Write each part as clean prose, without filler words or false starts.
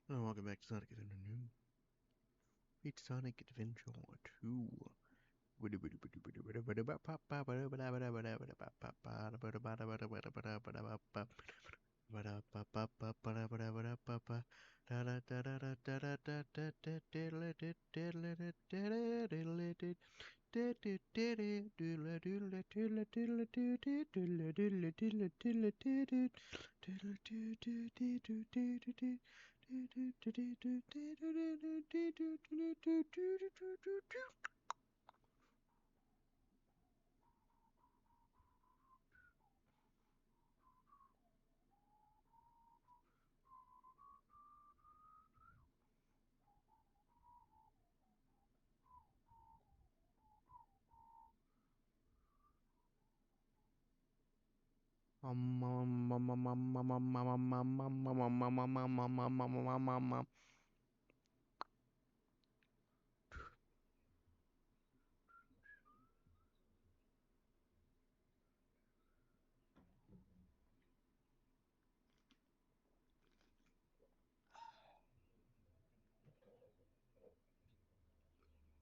Welcome back to Sonic Adventure 2. It's Sonic Adventure 2.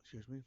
Excuse me.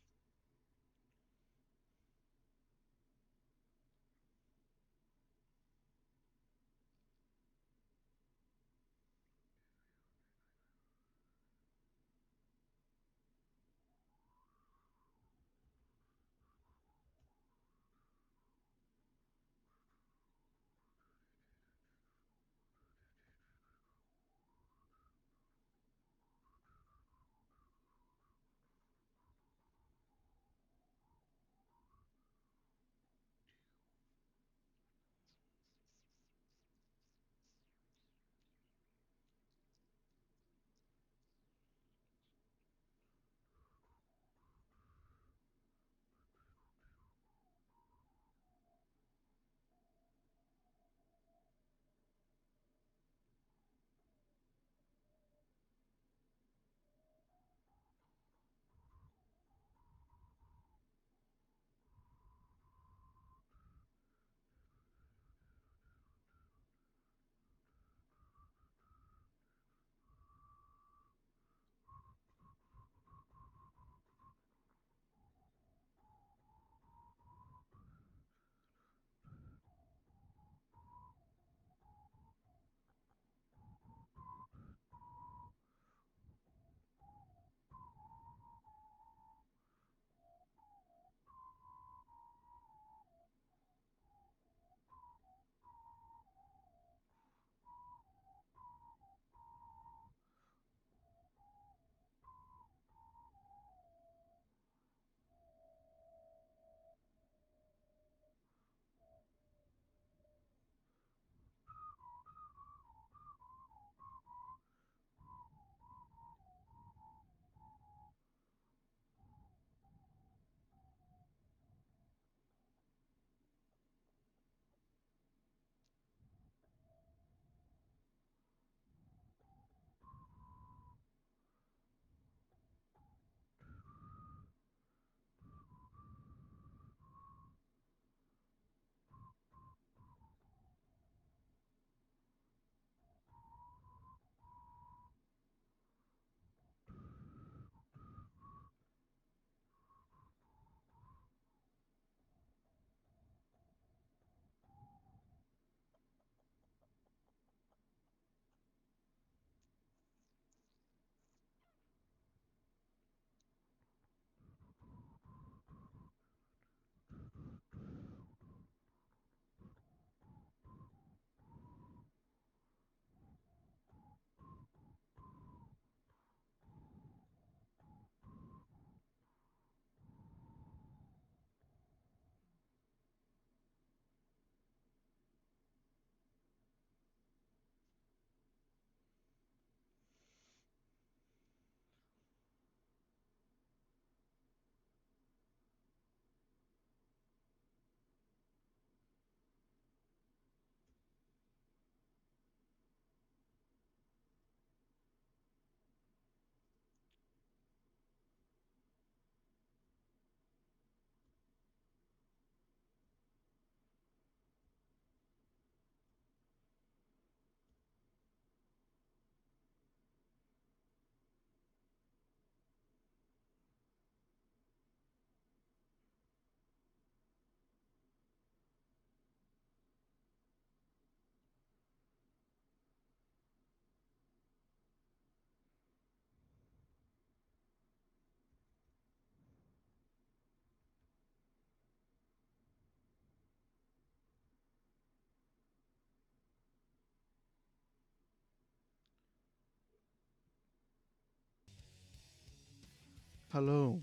Hello.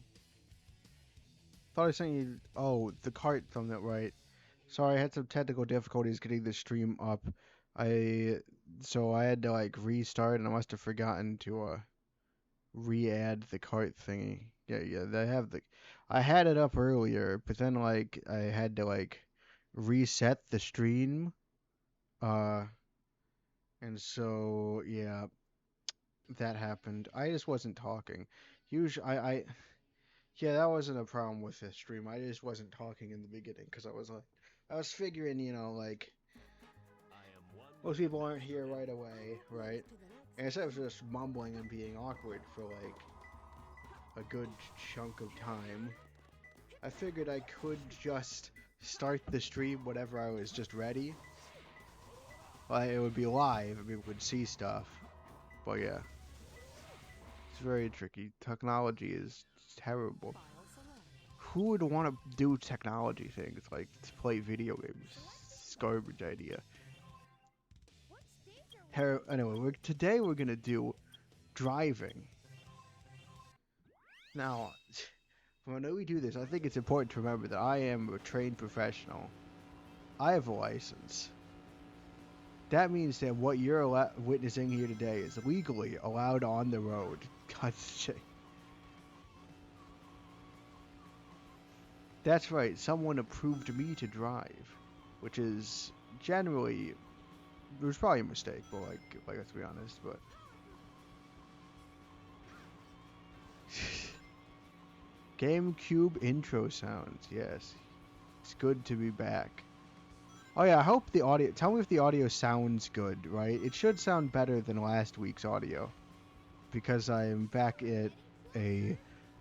Thought I sent you. Oh, the cart thumbnail, right? Sorry, I had some technical difficulties getting the stream up. I so I had to like restart, and I must have forgotten to re-add the cart thingy. Yeah. I had it up earlier, but then like I had to like reset the stream. Uh, and so yeah, that happened. I just wasn't talking. Usually, yeah, that wasn't a problem with the stream. I just wasn't talking in the beginning because I was figuring, like most people aren't here right away, right? And instead of just mumbling and being awkward for like a good chunk of time, I figured I could just start the stream whenever I was just ready. Like it would be live and people could see stuff. But yeah, it's very tricky. Technology is terrible. Who would want to do technology things like to play video games? It's a garbage idea. Anyway, today we're gonna do driving. Now, when we do this, I think it's important to remember that I am a trained professional. I have a license. That means that what you're witnessing here today is legally allowed on the road. God's sake. That's right, someone approved me to drive, which is generally, it was probably a mistake, but like let's be honest, but GameCube intro sounds, yes. It's good to be back. Oh yeah, I hope the audio, tell me if the audio sounds good, right? It should sound better than last week's audio, because I am back at a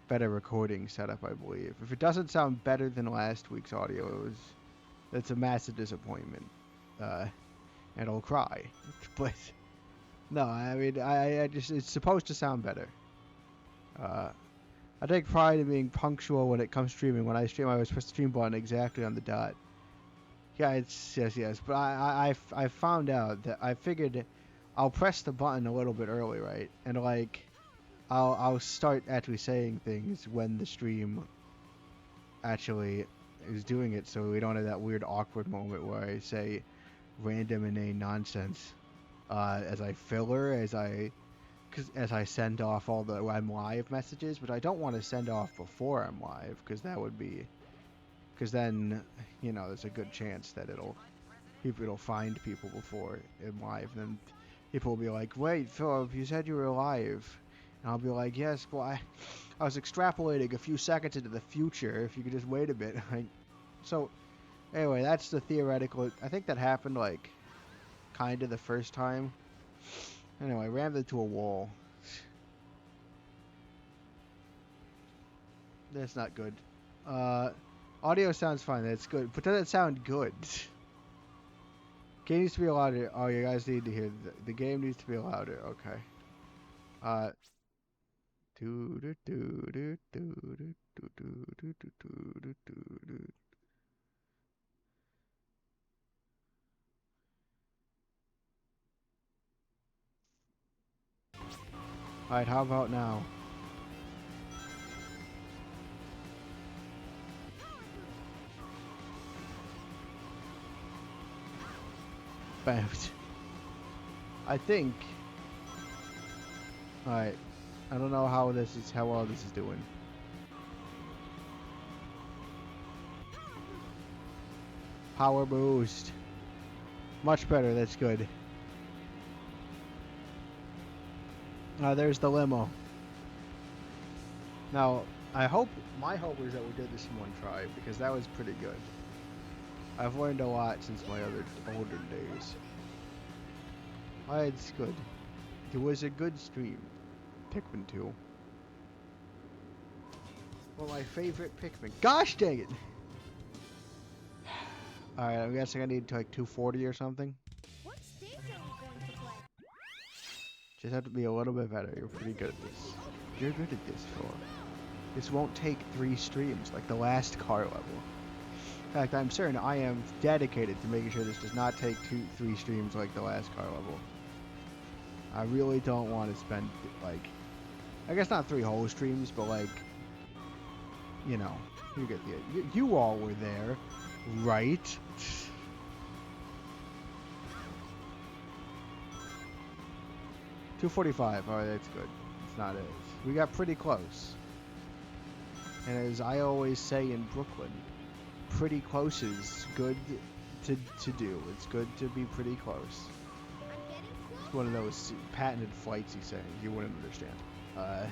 better recording setup, I believe. If it doesn't sound better than last week's audio, it's a massive disappointment. And I'll cry. But no, I mean, I just, it's supposed to sound better. I take pride in being punctual when it comes streaming. When I stream, I always press the stream button exactly on the dot. Yeah, it's yes. But I found out that I figured I'll press the button a little bit early, right? And like, I'll start actually saying things when the stream actually is doing it, so we don't have that weird awkward moment where I say random inane nonsense as I filler, as I send off all the I'm live messages, but I don't want to send off before I'm live because then there's a good chance that it'll find people before I'm live, and then people will be like, wait, Philip, you said you were live, and I'll be like, yes, well I was extrapolating a few seconds into the future. If you could just wait a bit. So anyway, that's the theoretical. I think that happened like kind of the first time. Anyway, rammed into a wall. That's not good. Audio sounds fine. That's good. But does it sound good? Game needs to be louder. Oh, you guys need to hear. The game needs to be louder. Okay. Alright, how about now? Bounce. I think. Alright. I don't know how well this is doing. Power boost. Much better, that's good. There's the limo. Now, my hope is that we did this in one try, because that was pretty good. I've learned a lot since my older days. It's good. It was a good stream. Pikmin 2. Well, my favorite Pikmin. Gosh dang it! Alright, I'm guessing I need to like 240 or something. What stage are we going to play? Just have to be a little bit better. You're pretty good at this. You're good at this, Phil. This won't take 3 streams like the last car level. In fact, I'm certain I am dedicated to making sure this does not take 3 streams like the last car level. I really don't want to spend, like, I guess not 3 whole streams, but like you know, you get the you all were there, right? 245. All right, that's good. It's not it. We got pretty close. And as I always say in Brooklyn, pretty close is good to do. It's good to be pretty close. I'm getting It's closer. one of those patented flightsy sayings you wouldn't understand. Uh,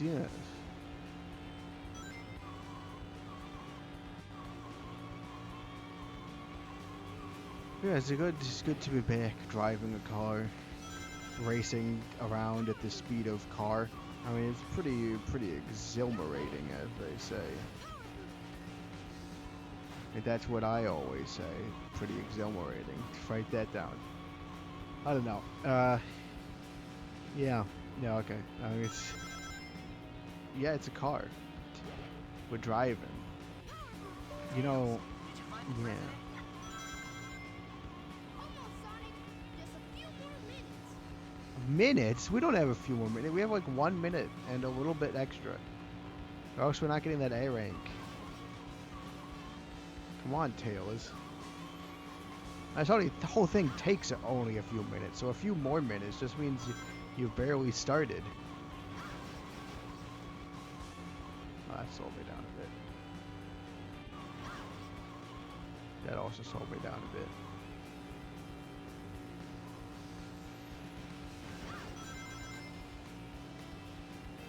yeah. Yeah, it's good to be back driving a car, racing around at the speed of car. I mean, it's pretty exhilarating, as they say. And that's what I always say. Pretty exhilarating. Write that down. I don't know. Yeah, yeah, okay. It's a car. We're driving. You know, yeah. Almost, Sonic. Just a few more minutes. Minutes? We don't have a few more minutes. We have like 1 minute and a little bit extra. Or else we're not getting that A rank. Come on, Taylors. The whole thing takes only a few minutes, so a few more minutes just means you barely started. Oh, that slowed me down a bit. That also slowed me down a bit.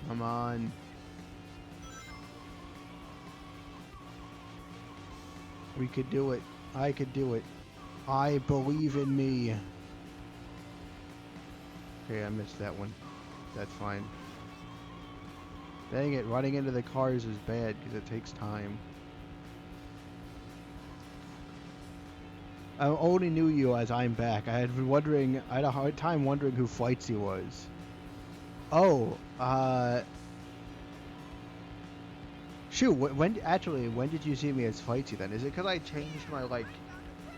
Come on. We could do it. I could do it. I believe in me. Okay, I missed that one. That's fine. Dang it, running into the cars is bad because it takes time. I only knew you as I'm back. I had a hard time wondering who Flightsy was. Oh, shoot, when did you see me as Flightsy then? Is it because I changed my,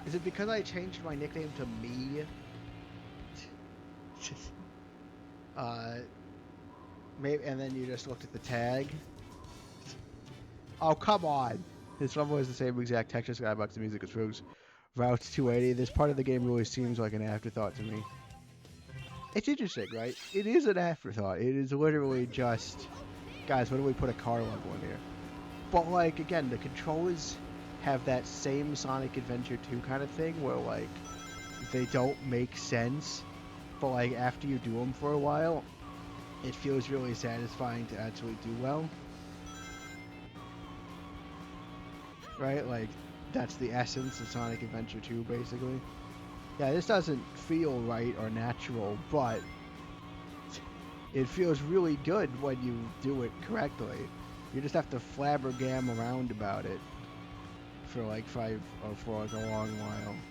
is it because I changed my nickname to me? uh, maybe, and then you just looked at the tag? Oh, come on! This level has the same exact texture, skybox, and music as Route 280. This part of the game really seems like an afterthought to me. It's interesting, right? It is an afterthought. It is literally just, guys, what do we put a car level in here? But, like, again, the controllers have that same Sonic Adventure 2 kind of thing where, like, they don't make sense, but, like, after you do them for a while, it feels really satisfying to actually do well. Right? Like, that's the essence of Sonic Adventure 2, basically. Yeah, this doesn't feel right or natural, but it feels really good when you do it correctly. You just have to flabbergam around about it for like for like a long while.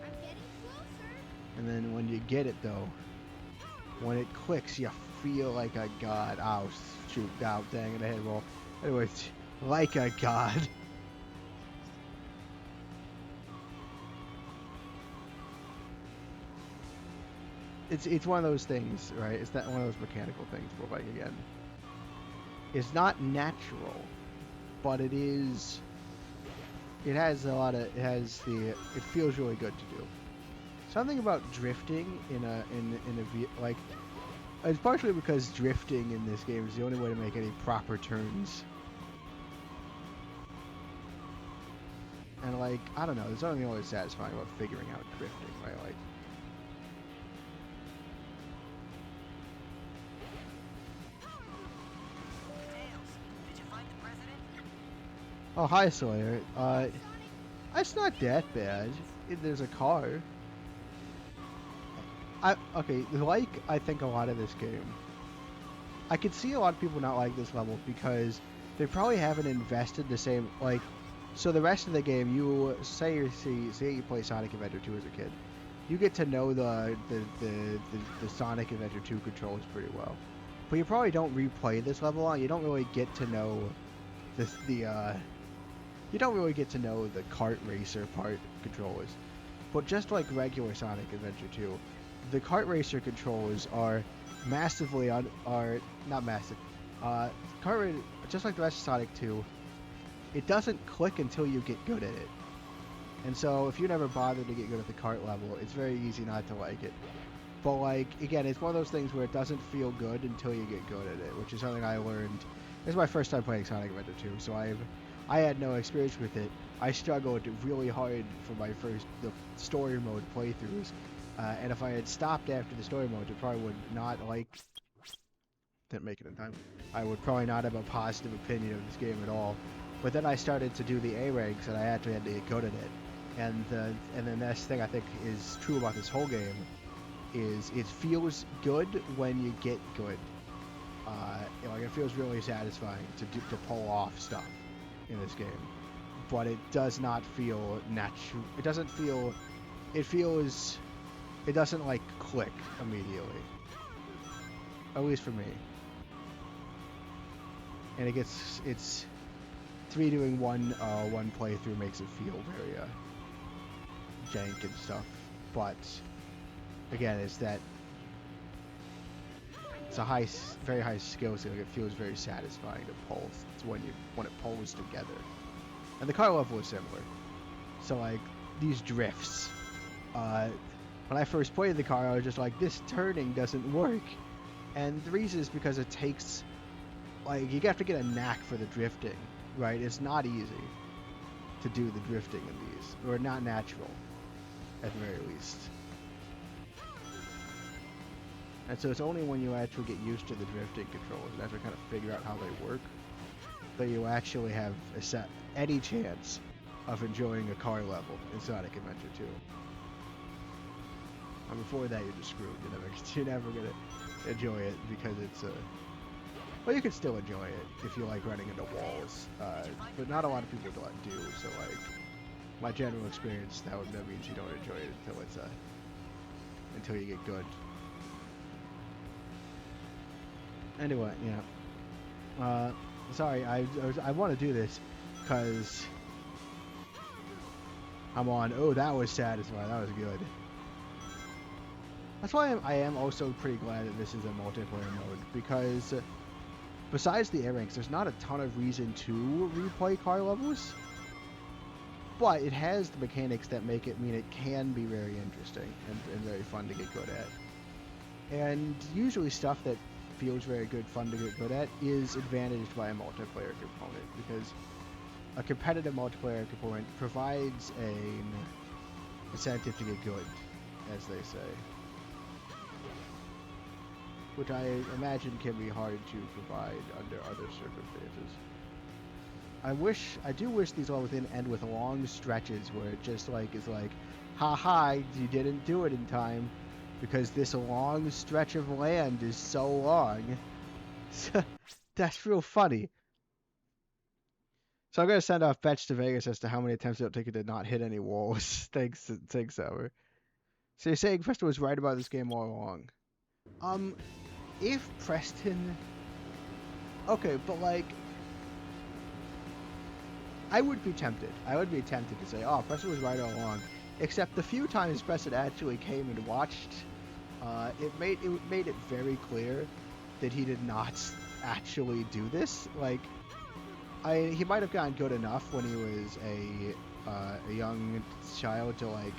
I'm getting closer. And then when you get it though, when it clicks, you feel like a god. Oh, shoot, out, dang it, I hit roll. Anyways, like a god. It's one of those things, right? It's that one of those mechanical things where, like, again, it's not natural, but it is. It has a lot of. It feels really good to do. Something about drifting like. It's partially because drifting in this game is the only way to make any proper turns. And, like, I don't know, there's something always satisfying about figuring out drifting, right? Like, oh, hi, Sawyer. It's not that bad. There's a car. Okay, like, I think a lot of this game, I could see a lot of people not like this level because they probably haven't invested the same, like, so the rest of the game, say you play Sonic Adventure 2 as a kid, you get to know the Sonic Adventure 2 controls pretty well. But you probably don't replay this level on, you don't really get to know The you don't really get to know the kart racer part controllers, but just like regular Sonic Adventure 2, the kart racer controllers are massively are not massive. Uh, just like the rest of Sonic 2, it doesn't click until you get good at it. And so if you never bothered to get good at the kart level, it's very easy not to like it. But like again, it's one of those things where it doesn't feel good until you get good at it, which is something I learned. This is my first time playing Sonic Adventure 2, so I had no experience with it. I struggled really hard for the story mode playthroughs, and if I had stopped after the story mode, I probably would not like. Didn't make it in time. I would probably not have a positive opinion of this game at all. But then I started to do the A ranks, and I actually had to get good at it. And the next thing I think is true about this whole game is it feels good when you get good. Like it feels really satisfying to pull off stuff in this game, but it does not feel natural. It doesn't feel. It feels. It doesn't like click immediately. At least for me. And it's 3 doing one playthrough makes it feel very jank and stuff. But again, it's a very high skill ceiling. It feels very satisfying to pull. It's when it pulls together. And the car level is similar. So like these drifts. When I first played the car, I was just like, this turning doesn't work. And the reason is because it takes, like, you have to get a knack for the drifting, right? It's not easy to do the drifting in these, or not natural, at the very least. And so it's only when you actually get used to the drifting controls and actually kind of figure out how they work that you actually have any chance of enjoying a car level in Sonic Adventure 2. And before that, you're just screwed. You're never gonna enjoy it because it's well, you can still enjoy it if you like running into walls, but not a lot of people do. So like, my general experience, that means you don't enjoy it until you get good. Anyway, yeah. Sorry, I want to do this because I'm on. Oh, that was satisfying. That was good. That's why I am also pretty glad that this is a multiplayer mode, because besides the A ranks, there's not a ton of reason to replay car levels, but it has the mechanics that make it mean it can be very interesting and very fun to get good at. And usually stuff that feels very fun to get good at is advantaged by a multiplayer component, because a competitive multiplayer component provides an incentive to get good, as they say. Which I imagine can be hard to provide under other circumstances. I do wish these levels didn't end with long stretches where it just like is like, haha, you didn't do it in time, because this long stretch of land is so long. That's real funny. So I'm gonna send off Betch to Vegas as to how many attempts it'll take it to not hit any walls. Thanks, Sour. So you're saying Preston was right about this game all along. If Preston... Okay, but like... I would be tempted. I would be tempted to say, oh, Preston was right all along. Except the few times Preston actually came and watched, it made it very clear that he did not actually do this. Like, he might have gotten good enough when he was a young child to like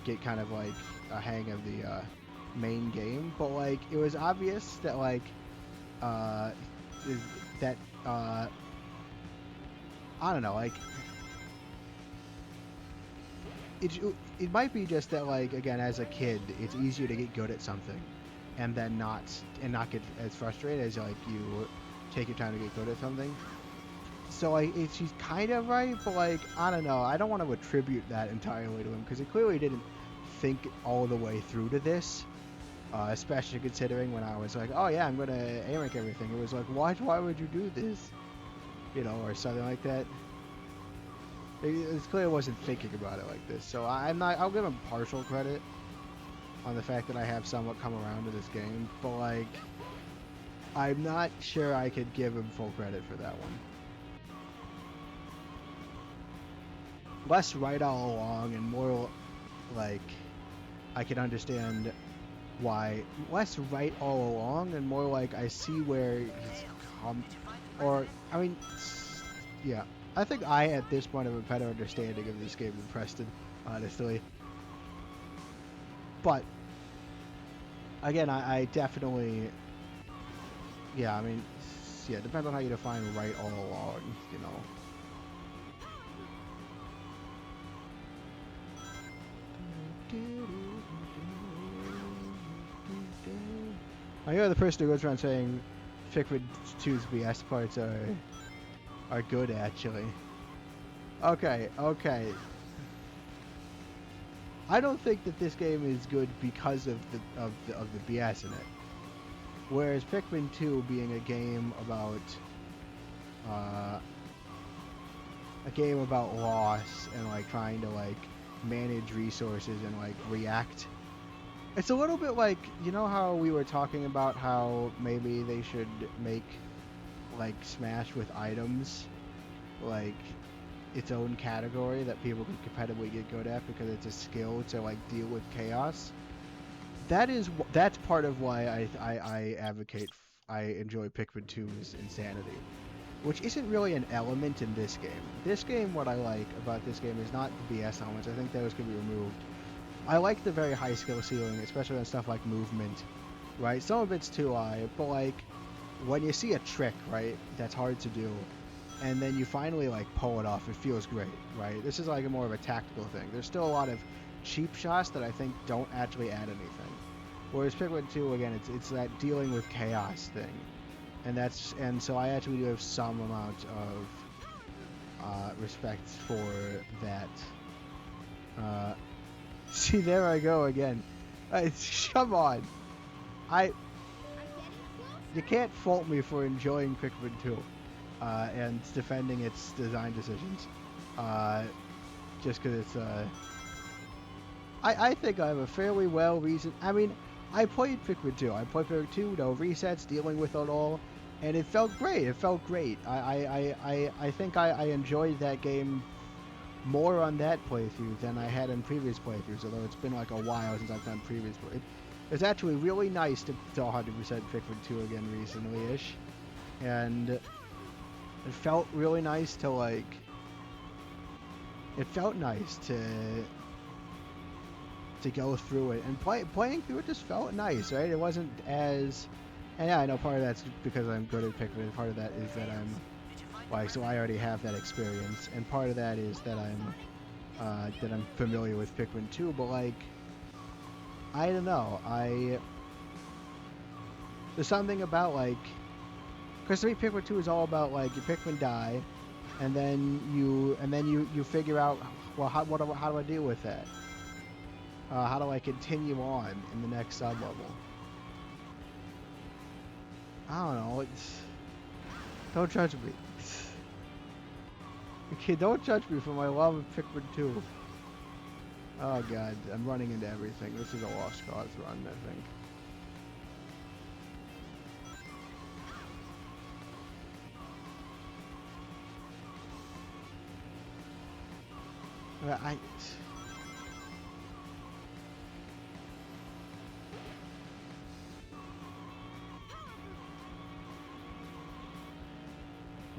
get kind of like a hang of the main game, but like it was obvious that like I don't know, like it might be just that like, again, as a kid it's easier to get good at something and then not get as frustrated as like you take your time to get good at something. So like she's kind of right, but like I don't know, I don't want to attribute that entirely to him, because he clearly didn't think all the way through to this. Especially considering when I was like, oh yeah, I'm gonna A-rank everything. It was like, why would you do this? You know, or something like that. It clearly wasn't thinking about it like this. So I'll give him partial credit on the fact that I have somewhat come around to this game, but like, I'm not sure I could give him full credit for that one. less right all along and more like I can understand why less right all along and more like I see where he's come or I mean yeah. I think I at this point have a better understanding of this game than Preston, honestly. But again, I definitely yeah, I mean yeah, it depends on how you define right all along, you know. I hear the person who goes around saying Pikmin 2's BS parts are good actually. Okay, okay. I don't think that this game is good because of the BS in it. Whereas Pikmin 2 being uh, a game about loss and like trying to like manage resources and like react. It's a little bit like you know how we were talking about how maybe they should make like Smash with items like its own category that people can competitively get good at because it's a skill to like deal with chaos. That's part of why I advocate I enjoy Pikmin 2's insanity, which isn't really an element in this game. This game, what I like about this game is not the BS elements. I think those can be removed. I like the very high skill ceiling, especially on stuff like movement, right? Some of it's too high, but like when you see a trick, right, that's hard to do, and then you finally like pull it off, it feels great, right? This is like a more of a tactical thing. There's still a lot of cheap shots that I think don't actually add anything. Whereas Pikmin 2, again, it's that dealing with chaos thing, and so I actually do have some amount of respect for that. Uh, see, there I go again. Come on, I you can't fault me for enjoying Pikmin 2 and defending its design decisions. Uh, just because it's I think I have a fairly well reasoned. I mean, I played Pikmin 2. I played Pikmin 2, no resets, dealing with it all, and it felt great. It felt great. I think I enjoyed that game more on that playthrough than I had in previous playthroughs, although it's been like a while since I've done previous playthroughs. It's actually really nice to 100% Pikmin 2 again recently-ish, and it felt really nice to like. It felt nice to go through it and playing through it just felt nice, right? It wasn't as, and yeah, I know part of that's because I'm good at Pikmin. Part of that is that I'm like, so I already have that experience, and part of that is that I'm familiar with Pikmin 2. But like, I don't know, there's something about like, because to me Pikmin 2 is all about like your Pikmin die, and then you figure out well how do I deal with that? How do I continue on in the next sub level? I don't know. Don't judge me. Okay, don't judge me for my love of Pikmin 2. Oh god, I'm running into everything. This is a lost cause run, I think.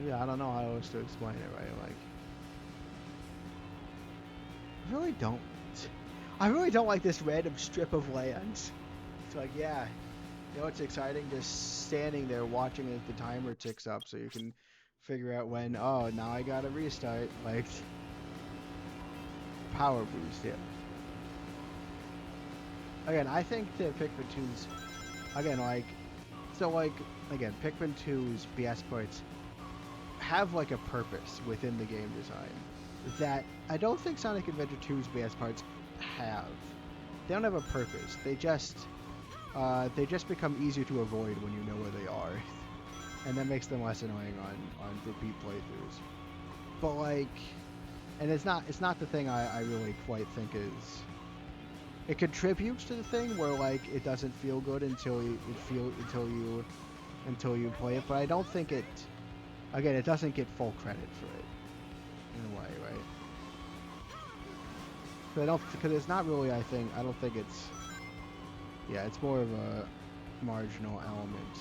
Yeah, I don't know how else to explain it, right? Like, I really don't. I really don't like this random strip of lands. It's like, yeah, you know, it's exciting just standing there watching as the timer ticks up so you can figure out when, oh, now I gotta restart. Like, power boost, yeah. Again, I think that Pikmin 2's, again, like, so like, again, Pikmin 2's BS parts have like a purpose within the game design that I don't think Sonic Adventure 2's BS parts have. They don't have a purpose. They just become easier to avoid when you know where they are, and that makes them less annoying on repeat playthroughs. But like, and it's not the thing I really quite think is. It contributes to the thing where like it doesn't feel good until you play it, but I don't think it. Again, it doesn't get full credit for it in a way, right? 'Cause I don't, because it's not really. I don't think it's. Yeah, it's more of a marginal element,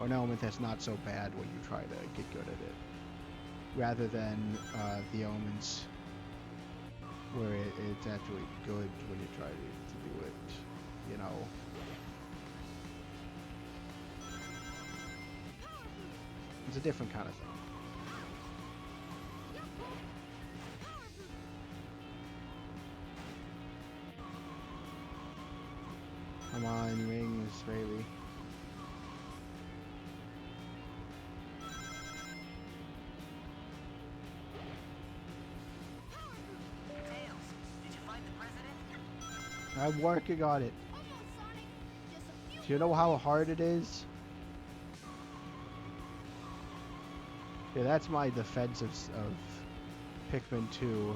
or an element that's not so bad when you try to get good at it, rather than the elements where it's actually good when you try to do it. You know, it's a different kind of thing. Come on, rings, baby. Tails, did you find the president? I'm working on it. Almost, Sonic. Just a few Do you know how hard it is? Yeah, that's my defense of Pikmin 2.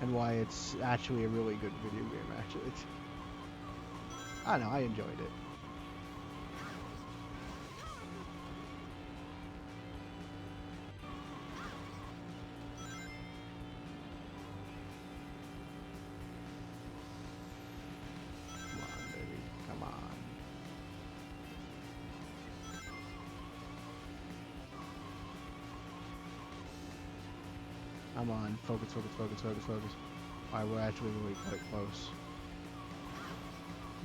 And why it's actually a really good video game, actually. I don't know, I enjoyed it. Come on, baby, come on. Come on, focus, focus, focus, focus, focus. Alright, we're actually really quite close.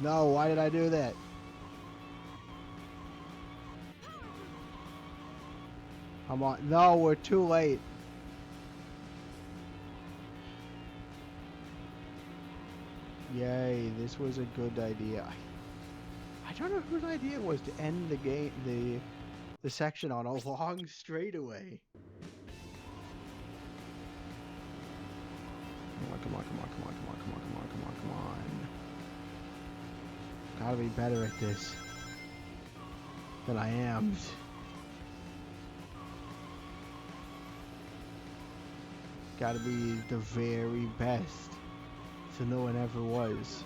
No, why did I do that? Come on. No, we're too late. Yay, this was a good idea. I don't know whose idea it was to end the game, the section on a long straightaway. Come on, come on, come on, come on, come on, come on, come on, come on, come on. Gotta be better at this than I am. Gotta be the very best, so no one ever was.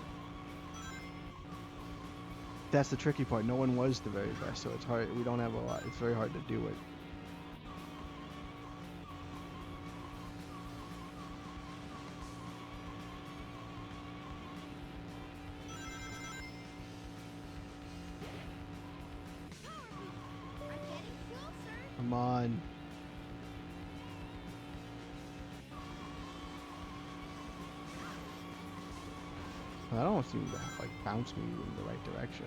That's the tricky part. No one was the very best, so it's hard. We don't have a lot. It's very hard to do it. I'm getting closer. Come on. I don't seem to like bounce me in the right direction.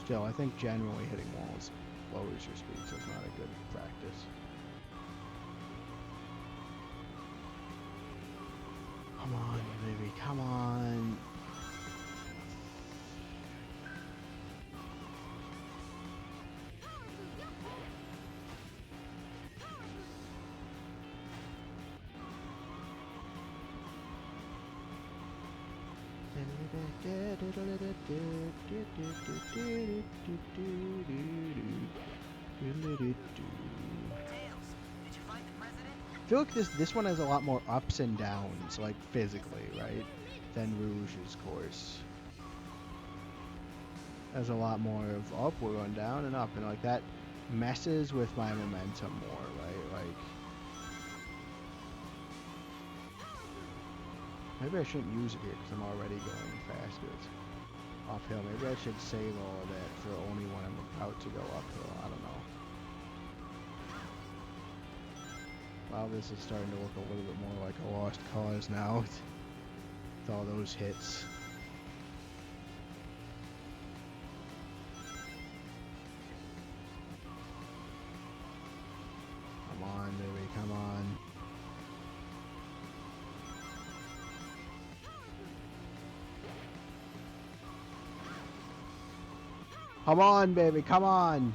Still, I think generally hitting walls lowers your speed, so it's not a good practice. Come on, baby, come on. Tails, did you find the president? I feel like this one has a lot more ups and downs, like physically, right? Than Rouge's course. There's a lot more of up, we're going down and up, and like that messes with my momentum more, right? Like maybe I shouldn't use it here because I'm already going faster. It's uphill. Maybe I should save all of that for only when I'm about to go uphill. I don't know. Wow, this is starting to look a little bit more like a lost cause now with all those hits. Come on, baby, come on. Come on, baby, come on.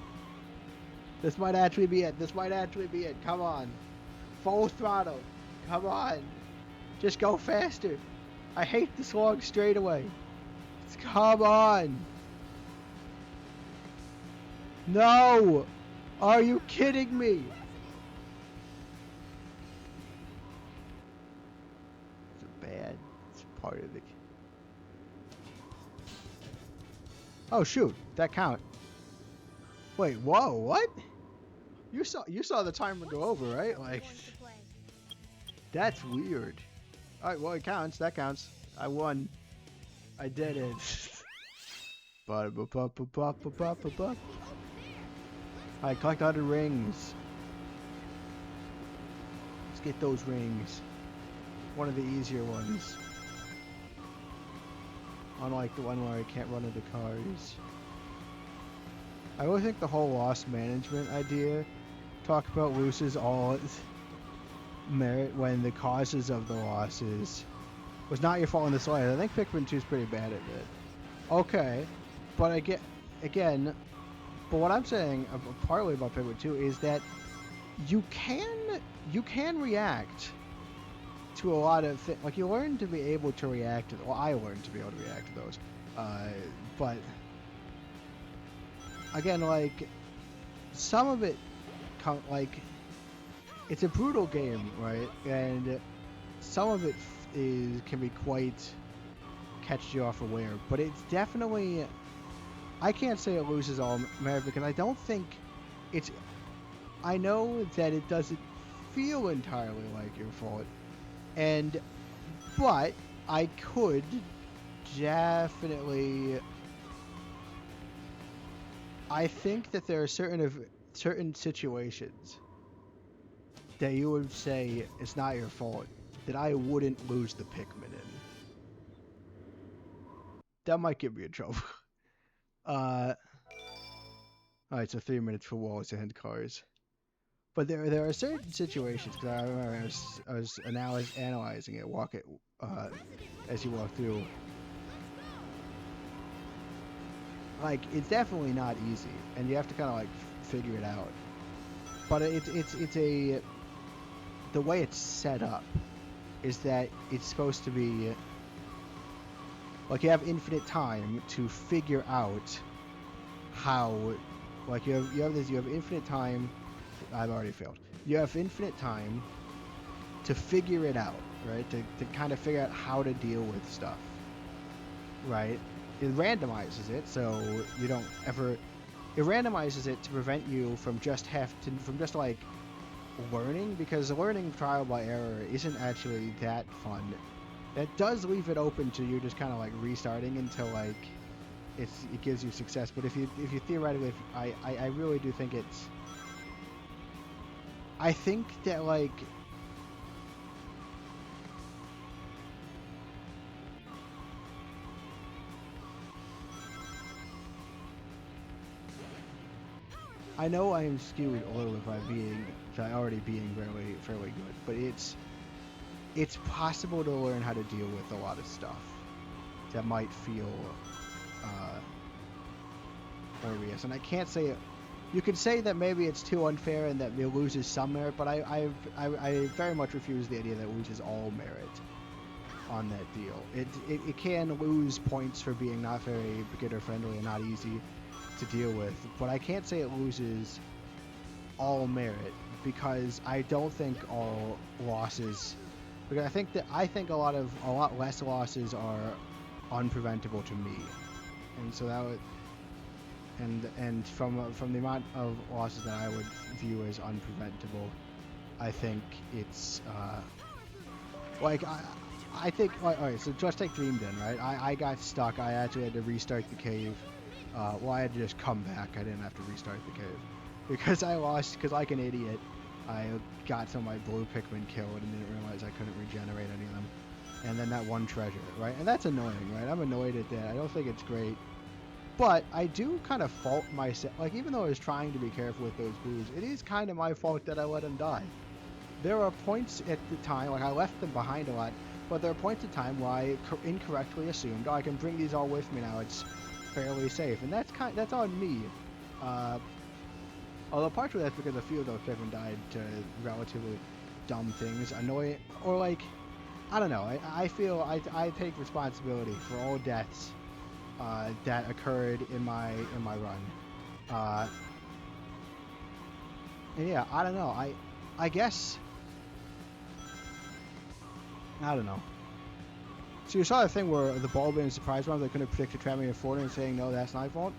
This might actually be it. This might actually be it. Come on. Full throttle. Come on. Just go faster. I hate this long straightaway. Come on. No. Are you kidding me? It's a bad. It's part of the. Oh shoot. That count. Wait. Whoa. What? You saw the timer go over, right? Like Going to play. that's weird. All right, well it counts. That counts. I won. I did it. Ba-da-ba-ba-ba-ba-ba-ba-ba. I collect 100 rings. Let's get those rings. One of the easier ones. Unlike the one where I can't run into cars. I really think the whole loss management idea talk about loses all merit when the causes of the losses was not your fault in the slightest. I think Pikmin 2 is pretty bad at it. Okay, but I get again. But what I'm saying partly about Pikmin 2 is that you can react to a lot of things. Like you learn to be able to react to. Well, I learned to be able to react to those. But again, like some of it, like it's a brutal game, right? And some of it can be quite catch you off aware. But it's definitely. I can't say it loses all merit because I don't think it's. I know that it doesn't feel entirely like your fault, but I could definitely. I think that there are certain situations that you would say it's not your fault that I wouldn't lose the Pikmin in. That might get me in trouble. All right, so 3 minutes for walls and cars. But there are certain situations because I remember I was analyzing it, as you walk through. Like it's definitely not easy, and you have to kind of like figure it out. But it's a the way it's set up is that it's supposed to be like you have infinite time to figure out how like you have infinite time. I've already failed. You have infinite time to figure it out, right? To kind of figure out how to deal with stuff, right? It randomizes it, so you don't ever. It randomizes it to prevent you from just like learning, because learning trial by error isn't actually that fun. That does leave it open to you just kind of like restarting until like it gives you success. But if you theoretically, I really do think it's. I think that like I know I am skewed a little bit by already being fairly good, but it's possible to learn how to deal with a lot of stuff that might feel onerous. And I can't say it. You could say that maybe it's too unfair and that it loses some merit, but I very much refuse the idea that it loses all merit on that deal. It can lose points for being not very beginner friendly and not easy to deal with, but I can't say it loses all merit because I don't think all losses. Because I think a lot less losses are unpreventable to me, and so that would. And from the amount of losses that I would view as unpreventable, I think it's like I think alright, so just take Dream Den, right? I got stuck. I actually had to restart the cave. Well, I had to just come back. I didn't have to restart the cave because I lost. Because like an idiot, I got some of my blue Pikmin killed and didn't realize I couldn't regenerate any of them. And then that one treasure, right? And that's annoying, right? I'm annoyed at that. I don't think it's great. But I do kind of fault myself. Like, even though I was trying to be careful with those blues, it is kind of my fault that I let them die. There are points at the time, like I left them behind a lot, but there are points in time where I incorrectly assumed, oh, I can bring these all with me now. It's fairly safe, and that's on me. Although partially that's because a few of those Pikmin died to relatively dumb things, annoying, or like, I don't know. I feel I take responsibility for all deaths that occurred in my run. And yeah, I don't know. I guess I don't know. So you saw the thing where the ball being surprise round, they couldn't predict a trapping in 4 and saying no, that's not my fault.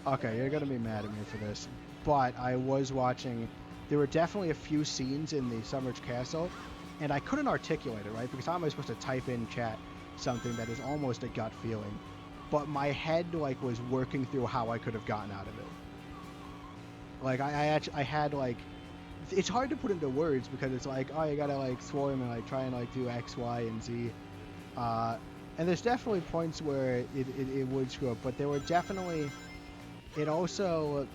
Okay, you're gonna be mad at me for this, but I was watching. There were definitely a few scenes in the Summer's Castle, and I couldn't articulate it, right? Because how am I supposed to type in chat something that is almost a gut feeling? But my head like was working through how I could have gotten out of it. Like I had like it's hard to put into words because it's like, oh, you gotta like swarm and like try and like do X, Y, and Z. And there's definitely points where it would screw up, but there were definitely. It also,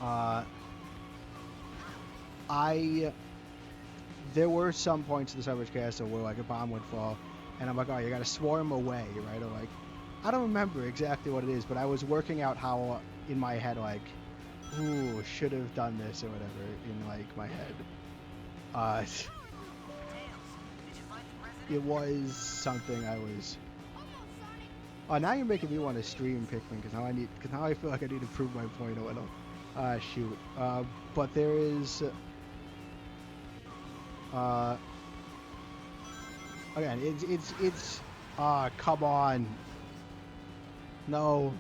I there were some points in the Summer's Castle where like a bomb would fall, and I'm like, oh, you gotta swarm away, right? Or like, I don't remember exactly what it is, but I was working out how in my head like, ooh, should have done this or whatever in like my head. Tails, did you find the president? It was something I was. Almost, Sonic. Oh, now you're making me want to stream Pikmin because now I feel like I need to prove my point a little. Shoot. But there is. Again, it's. Come on. No.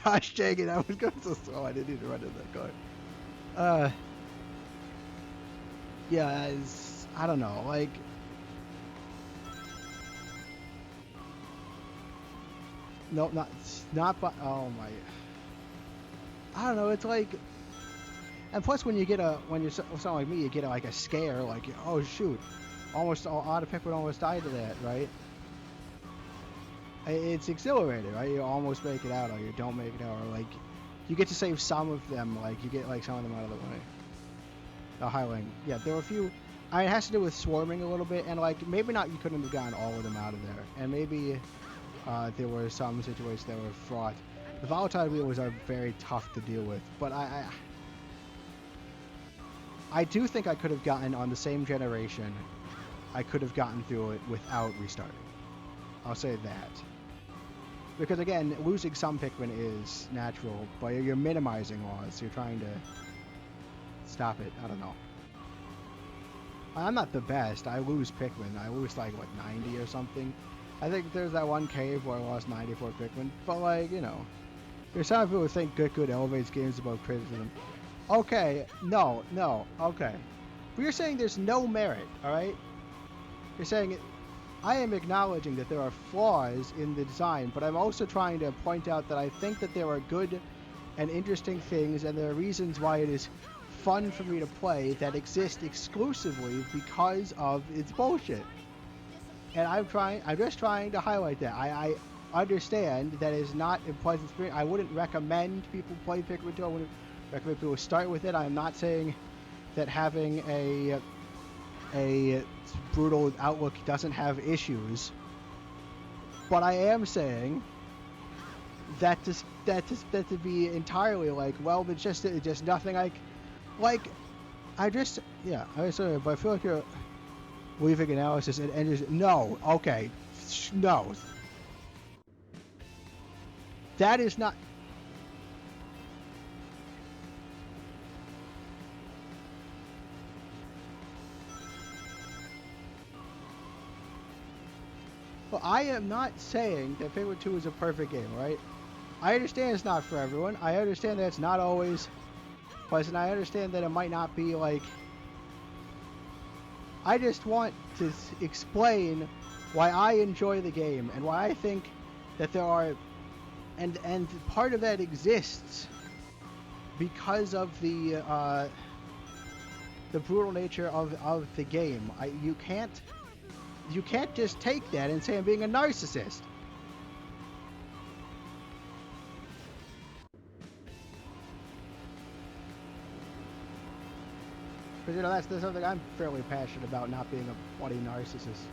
Gosh dang it! I was going so slow. I didn't need to run in that car. Yeah, I don't know. Like. No, not. But oh my. I don't know. It's like. And plus, when you're someone like me, you get like a scare, like, oh shoot, almost all of Pikmin almost died to that, right? It's exhilarating, right? You almost make it out, or you don't make it out, or like, you get to save some of them, like you get like some of them out of the way. Highlighting, yeah, there were a few. It has to do with swarming a little bit, and like maybe not, you couldn't have gotten all of them out of there, and maybe there were some situations that were fraught. The volatile wheels are very tough to deal with, but I do think I could have gotten on the same generation. I could have gotten through it without restarting. I'll say that. Because again, losing some Pikmin is natural, but you're minimizing loss. You're trying to stop it. I don't know. I'm not the best. I lose Pikmin. I lose like, what, 90 or something? I think there's that one cave where I lost 94 Pikmin. But like, you know. There's some people who think good elevates games above criticism. Okay, no, okay. But you're saying there's no merit, alright? You're saying, I am acknowledging that there are flaws in the design, but I'm also trying to point out that I think that there are good and interesting things, and there are reasons why it is fun for me to play that exist exclusively because of its bullshit. And I'm just trying to highlight that. I understand that it's not a pleasant experience. I wouldn't recommend people play Pikmin 2. I wouldn't recommend people start with it. I'm not saying that having a brutal outlook doesn't have issues, but I am saying that to be entirely like, well, it's just nothing like I just yeah. I sorry, but I feel like you're leaving analysis and just no. Okay, no. That is not. Well, I am not saying that Pikmin 2 is a perfect game, right? I understand it's not for everyone. I understand that it's not always pleasant. I understand that it might not be like. I just want to explain why I enjoy the game and why I think that there are, and part of that exists because of the brutal nature of the game. You can't just take that and say I'm being a narcissist. Because, you know, that's something I'm fairly passionate about, not being a bloody narcissist.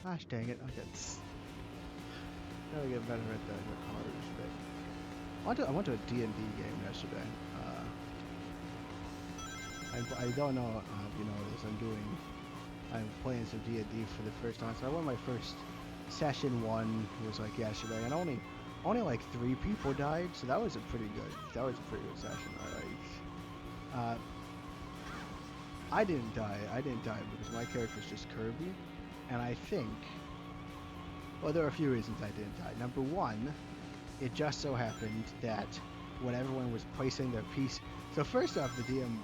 Gosh dang it! Gotta get better at the cars. But I went to a D&D game yesterday. I don't know if you know this. I'm playing some D&D for the first time. So I won my first session one. It was like yesterday, and only like 3 people died. So that was a pretty good. That was a pretty good session. Uh, I didn't die. I didn't die because my character's just Kirby, and I think. Well, there are a few reasons I didn't die. Number one, it just so happened that when everyone was placing their piece. So first off, the DM.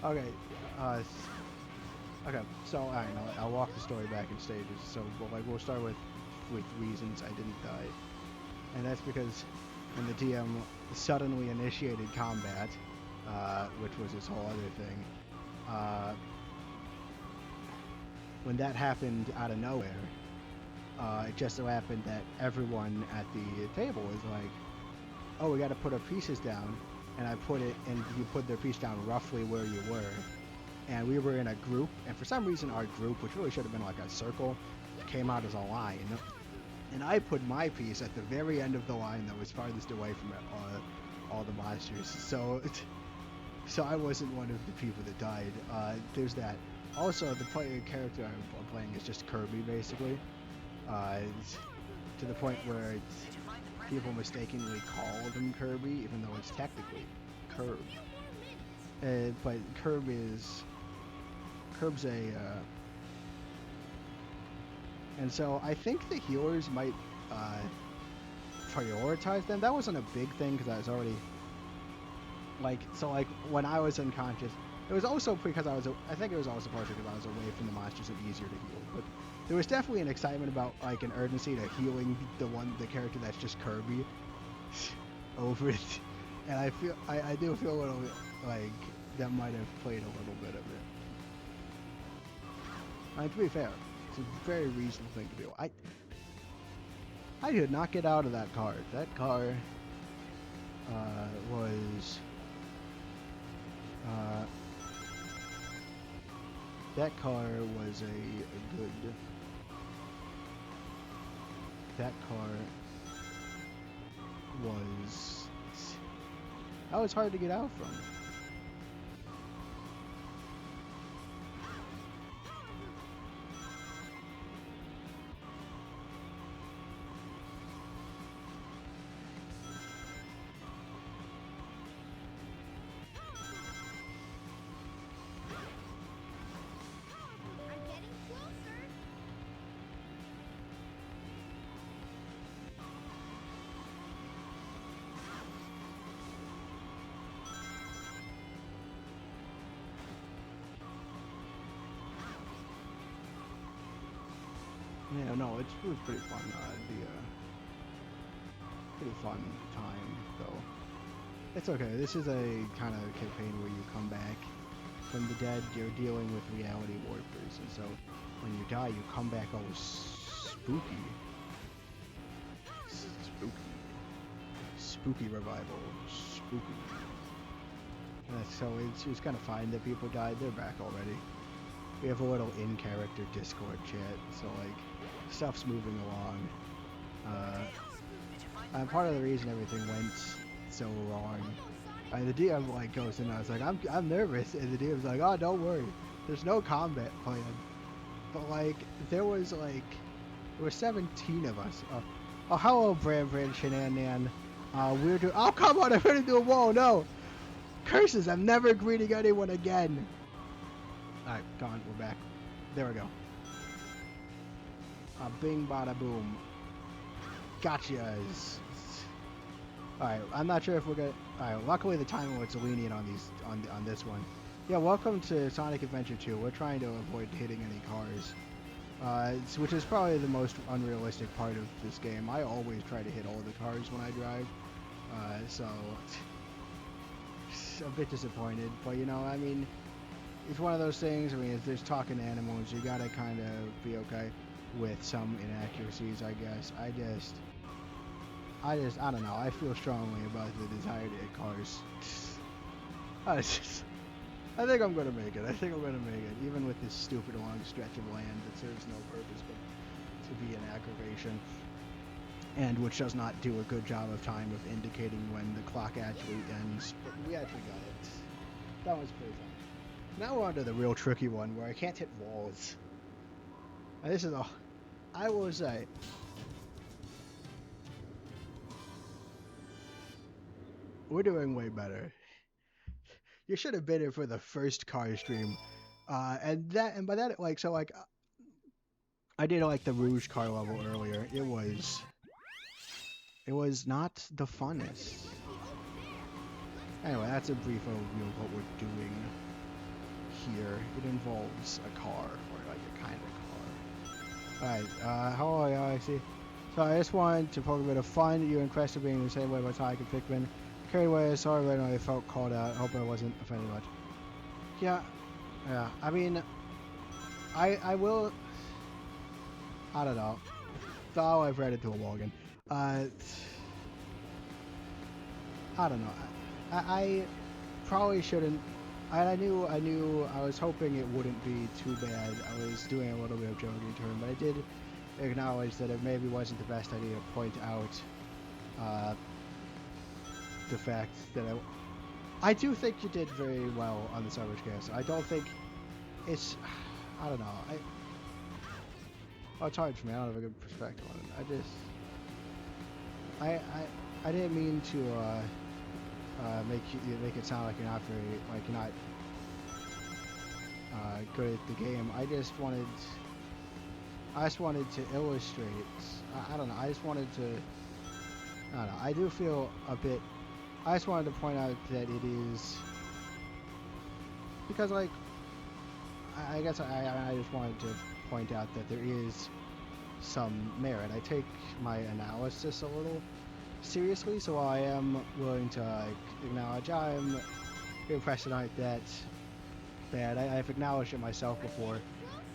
Okay. Uh, okay. So all right, I'll walk the story back in stages. So we'll start with reasons I didn't die, and that's because when the DM suddenly initiated combat, which was this whole other thing. When that happened out of nowhere, it just so happened that everyone at the table was like, "Oh, we got to put our pieces down," and I put it, and you put their piece down roughly where you were, and we were in a group, and for some reason our group, which really should have been like a circle, came out as a line, and I put my piece at the very end of the line that was farthest away from all the monsters. So I wasn't one of the people that died. There's that. Also, the character I'm playing is just Kirby, basically. To the point where people mistakenly call him Kirby, even though it's technically Curb. But Curb's a. And so I think the healers might prioritize them. That wasn't a big thing because I was already. Like when I was unconscious, it was also because I think it was also partially because I was away from the monsters and easier to heal. But there was definitely an excitement about like an urgency to healing the character that's just Kirby over it. And I do feel a little bit like that might have played a little bit of it. To be fair, it's a very reasonable thing to do. I did not get out of that car. That car was. That car was a good. That car was. That was hard to get out from. I'm getting closer. Yeah, no, it was pretty fun. Pretty fun time though. It's okay. This is a kind of campaign where you come back from the dead. You're dealing with reality warpers, and so when you die, you come back all spooky, spooky revival, spooky. So it's kind of fine that people died. They're back already. We have a little in-character Discord chat, so like stuff's moving along. And part of the reason everything went so wrong, the DM like goes in. I was like, I'm nervous, and the DM's like, oh, don't worry, there's no combat plan. But like there were 17 of us. Oh, hello, Bran Shenanan. We're doing. Oh, come on, I'm gonna do a wall. No, curses! I'm never greeting anyone again. Alright, gone. We're back. There we go. Bing, bada, boom. Gotchas. Alright, I'm not sure if we're gonna. Alright, luckily the timer was lenient on this one. Yeah, welcome to Sonic Adventure 2. We're trying to avoid hitting any cars, which is probably the most unrealistic part of this game. I always try to hit all the cars when I drive, so a bit disappointed. But you know, I mean. It's one of those things. I mean, if there's talking animals, you gotta kind of be okay with some inaccuracies, I guess. I don't know. I feel strongly about the desire to hit cars. I think I'm gonna make it. I think I'm gonna make it, even with this stupid long stretch of land that serves no purpose. But to be an aggravation, and which does not do a good job of time of indicating when the clock actually ends. But we actually got it. That was pretty fun. Now we're on to the real tricky one where I can't hit walls. And this is a, I will say, we're doing way better. You should have been here for the first car stream, and by that like so like I did like the Rouge car level earlier. It was not the funnest. Anyway, that's a brief overview of what we're doing here. It involves a car, or like a kind of car. Alright, how are you, Alexi? So I just wanted to poke a bit of fun. You and Crest are being the same way by Tyke and Pikmin. Carried away, sorry right now I felt called out. I hope I wasn't offended much. Yeah, I mean, I will, I don't know. Oh, I've read it to a wall again. I don't know. I probably shouldn't. I knew. I was hoping it wouldn't be too bad. I was doing a little bit of joking to him, but I did acknowledge that it maybe wasn't the best idea to point out the fact that I do think you did very well on the Savage Cast. I don't think it's. I don't know. Oh, it's hard for me. I don't have a good perspective on it. I didn't mean to make it sound like you're not very you're not good at the game. I just wanted to illustrate. I don't know. I just wanted to. I don't know. I do feel a bit. I just wanted to point out that it is because like I guess I just wanted to point out that there is some merit. I take my analysis a little seriously, so I am willing to acknowledge I'm impressed tonight that bad. I've acknowledged it myself before.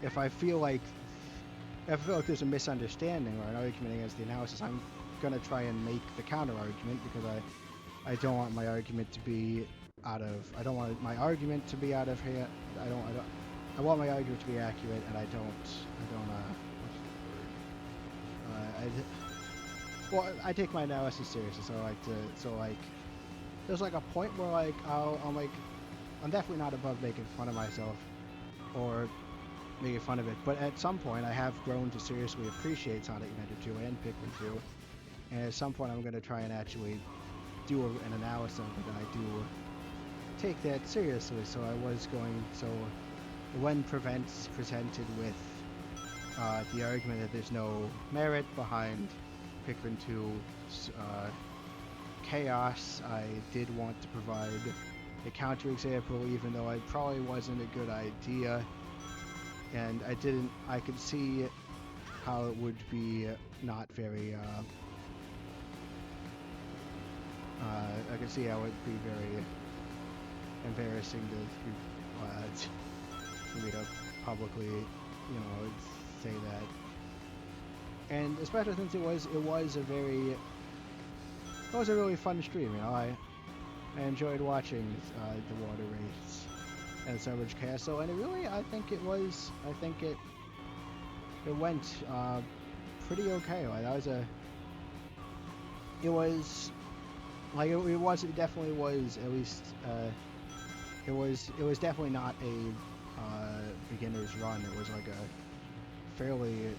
If I feel like there's a misunderstanding or an argument against the analysis, I'm gonna try and make the counter argument because I don't want my argument to be out of. I don't want my argument to be out of hand. I want my argument to be accurate, and I don't. Well, I take my analysis seriously, so I like to. So like, there's like a point where like I'm definitely not above making fun of myself, or making fun of it. But at some point, I have grown to seriously appreciate Sonic Adventure 2 and Pikmin 2, and at some point, I'm going to try and actually do an analysis of it, and I do take that seriously. So I was going. So when presented with the argument that there's no merit behind Pikmin 2's chaos, I did want to provide a counterexample, even though it probably wasn't a good idea, and I could see how it would be not very, I could see how it would be very embarrassing for me to publicly, say that. And especially since it was a really fun stream, I enjoyed watching the water race at Savage Castle, and I think it went pretty okay. Like that was it definitely was at least it was definitely not a beginner's run. It was like a fairly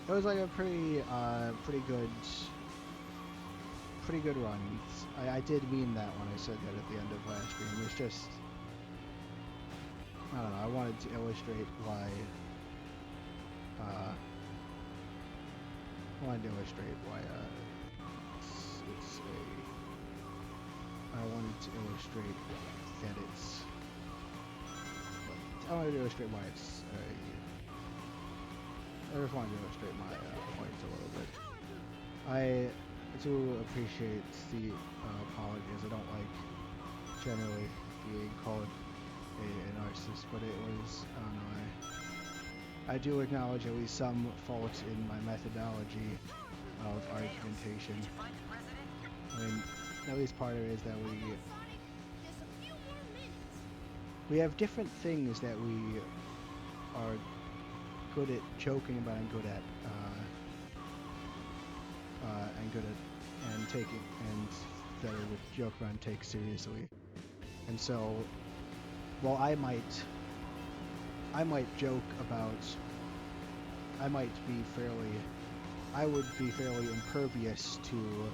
it was like a pretty good run. I did mean that when I said that at the end of last stream. It's just I don't know. I wanted to illustrate why I wanted to illustrate that it's. I wanted to illustrate why it's. I just wanted to illustrate my points a little bit. I do appreciate the apologies. I don't like generally being called a narcissist, but it was. I don't know. I do acknowledge at least some faults in my methodology of argumentation. I mean, at least part of it is that we have different things that we are good at joking, but I'm good at and good at and taking and that I would joke around and take seriously. And so, while I might joke about, I would be fairly impervious to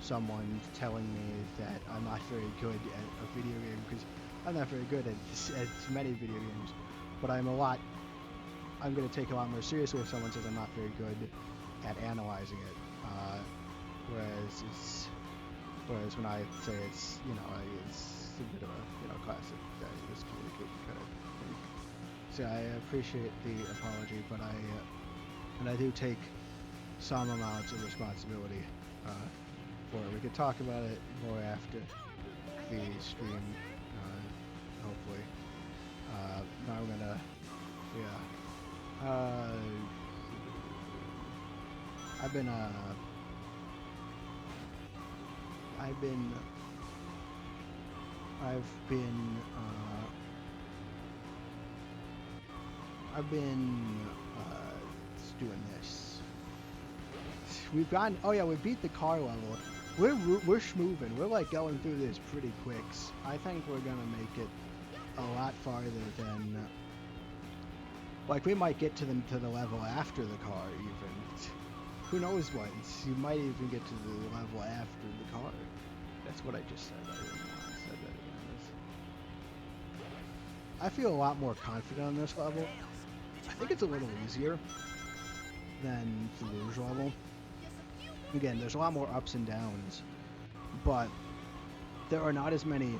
someone telling me that I'm not very good at a video game, because I'm not very good at many video games, but I'm going to take a lot more seriously if someone says I'm not very good at analyzing it. Whereas when I say it's, it's a bit of a, classic miscommunication kind of thing. So I appreciate the apology, but I do take some amounts of responsibility for it. We could talk about it more after the stream, hopefully. Now I'm gonna, I've been doing this. We've gotten. Oh yeah, we beat the car level. We're schmoving. We're like going through this pretty quick. I think we're gonna make it a lot farther than. Like we might get to the level after the car even. Who knows what? You might even get to the level after the car. That's what I just said. I didn't know I said that again. I feel a lot more confident on this level. I think it's a little easier than the Rouge level. Again, there's a lot more ups and downs, but there are not as many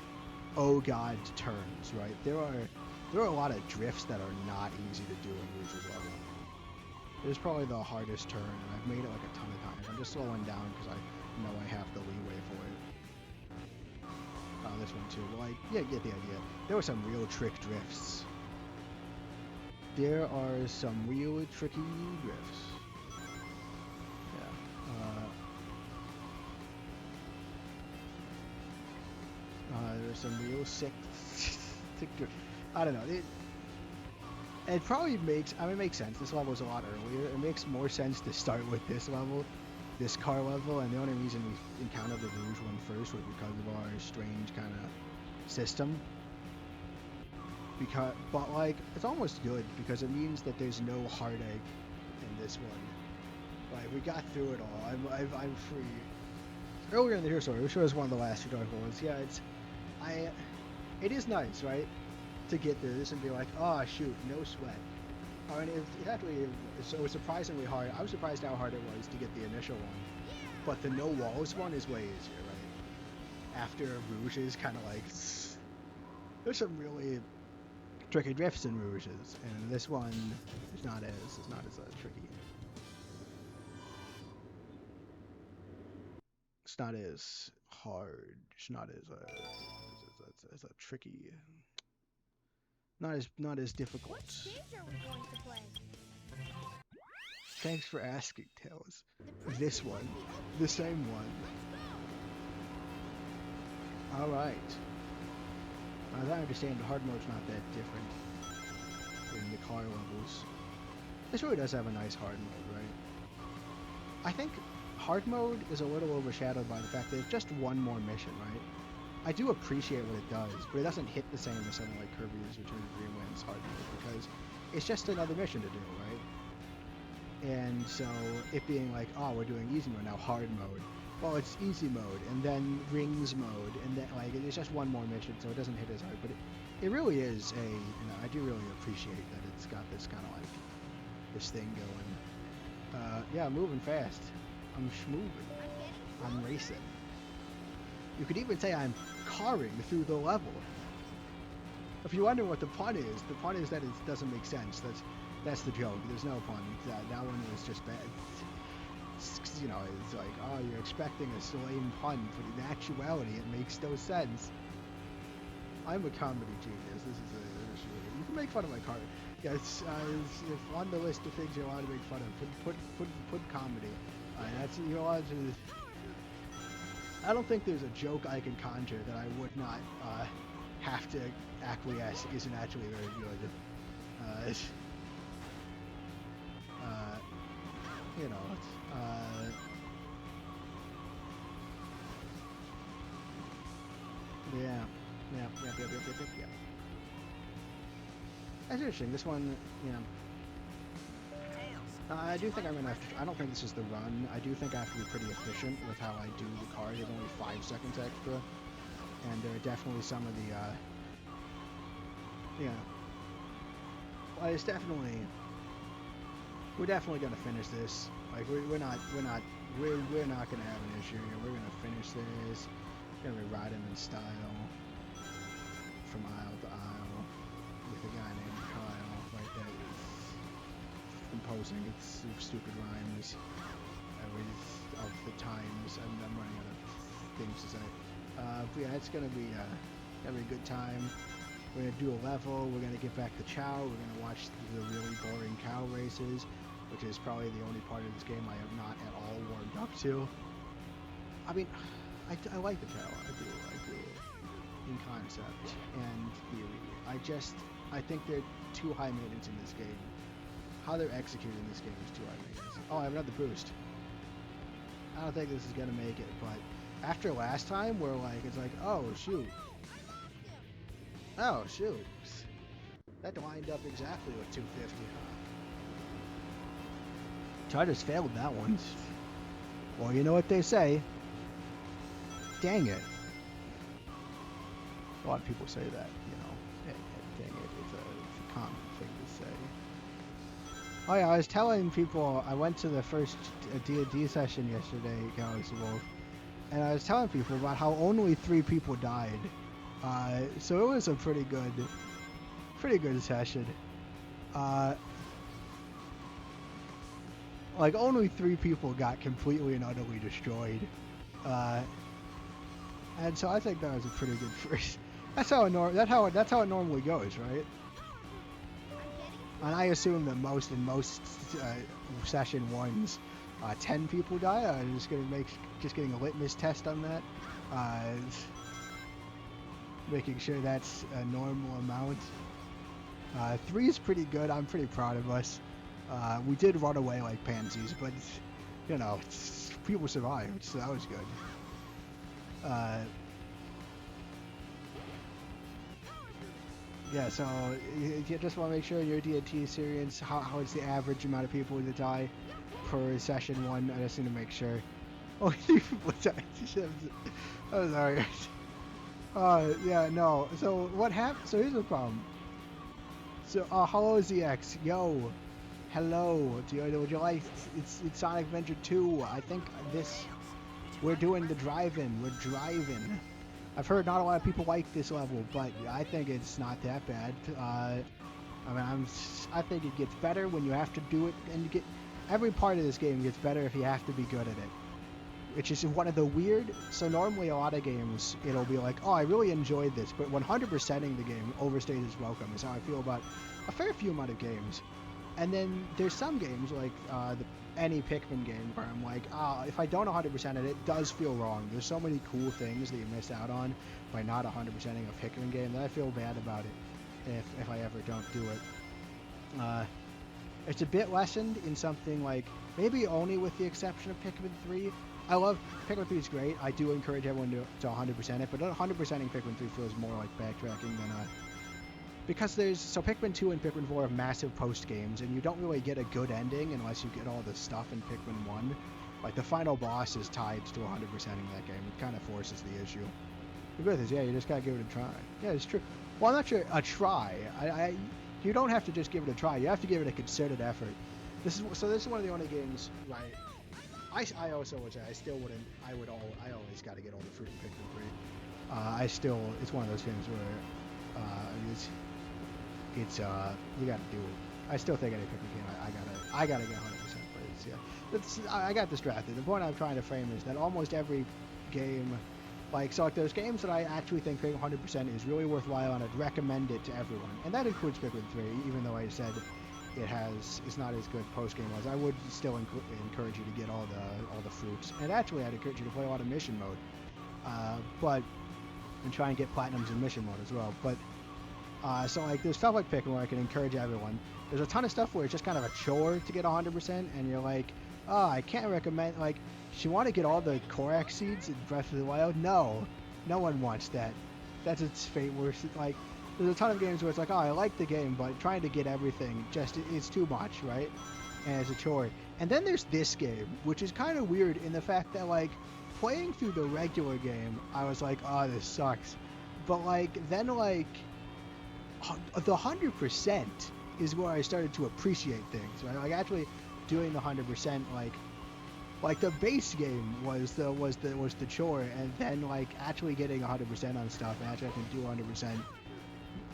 oh god turns, right? There are a lot of drifts that are not easy to do in Rouge's level. It is probably the hardest turn, and I've made it like a ton of times. I'm just slowing down because I know I have the leeway for it. This one too. Well, yeah, get the idea. There were some real trick drifts. There are some real tricky drifts. Yeah. There's some real sick drift. I don't know. It probably makes sense. This level is a lot earlier. It makes more sense to start with this level, this car level, and the only reason we encountered the Rouge one first was because of our strange kind of system. But like, it's almost good because it means that there's no heartache in this one. Like, we got through it all. I'm free. Earlier in the Hero Story, which was one of the last two Dark ones, yeah, it is nice, right? To get through this and be like, oh shoot, no sweat. I mean, it was surprisingly hard. I was surprised how hard it was to get the initial one, but the no walls one is way easier, right? After Rouge is kind of like, there's some really tricky drifts in Rouges, and this one is not as tricky. It's not as hard. It's not as a tricky. Not as difficult. What stage are we going to play? Thanks for asking, Tails. The This one. The same one. Alright. As I understand, the hard mode's not that different in the car levels. This really does have a nice hard mode, right? I think hard mode is a little overshadowed by the fact that it's just one more mission, right? I do appreciate what it does, but it doesn't hit the same as something like Kirby's Return to Dreamland's hard mode, because it's just another mission to do, right? And so it being like, oh, we're doing easy mode now, hard mode. Well, it's easy mode, and then rings mode, and then like it's just one more mission, so it doesn't hit as hard. But it really is I do really appreciate that it's got this kind of like this thing going. Yeah, moving fast. I'm schmoving. I'm racing. You could even say I'm carring through the level. If you wonder what the pun is that it doesn't make sense. That's the joke. There's no pun. That one was just bad. It's like, oh, you're expecting a lame pun, but in actuality, it makes no sense. I'm a comedy genius. You can make fun of my car. Yeah, it's if on the list of things you want to make fun of, put comedy. That's I don't think there's a joke I can conjure that I would not have to acquiesce isn't actually very good. Uh, uh, you know, yeah, yeah. That's interesting. This one, you know, Tails, I did you do think find I'm the gonna have to, I president? don't think this is the run. I do think I have to be pretty efficient with how I do the car. There's only 5 seconds extra, and there are definitely some of the, yeah. Well, it's definitely, we're definitely gonna finish this. Like we're not gonna have an issue here. We're gonna finish this. We're gonna be riding in style from aisle to aisle with a guy named Kyle right there composing its stupid rhymes every of the times. I'm running out of things to say. But yeah, it's gonna be a good time. We're gonna do a level. We're gonna get back to Chow. We're gonna watch the really boring cow races, which is probably the only part of this game I am not at all warmed up to. I mean, I like the Chow. I do, in concept and theory. I think they're too high maintenance in this game. How they're executing this game is too high maintenance. Oh, I have another boost. I don't think this is gonna make it, but after last time, where like it's like, oh shoot, oh shoot, that lined up exactly with 250. So I just failed that one. Well, you know what they say. Dang it. A lot of people say that, you know. Dang it, it's a common thing to say. Oh yeah, I was telling people, I went to the first D&D session yesterday, Galaxy Wolf, and I was telling people about how only 3 people died. So it was a pretty good session. Like only 3 people got completely and utterly destroyed. And so I think that was a pretty good first. That's how it normally goes, right? And I assume that in most session ones, 10 people die. I'm just getting a litmus test on that, making sure that's a normal amount. 3 is pretty good. I'm pretty proud of us. We did run away like pansies, but you know, people survived, so that was good. Yeah, so you just want to make sure in your D&T experience, how is the average amount of people that die per session 1? I just need to make sure. Oh, 3 people died. Oh, sorry. Yeah, no. So what happened? So here's the problem. So, hello ZX. Yo, hello. Would you like? It's Sonic Adventure 2. I think this. We're doing the drive-in. We're driving. I've heard not a lot of people like this level, but I think it's not that bad. I mean, I think it gets better when you have to do it, and you get every part of this game gets better if you have to be good at it. Which is one of the weird. So normally a lot of games, it'll be like, oh, I really enjoyed this, but 100%ing the game overstays its welcome. Is how I feel about a fair few amount of games. And then there's some games like any Pikmin game where I'm like, if I don't 100% it, it does feel wrong. There's so many cool things that you miss out on by not 100%ing a Pikmin game that I feel bad about it if I ever don't do it. It's a bit lessened in something like, maybe only with the exception of Pikmin 3. I love Pikmin 3 is great. I do encourage everyone to 100% it, but 100%ing Pikmin 3 feels more like backtracking than because Pikmin 2 and Pikmin 4 have massive post games, and you don't really get a good ending unless you get all the stuff in Pikmin 1. Like the final boss is tied to 100%ing that game. It kind of forces the issue. The good is, yeah, you just gotta give it a try. Yeah, it's true. Well, I'm not sure a try. You don't have to just give it a try. You have to give it a concerted effort. This is one of the only games, right? I also would say I always got to get all the fruit in Pikmin 3. It's one of those games where you got to do it. I still think any Pikmin game I gotta get 100%. But I got distracted. The point I'm trying to frame is that almost every game, like there's games that I actually think paying 100% is really worthwhile, and I'd recommend it to everyone, and that includes Pikmin 3. Even though I said it's not as good post game as I would still encourage you to get all the fruits, and actually I'd encourage you to play a lot of mission mode, and try and get platinums in mission mode as well. But So like there's stuff like Pikmin where I can encourage everyone. There's a ton of stuff where it's just kind of a chore to get 100%, and you're like, oh, I can't recommend. Like, do you want to get all the Korak seeds in Breath of the Wild? No, no one wants that. That's its fate. Where like, there's a ton of games where it's like, oh, I like the game, but trying to get everything just it's too much, right? And it's a chore. And then there's this game, which is kind of weird in the fact that like playing through the regular game, I was like, oh, this sucks. But like then like the 100% is where I started to appreciate things. Right? Like actually doing the 100%, like the base game was the chore, and then like actually getting 100% on stuff and actually having to do 100%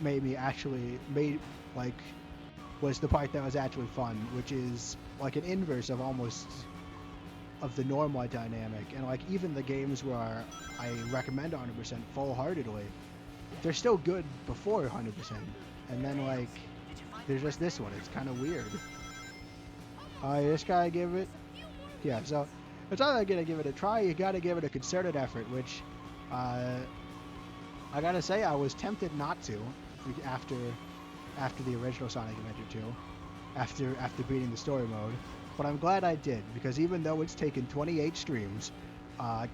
made like was the part that was actually fun, which is like an inverse of almost of the normal dynamic. And like even the games where I recommend 100% full-heartedly, they're still good before 100%, and then like there's just this one. It's kind of weird. You just gotta give it, yeah. So it's either gonna give it a try, you gotta give it a concerted effort, which I gotta say I was tempted not to after the original Sonic Adventure 2, after beating the story mode, but I'm glad I did, because even though it's taken 28 streams,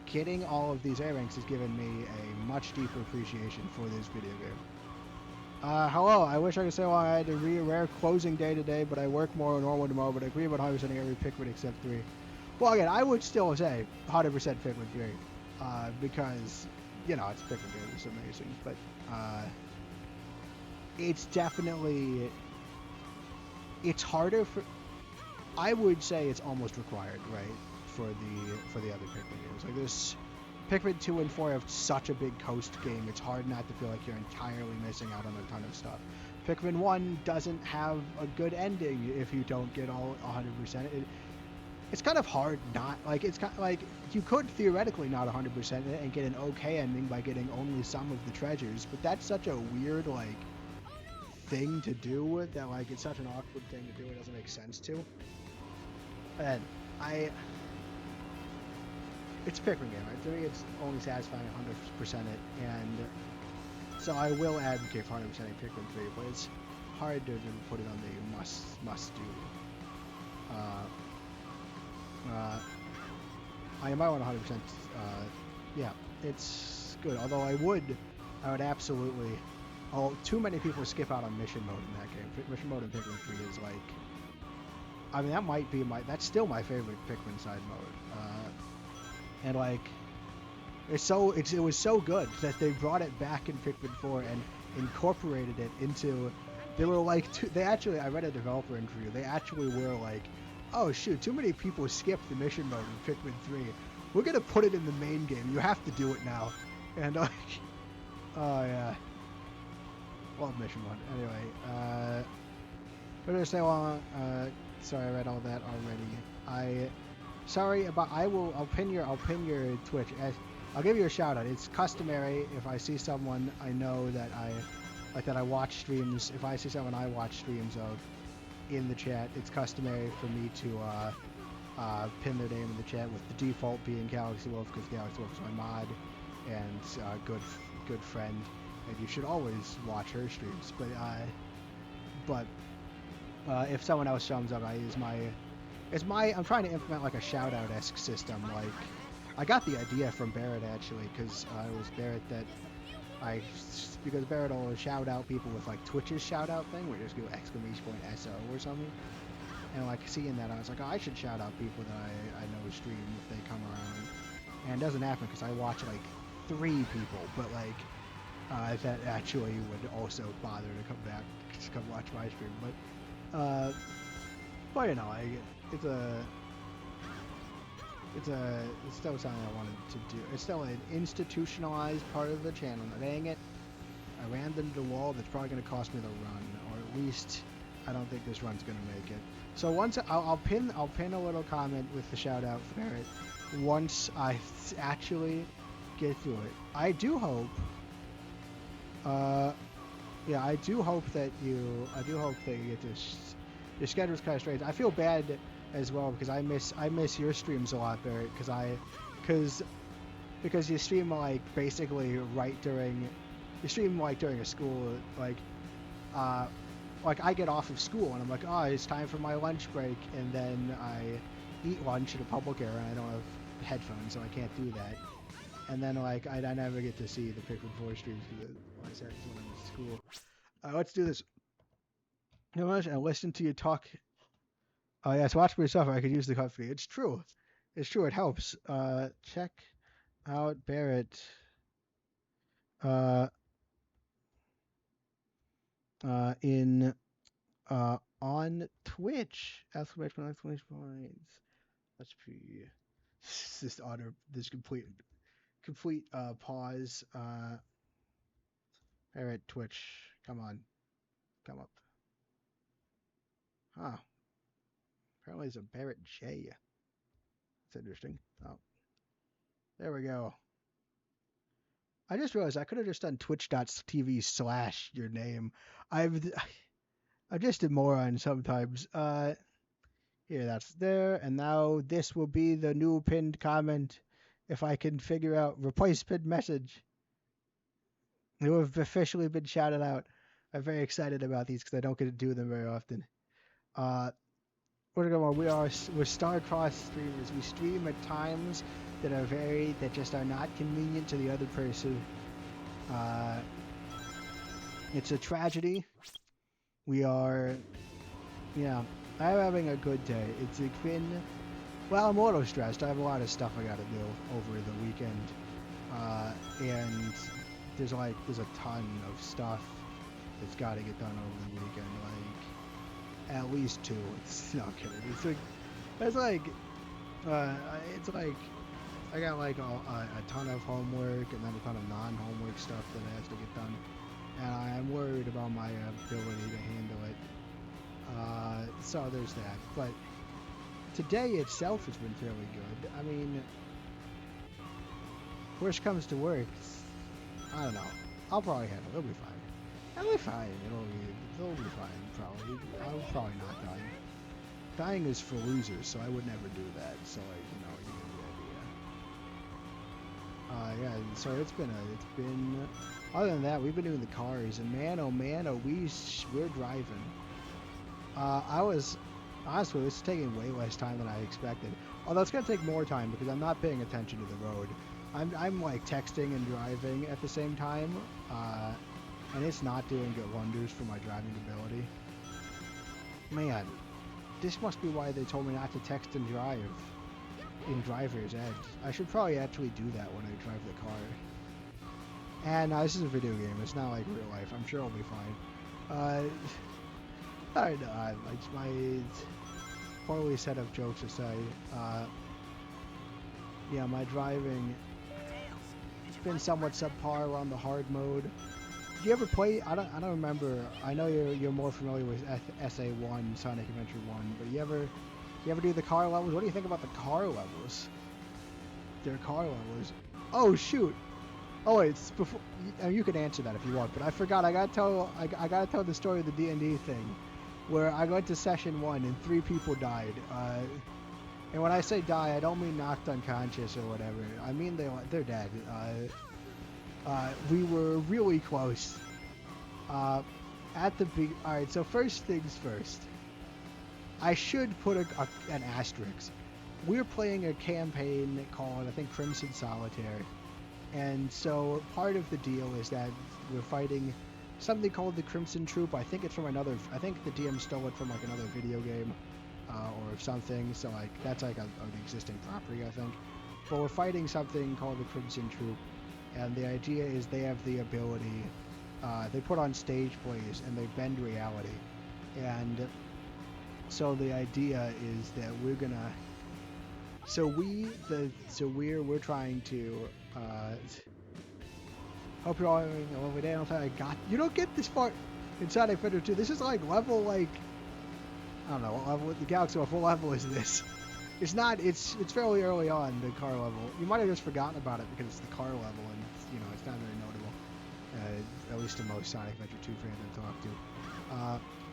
getting all of these A ranks has given me a much deeper appreciation for this video game. Hello, I wish I could say well I had a rare closing day today, but I work more than normal tomorrow, but I agree about 100% every Pikmin except 3. Well, again, I would still say 100% Pikmin 3, because, you know, it's Pikmin 3, it's amazing, but, it's definitely, it's harder for, I would say it's almost required, right, for the other Pikmin games. Like this, Pikmin 2 and 4 have such a big coast game, it's hard not to feel like you're entirely missing out on a ton of stuff. Pikmin 1 doesn't have a good ending if you don't get all 100%. It's kind of hard not, like, it's kind of like, you could theoretically not 100% it and get an okay ending by getting only some of the treasures, but that's such a weird, like, thing to do that, like, it's such an awkward thing to do, it doesn't make sense to. And it's a Pikmin game, right? To me, it's only satisfying 100% it, and so I will advocate for 100% Pikmin 3, but it's hard to put it on the must do. I might want 100%. Yeah, it's good. Although I would absolutely. Oh, too many people skip out on mission mode in that game. Mission mode in Pikmin 3 is like, I mean, that might be that's still my favorite Pikmin side mode. And like, it was so good that they brought it back in Pikmin 4 and incorporated it into. They were like, I read a developer interview. They actually were like, oh shoot, too many people skipped the mission mode in Pikmin 3. We're gonna put it in the main game. You have to do it now. And like, oh yeah. Love mission mode. Anyway, what did I say? Well, sorry, I read all that already. I'll pin your Twitch. I'll give you a shout out. It's customary if I see someone I know that I watch streams. If I see someone I watch streams of in the chat, it's customary for me to pin their name in the chat, with the default being Galaxy Wolf, because Galaxy Wolf is my mod and good friend. And you should always watch her streams. But if someone else comes up, I'm trying to implement like a shout out-esque system. Like, I got the idea from Barrett actually, because it was Barrett that because Barrett will shout out people with like Twitch's shout out thing, where you just go !SO or something. And like seeing that, I was like, oh, I should shout out people that I know stream if they come around. And it doesn't happen because I watch like 3 people, but like that actually would also bother to come back to come watch my stream. But you know, it's still something I wanted to do. It's still an institutionalized part of the channel. Dang it, I ran into the wall. That's probably going to cost me the run, or at least I don't think this run's going to make it. So once I'll pin a little comment with the shout out for it once I actually get through it. I do hope. Yeah, I do hope that you get this. Your schedule's kind of strange. I feel bad as well because I miss your streams a lot, Barrett, because you stream like basically during a school, like uh, like I get off of school and I'm like, oh, it's time for my lunch break, and then I eat lunch in a public area and I don't have headphones, so I can't do that. And then like I never get to see the Pikmin 4 streams because like I said, it's when I'm in school. Let's do this. You know what? I listen to you talk. Oh yes, watch for yourself. I could use the company. It's true. It's true. It helps. Check out Barrett. Uh, in on Twitch. Exclamation points. Let's be. This honor. This complete pause. Barrett Twitch. Come on, come up. Huh. Apparently it's a Barrett J. That's interesting. Oh, there we go. I just realized I could have just done twitch.tv/ your name. I've I'm just a moron sometimes. Here, that's there, and now this will be the new pinned comment. If I can figure out replace pinned message, you have officially been shouted out. I'm very excited about these because I don't get to do them very often. We're going on. We're star-crossed streamers. We stream at times that just are not convenient to the other person. It's a tragedy. We are, yeah. I'm having a good day. It's been, well, I'm a little stressed. I have a lot of stuff I got to do over the weekend, and there's a ton of stuff that's got to get done over the weekend. Like at least 2. It's not kidding. It's like I got like a ton of homework and then a ton of non-homework stuff that has to get done, and I'm worried about my ability to handle it. So there's that. But today itself has been fairly good. I mean, worst comes to worst, I don't know. I'll probably handle it. It'll be fine. It'll be fine. It'll be fine, probably. I'll probably not die. Dying is for losers, so I would never do that. So, like, you get the idea. Yeah, so it's been, other than that, we've been doing the cars, and man, oh man, we're driving. Honestly, this is taking way less time than I expected. Although it's gonna take more time because I'm not paying attention to the road. I'm like texting and driving at the same time, and it's not doing good wonders for my driving ability. Man, this must be why they told me not to text and drive in driver's ed. I should probably actually do that when I drive the car. And this is a video game. It's not like real life. I'm sure I'll be fine. I know, like my poorly set up jokes aside, yeah, my driving has been somewhat subpar around the hard mode. Did you ever play? I don't remember. I know you're more familiar with SA1, Sonic Adventure 1, but you ever do the car levels? What do you think about the car levels? Their car levels. Oh shoot! Oh wait, it's before. You can answer that if you want, but I forgot. I gotta tell the story of the D&D thing, where I went to session 1 and 3 people died. And when I say die, I don't mean knocked unconscious or whatever. I mean they're dead. We were really close. All right, so first things first. I should put an asterisk. We're playing a campaign called, I think, Crimson Solitaire. And so part of the deal is that we're fighting something called the Crimson Troop. I think it's from I think the DM stole it from like another video game or something. So like that's like an existing property, I think. But we're fighting something called the Crimson Troop. And the idea is they have the ability, they put on stage plays and they bend reality. And so the idea is that we're gonna, we're trying to, hope you're all having a lovely day. I don't think you don't get this far in Sonic Adventure 2. This is like level, like, I don't know, what level, the Galaxy, what level is this? It's not, it's fairly early on, the car level. You might have just forgotten about it because it's the car level and, it's not very notable. At least to most Sonic Adventure 2 fans I talk to.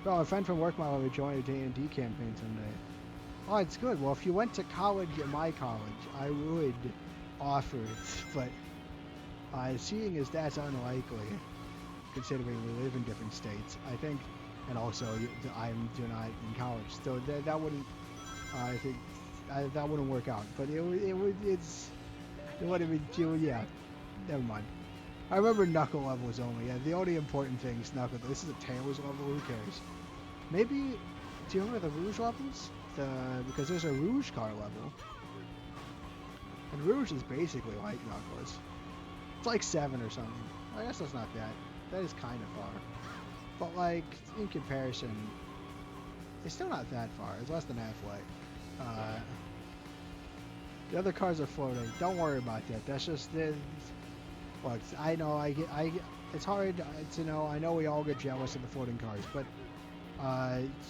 Well, a friend from work might want to join a D&D campaign someday. Oh, it's good. Well, if you went to college at my college, I would offer it, but seeing as that's unlikely, considering we live in different states. I think, and also you're not in college, so that wouldn't. I think that wouldn't work out. But it would have been yeah. Never mind. I remember Knuckle levels only. Yeah, the only important thing is Knuckle. This is a Tails level. Who cares? Maybe. Do you remember the Rouge levels? Because there's a Rouge car level. And Rouge is basically like Knuckles. It's like 7 or something. I guess that's not that. That is kind of far. But like, in comparison, it's still not that far. It's less than halfway. The other cars are floating. Don't worry about that. That's just... Look, I know, it's hard to know. I know we all get jealous of the floating cars, but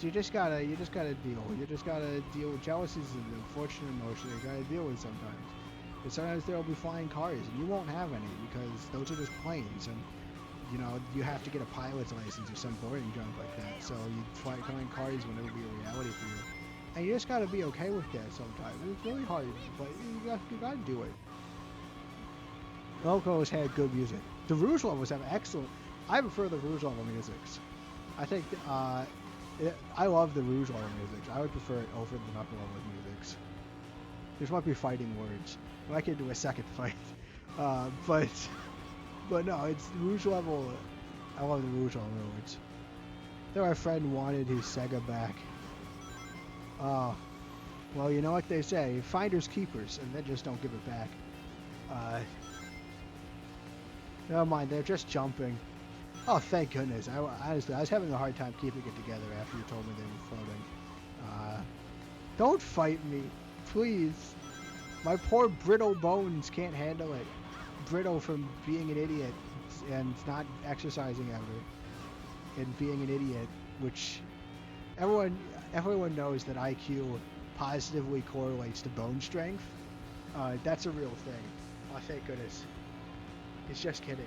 you just gotta deal. You just gotta deal with jealousy is an unfortunate emotion you gotta deal with sometimes. And sometimes there'll be flying cars, and you won't have any because those are just planes, and you know you have to get a pilot's license or some boring junk like that. So you flying cars will never be a reality for you, and you just gotta be okay with that sometimes. It's really hard, but you gotta do it. Locos had good music. The Rouge levels have excellent. I prefer the Rouge level musics. I think I love the Rouge level musics. I would prefer it over the Knuckle level musics. These might be fighting words. I might get into a second fight. But no, it's the Rouge level. I love the Rouge level words. Though our friend wanted his Sega back. Well, you know what they say: finders keepers, and then just don't give it back. Never mind, they're just jumping. Oh, thank goodness. Honestly, I was having a hard time keeping it together after you told me they were floating. Don't fight me, please. My poor brittle bones can't handle it. Brittle from being an idiot and not exercising ever. And being an idiot, which everyone knows that IQ positively correlates to bone strength. That's a real thing. Oh, thank goodness. He's just kidding.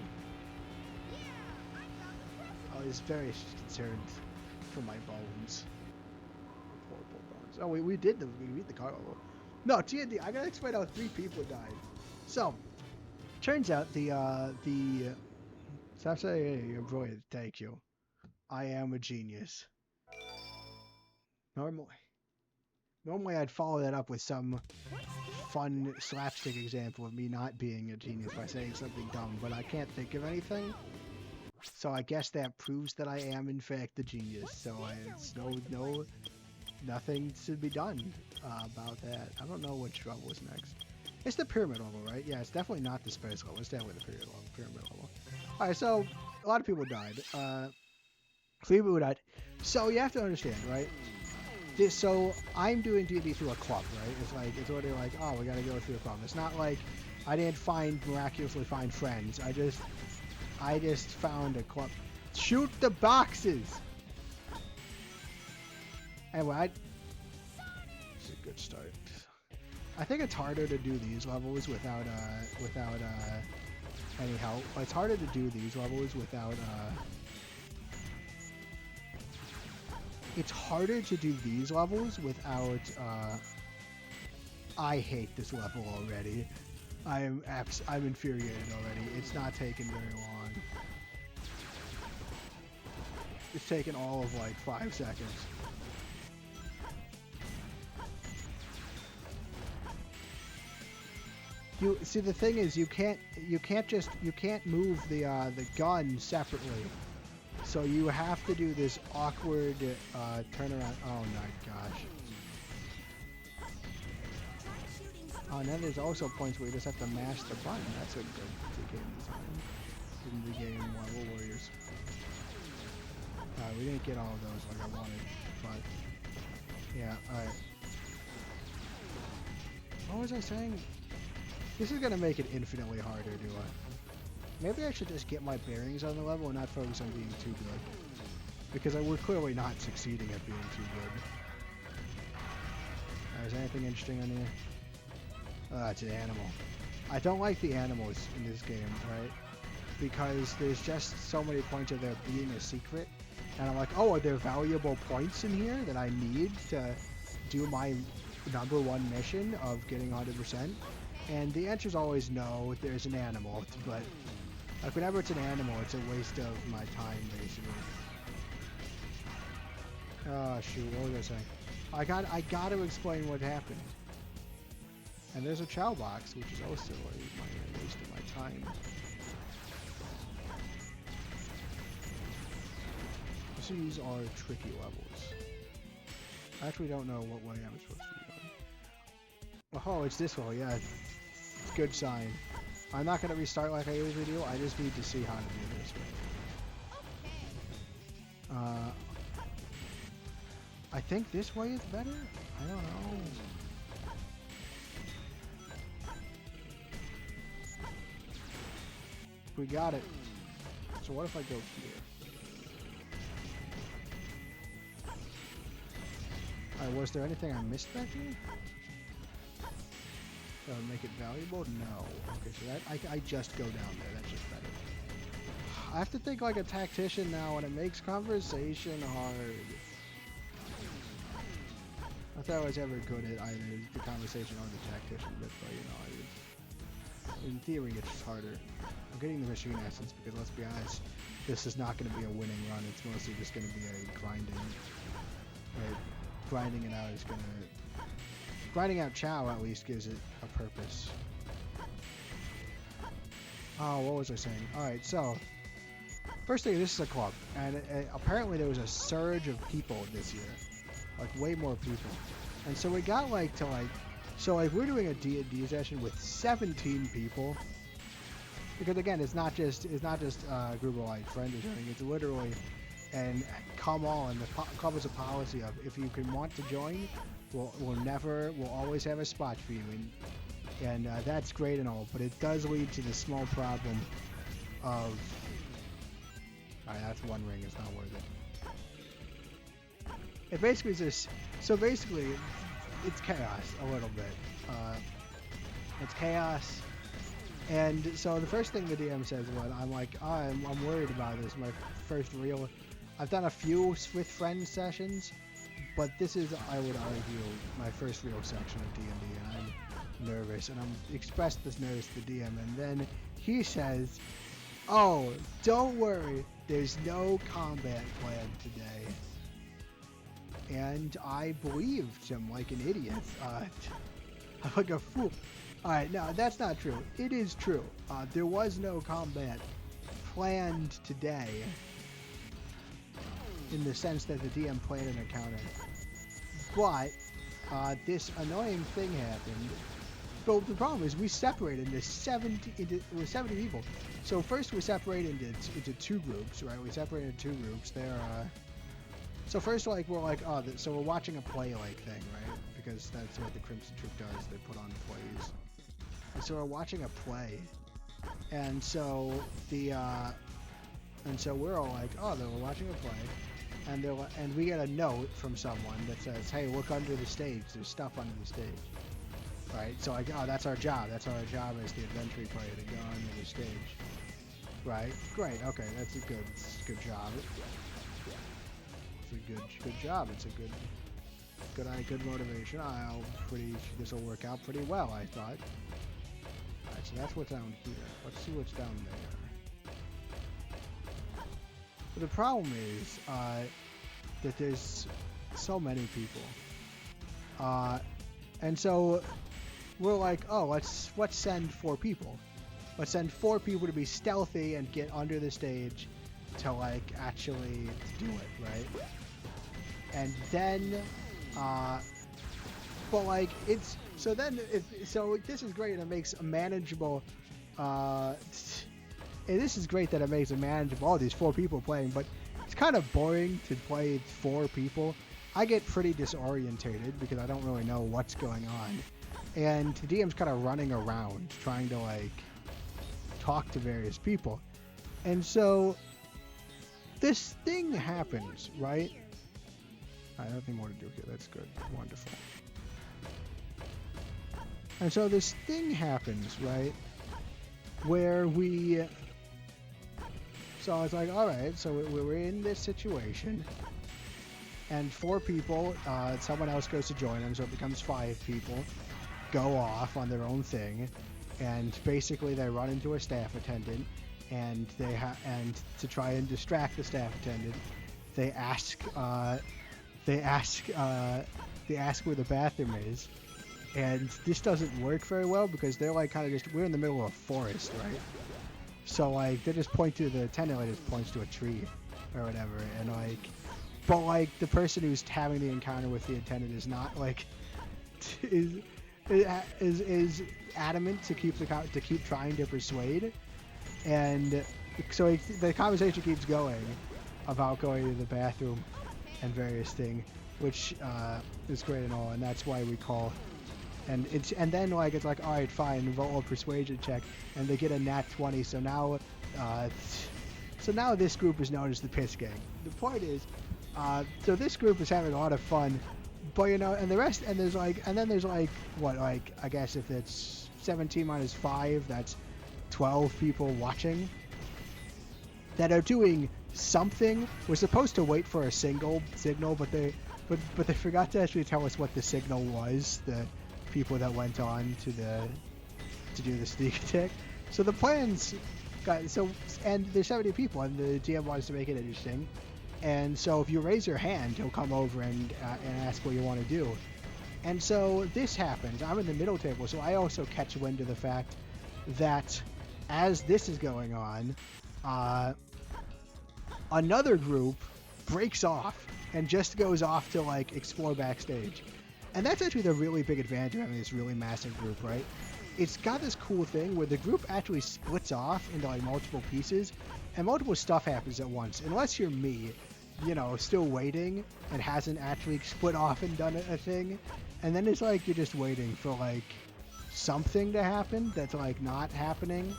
Oh, he's very concerned for my bones. Poor bones. Oh, we beat the car level. No, T&D. I gotta explain how 3 people died. So, turns out stop saying you're brilliant. Thank you. I am a genius. Normally I'd follow that up with some fun slapstick example of me not being a genius by saying something dumb, but I can't think of anything. So I guess that proves that I am in fact the genius. So it's nothing to be done about that. I don't know which level is next. It's the pyramid level, right? Yeah, it's definitely not the space level. It's definitely the pyramid level. All right, so a lot of people died. 3 people died. So you have to understand, right? So I'm doing D&D through a club, right? It's already like, oh, we gotta go through a club. It's not like I didn't miraculously find friends. I just found a club. Shoot the boxes. Anyway, it's a good start. I think it's harder to do these levels without any help. It's harder to do these levels without It's harder to do these levels without, I hate this level already. I'm infuriated already. It's not taken very long. It's taken all of like 5 seconds. See, the thing is, you can't move the gun separately. So you have to do this awkward turnaround. Oh my gosh. Oh, and then there's also points where you just have to mash the button. That's a good game design. In the game Marvel Warriors. We didn't get all of those like I wanted, but yeah, alright. What was I saying? This is gonna make it infinitely harder to maybe I should just get my bearings on the level and not focus on being too good. Because we're clearly not succeeding at being too good. Is there anything interesting on here? Oh, it's an animal. I don't like the animals in this game, right? Because there's just so many points of there being a secret. And I'm like, oh, are there valuable points in here that I need to do my #1 mission of getting 100%? And the answer's always no, there's an animal, but Like whenever it's an animal, it's a waste of my time basically. Oh shoot, what was I saying? I got to explain what happened. And there's a chow box, which is also a waste of my time. These are tricky levels. I actually don't know what way I'm supposed to be going. Oh, it's this way, yeah. It's a good sign. I'm not going to restart like I usually do, I just need to see how to do this way. I think this way is better? I don't know. We got it. So what if I go here? Alright, was there anything I missed back here? That would make it valuable? No. Okay, so that I just go down there. That's just better. I have to think like a tactician now, and it makes conversation hard. Not that I was ever good at either the conversation or the tactician bit, but you know, in theory it's just harder. I'm getting the machine essence because let's be honest, this is not going to be a winning run. It's mostly just going to be a grinding. Right? Grinding it out is going to... Grinding out Chow at least gives it a purpose. Oh, what was I saying? Alright, so... First thing, this is a club, and apparently there was a surge of people this year. Like, way more people. And so we got, like, to, like... So, like, we're doing a D&D session with 17 people. Because, again, it's not just a group of, like, friends or something. It's literally... And come on, the club is a policy of, if you can want to join, we'll always have a spot for you. And that's great and all, but it does lead to the small problem of... Alright, that's one ring, it's not worth it. It basically is this... So basically, it's chaos, a little bit. It's chaos. And so the first thing the DM says, when I'm like, oh, I'm worried about this, my first real... I've done a few with friends sessions, but this is, I would argue, my first real section of D&D, and I'm nervous, and I'm expressed this nervous to the DM, and then he says, oh, don't worry, there's no combat plan today. And I believed him like an idiot, like a fool. Alright, no, that's not true. It is true. There was no combat planned today, in the sense that the DM planned an encounter. But this annoying thing happened. But the problem is we separated into 70 people. So first we separated into two groups, right? We separated into two groups. So first, like, we're like, oh, so we're watching a play-like thing, right? Because that's what the Crimson Troop does. They put on plays. And so we're watching a play. And so we're all like, oh, we're watching a play. And we get a note from someone that says, hey, look under the stage. There's stuff under the stage. Right? So like, oh, that's our job. That's our job as the adventure player to go under the stage. Right? Great. Okay, that's a good job. It's a good job. It's a good motivation. This will work out pretty well, I thought. Alright, so that's what's down here. Let's see what's down there. But the problem is that there's so many people, and so we're like, oh, let's send 4 people. Let's send 4 people to be stealthy and get under the stage to like actually do it, right? And then, but like it's so then so this is great. It makes a manageable. And this is great that it makes it manageable, all these 4 people playing, but it's kind of boring to play 4 people. I get pretty disorientated because I don't really know what's going on. And the DM's kind of running around trying to, like, talk to various people. And so this thing happens, right? I have nothing more to do here. That's good. Wonderful. And so this thing happens, right? Where we... So I was like, all right, so we're in this situation, and 4 people, someone else goes to join them, so it becomes 5 people, go off on their own thing, and basically they run into a staff attendant, and and to try and distract the staff attendant, they ask they ask they ask where the bathroom is, and this doesn't work very well because they're like kind of just we're in the middle of a forest, right? So like they just point to the attendant, like just points to a tree or whatever, and like, but like the person who's having the encounter with the attendant is not like is is adamant to keep to keep trying to persuade, and so the conversation keeps going about going to the bathroom and various things, which is great and all, and that's why we call. And then like it's like, all right, fine, roll a persuasion check, and they get a nat 20. So now this group is known as the Piss Gang. The point is, so this group is having a lot of fun, but you know, and the rest, and there's like what, like I guess if it's 17 minus 5, that's 12 people watching that are doing something. We're supposed to wait for a signal, but they forgot to actually tell us what the signal was. The people that went on to do the sneak attack. So the plans got and there's 70 people, and the GM wants to make it interesting. And so if you raise your hand, he'll come over and ask what you want to do. And so this happens. I'm in the middle table, so I also catch wind of the fact that as this is going on, another group breaks off and just goes off to like explore backstage. And that's actually the really big advantage of having this really massive group, right? It's got this cool thing where the group actually splits off into like multiple pieces, and multiple stuff happens at once. Unless you're me, you know, still waiting and hasn't actually split off and done a thing. And then it's like you're just waiting for like something to happen that's like not happening.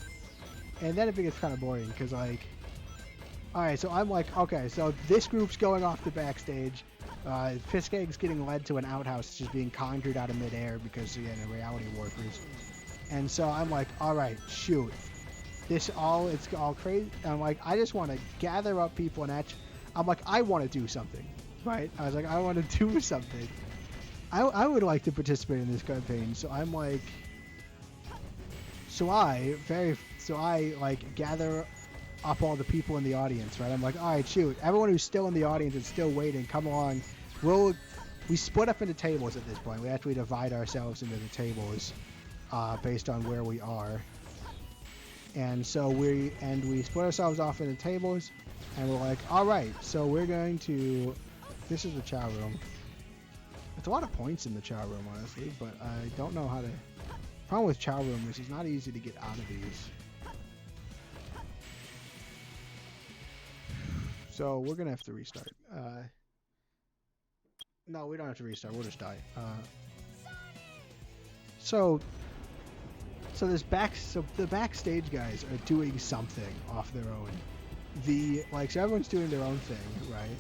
And then it gets kind of boring because like, all right, so I'm like, okay, so this group's going off to backstage. Fiskeg's getting led to an outhouse, just being conjured out of midair because, again, the reality warpers. And so I'm like, all right, shoot. It's all crazy. And I'm like, I just want to gather up people and I'm like, I want to do something, right? I was like, I want to do something. I would like to participate in this campaign. So I'm like, so I like gather up all the people in the audience, right? I'm like, all right, shoot, everyone who's still in the audience and still waiting, come along. We split up into tables at this point. We actually divide ourselves into the tables based on where we are. And so we split ourselves off into tables, and we're like, all right, so we're going to, this is the chow room. It's a lot of points in the chow room, honestly, but I don't know how to, problem with chow room is it's not easy to get out of these. So we're gonna have to restart. No, we don't have to restart. We'll just die. So the backstage guys are doing something off their own. So everyone's doing their own thing, right?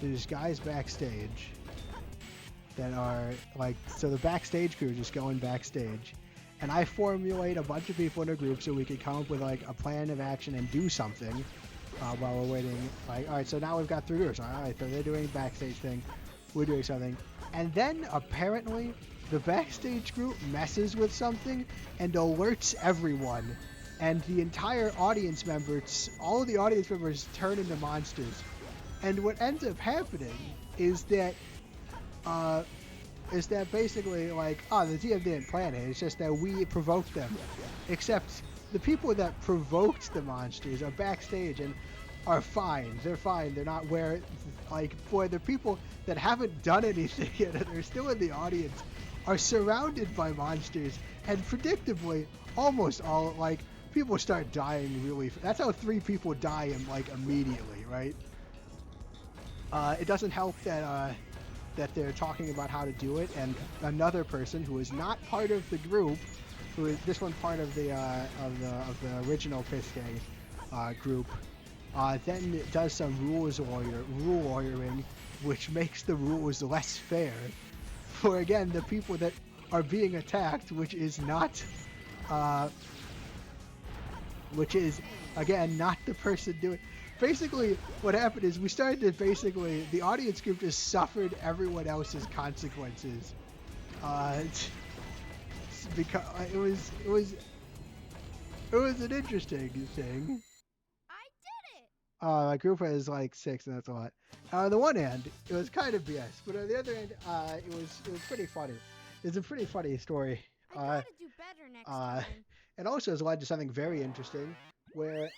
There's guys backstage that are like, so the backstage crew is just going backstage, and I formulate a bunch of people in a group so we can come up with like a plan of action and do something. While we're waiting, like, all right, so now we've got 3 groups. All right, so they're doing backstage thing, we're doing something, and then apparently the backstage group messes with something and alerts everyone, and the entire audience members, all of the audience members turn into monsters. And what ends up happening is that basically like, the DM didn't plan it. It's just that we provoked them, except the people that provoked the monsters are backstage and are fine. They're fine. They're not where, like, for the people that haven't done anything yet and are still in the audience are surrounded by monsters, and predictably, almost all, like, people start dying really. That's how 3 people die like immediately, right? It doesn't help that they're talking about how to do it, and another person who is not part of the group, who is this one part of the original Piss Gang group, then does some rule lawyering, which makes the rules less fair for, again, the people that are being attacked, which is not not the person doing. Basically, what happened is we started to the audience group just suffered everyone else's consequences. Because it was It was an interesting thing. I did it! My group is like 6, and that's a lot. On the one hand, it was kind of BS, but on the other hand, it was pretty funny. It's a pretty funny story. I gotta do better next Uh, time. it also has led to something very interesting, where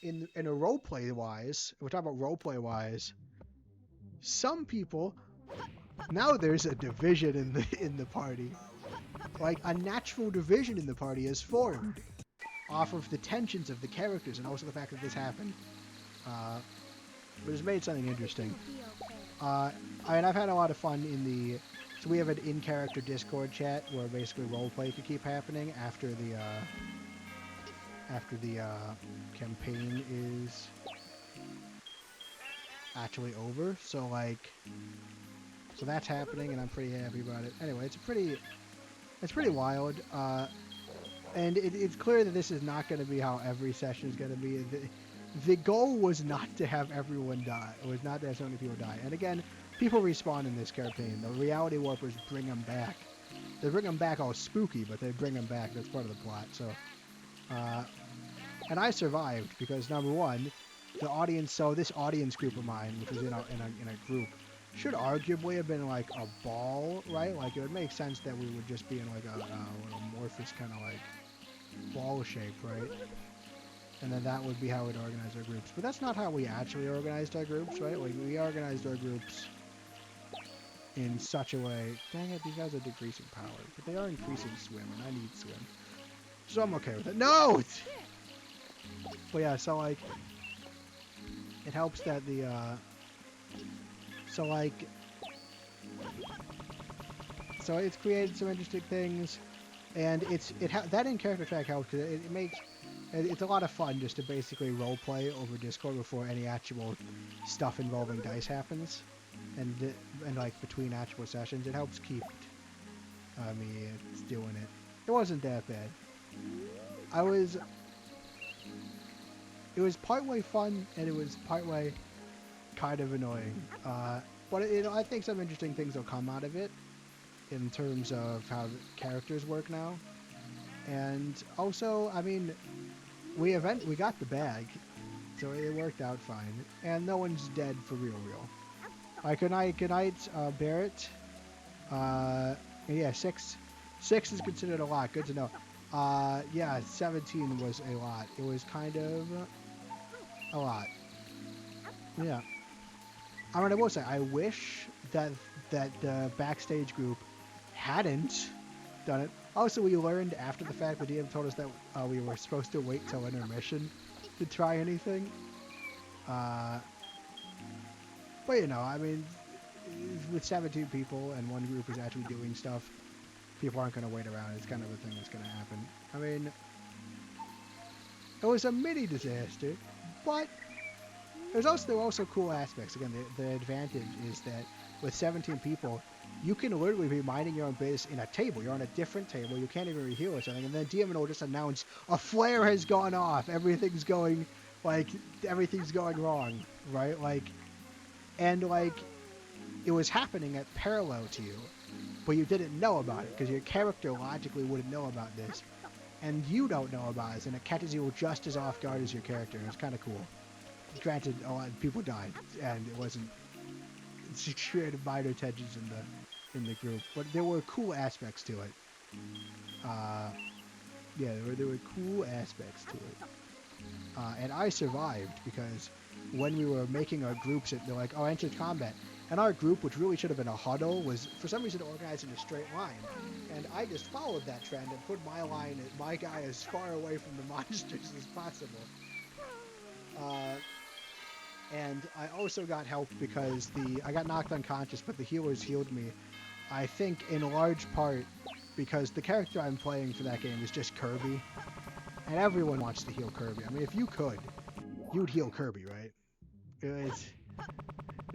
in a roleplay wise, we're talking about roleplay wise, some people now there's a division in the party. Like a natural division in the party is formed off of the tensions of the characters and also the fact that this happened. But it's made something interesting. It'll be okay. I mean, I've had a lot of fun in the. So we have an in-character Discord chat where basically roleplay could keep happening after the campaign is actually over. So like, so that's happening, and I'm pretty happy about it. Anyway, it's pretty wild. And it's clear that this is not going to be how every session is going to be. The goal was not to have everyone die. It was not to have so many people die. And again, people respawn in this campaign. The reality warpers bring them back. They bring them back all spooky, but they bring them back. That's part of the plot. So, and I survived because number one, the audience. So this audience group of mine, which was in a group, should arguably have been like a ball, right? Like it would make sense that we would just be in like an amorphous kind of like ball shape, right? And then that would be how we'd organize our groups. But that's not how we actually organized our groups, right? Like we organized our groups in such a way. Dang it, these guys are decreasing power, but they are increasing swim, and I need swim, so I'm okay with it. No. But yeah, so like it helps that the so like so it's created some interesting things, and that in character track helps because it makes it's a lot of fun just to basically role play over Discord before any actual stuff involving dice happens, and like between actual sessions, it helps keep me doing it. It wasn't that bad. It was partway fun and it was partway kind of annoying. But I think some interesting things will come out of it in terms of how the characters work now, and also, I mean, we got the bag, so it worked out fine, and no one's dead for real. Good night, Barrett. Yeah, six is considered a lot. Good to know. Yeah, 17 was a lot. It was kind of a lot. Yeah. I mean, I will say, I wish that the backstage group hadn't done it. Also, we learned after the fact, the DM told us that we were supposed to wait till intermission to try anything. But you know, I mean, with 17 people and one group is actually doing stuff, people aren't going to wait around. It's kind of a thing that's going to happen. I mean, it was a mini disaster, but there were also cool aspects. Again, the advantage is that with 17 people, you can literally be minding your own business in a table. You're on a different table. You can't even reheal or something. And then DM will just announce a flare has gone off. Everything's going wrong, right? Like, and like, it was happening at parallel to you, but you didn't know about it because your character logically wouldn't know about this, and you don't know about it, and it catches you just as off guard as your character. And it's kind of cool. Granted, a lot of people died, and it wasn't. It created minor tensions in the group, but there were cool aspects to it. Yeah, there were cool aspects to it. And I survived because when we were making our groups, they're like, "Oh, enter combat," and our group, which really should have been a huddle, was for some reason organized in a straight line. And I just followed that trend and put my guy as far away from the monsters as possible. And I also got help because I got knocked unconscious, but the healers healed me. I think in large part because the character I'm playing for that game is just Kirby, and everyone wants to heal Kirby. I mean, if you could, you'd heal Kirby, right? It's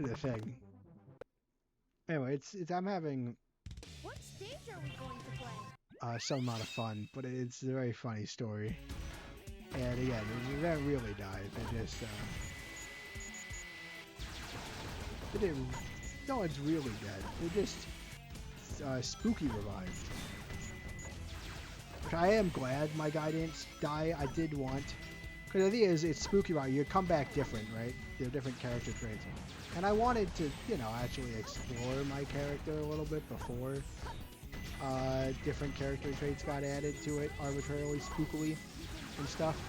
a thing. Anyway, I'm having What stage are we going to play? some amount of fun, but it's a very funny story. And again, they didn't really die. They just they didn't. No one's really dead. They just spooky revived. Which I am glad my guy didn't die. I did want, because the idea is it's spooky, right? You come back different, right? They're different character traits, and I wanted to, actually explore my character a little bit before different character traits got added to it arbitrarily, spookily, and stuff.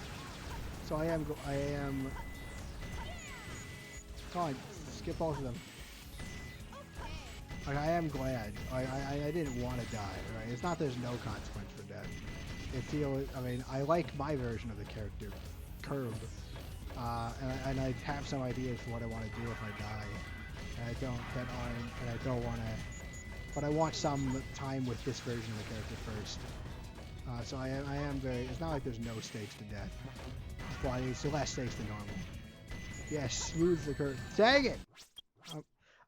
So I am. Come on, skip both of them. Like, I am glad. I didn't want to die, right? It's not there's no consequence for death. It feels, I mean, I like my version of the character, Curb, and I have some ideas for what I want to do if I die. And I don't want to, but I want some time with this version of the character first. So I am very, it's not like there's no stakes to death, but it's less stakes than normal. Yes, smooth the curve. Dang it!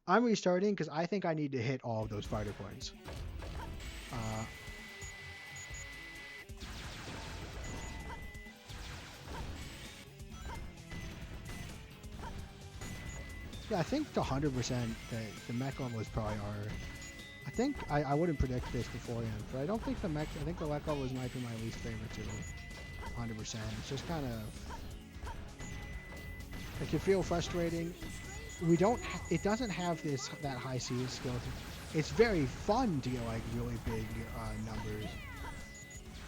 I'm restarting because I think I need to hit all of those fighter points. Yeah, I think 100% the mech level is probably our. I think I wouldn't predict this beforehand, but I don't think the mech. I think the mech level might be my least favorite too. 100%. It's just kind of. It can feel frustrating. We don't. It doesn't have that high CS skill. It's very fun to get like really big numbers,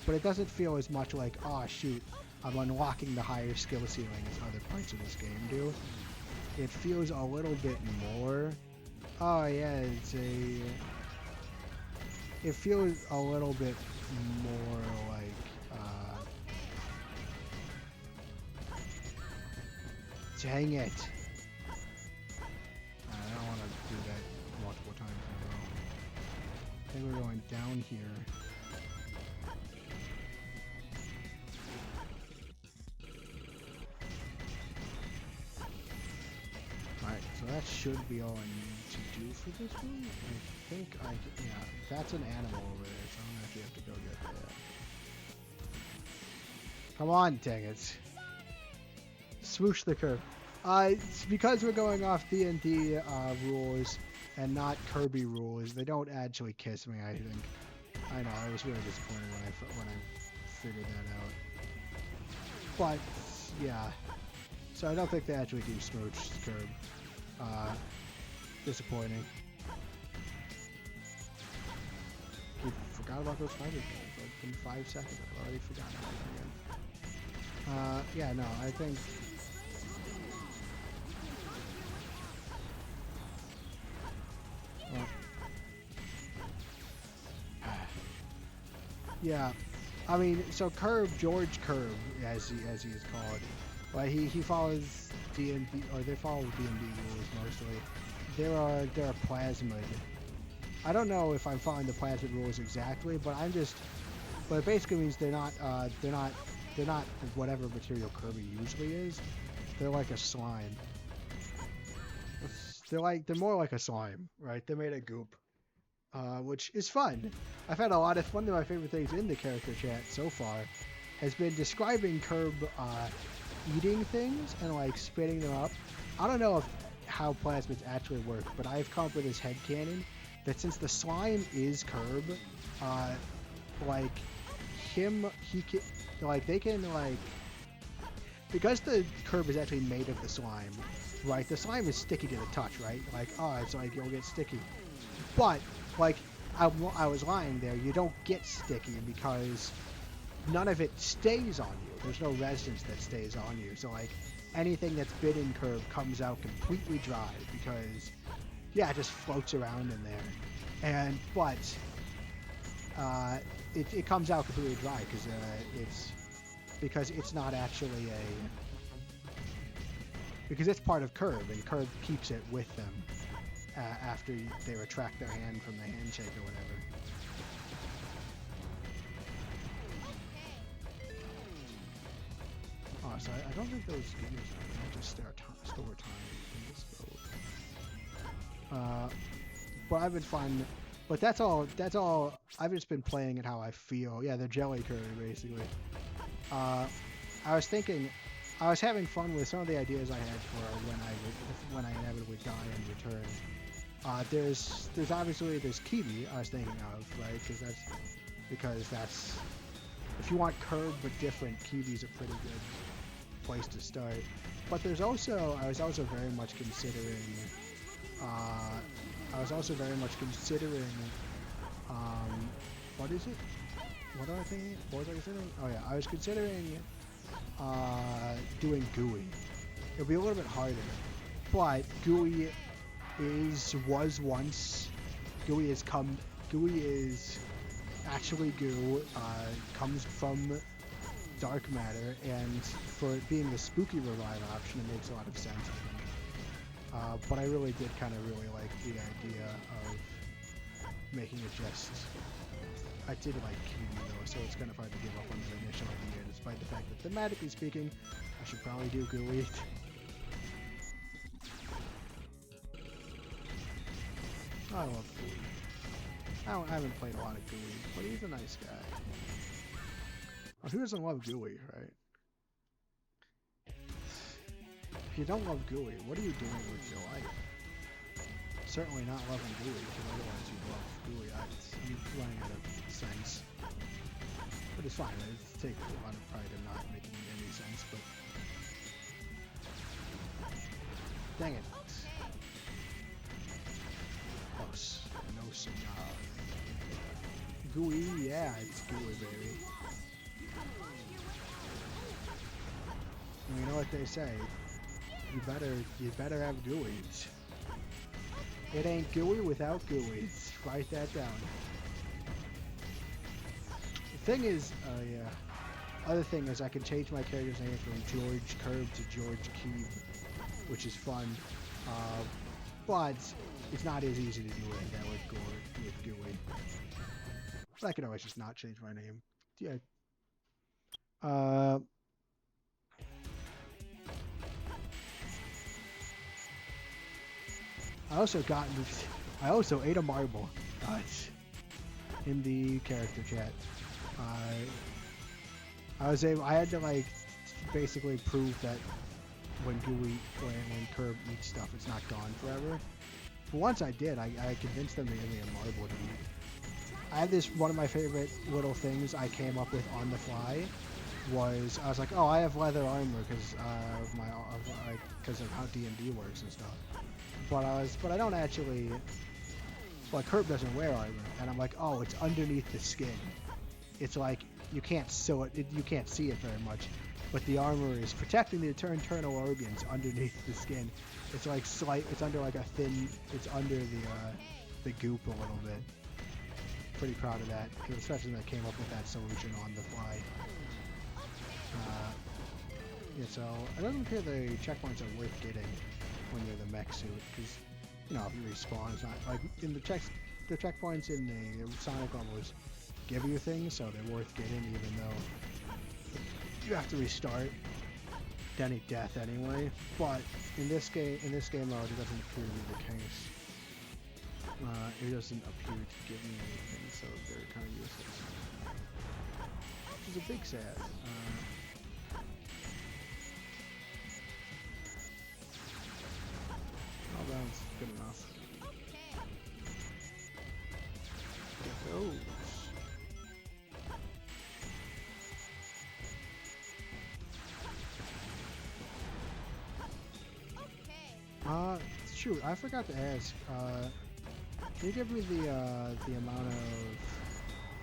but it doesn't feel as much like, oh shoot, I'm unlocking the higher skill ceiling as other parts of this game do. It feels a little bit more. Oh yeah, it feels a little bit more like. Dang it. I don't want to do that multiple times in a row. I think we're going down here. Alright, so that should be all I need to do for this one. I think yeah, that's an animal over there, so I'm gonna actually have to go get that. Come on, dang it. Swoosh the curve. It's because we're going off D&D rules and not Kirby rules. They don't actually kiss me, I think. I know, I was really disappointed when I figured that out. But yeah, so I don't think they actually do smooch curb. Disappointing. We forgot about those fighters. Like in 5 seconds, I've already forgotten about them again. Yeah, no, I think. Yeah, I mean, so George Curb, as he is called, but he follows D&D, or they follow D&D rules mostly. They're plasmid. I don't know if I'm following the plasmid rules exactly, but but it basically means they're not whatever material Kirby usually is. They're like a slime. They're more like a slime, right? They're made of goop. Which is fun. I've had a lot of fun. One of my favorite things in the character chat so far has been describing Curb eating things and like spitting them up. I don't know how plasmids actually work, but I've come up with this headcanon that since the slime is Curb, like he can, like they can like, because the Curb is actually made of the slime, right? The slime is sticky to the touch, right? Like, oh, it's like you'll get sticky. But like I was lying there, you don't get sticky because none of it stays on you. There's no resistance that stays on you. So like anything that's bitten Curb comes out completely dry because yeah, it just floats around in there. And but it comes out completely dry because it's not actually because it's part of Curb and Curb keeps it with them. After they retract their hand from the handshake or whatever. Oh, so I don't think those games are just store time in this build. But I've been fun. But that's all. I've just been playing it how I feel. Yeah, the jelly curry basically. I was having fun with some of the ideas I had for when I inevitably die and return. There's obviously Kiwi I was thinking of, right? Because that's if you want curved but different, Kiwi's a pretty good place to start. But there's also, I was also very much considering, what is it? What am I thinking? What was I considering? Oh yeah, I was considering doing GUI. It'll be a little bit harder, but was once GUI is come GUI is actually goo, comes from dark matter, and for it being the spooky revive option, it makes a lot of sense, I think. But I really did kind of really like the idea of making it just. I did like Kiwi though, so it's kind of hard to give up on that initial idea, despite the fact that thematically speaking, I should probably do GUI. I love GUI. I haven't played a lot of GUI, but he's a nice guy. Well, who doesn't love GUI, right? If you don't love GUI, what are you doing with your life? Certainly not loving GUI, because otherwise you'd love GUI. I'm running out of sense. But it's fine, I take a lot of pride in not making any sense, but... Dang it. Close. No cigar. GUI, yeah, it's GUI, baby. And you know what they say? You better have GUIs. It ain't GUI without GUIs. Write that down. The thing is, other thing is I can change my character's name from George Curb to George Keeb, which is fun. But it's not as easy to do like that with GUI. I can always just not change my name. Yeah. I also ate a marble. In the character chat. I had to like basically prove that when Curb eats stuff, it's not gone forever. But once I did, I convinced them to give me a marble to eat. I had this, one of my favorite little things I came up with on the fly was, I was like, oh, I have leather armor because of how D&D works and stuff. But I don't actually, like, Herb doesn't wear armor, and I'm like, oh, it's underneath the skin. It's like, you can't sew it, you can't see it very much, but the armor is protecting the internal organs underneath the skin. It's like it's under like a thin, it's under the goop a little bit. Pretty proud of that, especially when I came up with that solution on the fly. Yeah, so it doesn't appear the checkpoints are worth getting when you're the mech suit, because, you know, if you respawn, it's not like in the checkpoints in the Sonic levels give you things, so they're worth getting, even though you have to restart to any death anyway. But in this game mode, it doesn't appear to be the case. It doesn't appear to give me anything, so they're kind of useless. Which is a big sad. Oh, that's good enough. Get those. Shoot, I forgot to ask. Can you give me the amount of?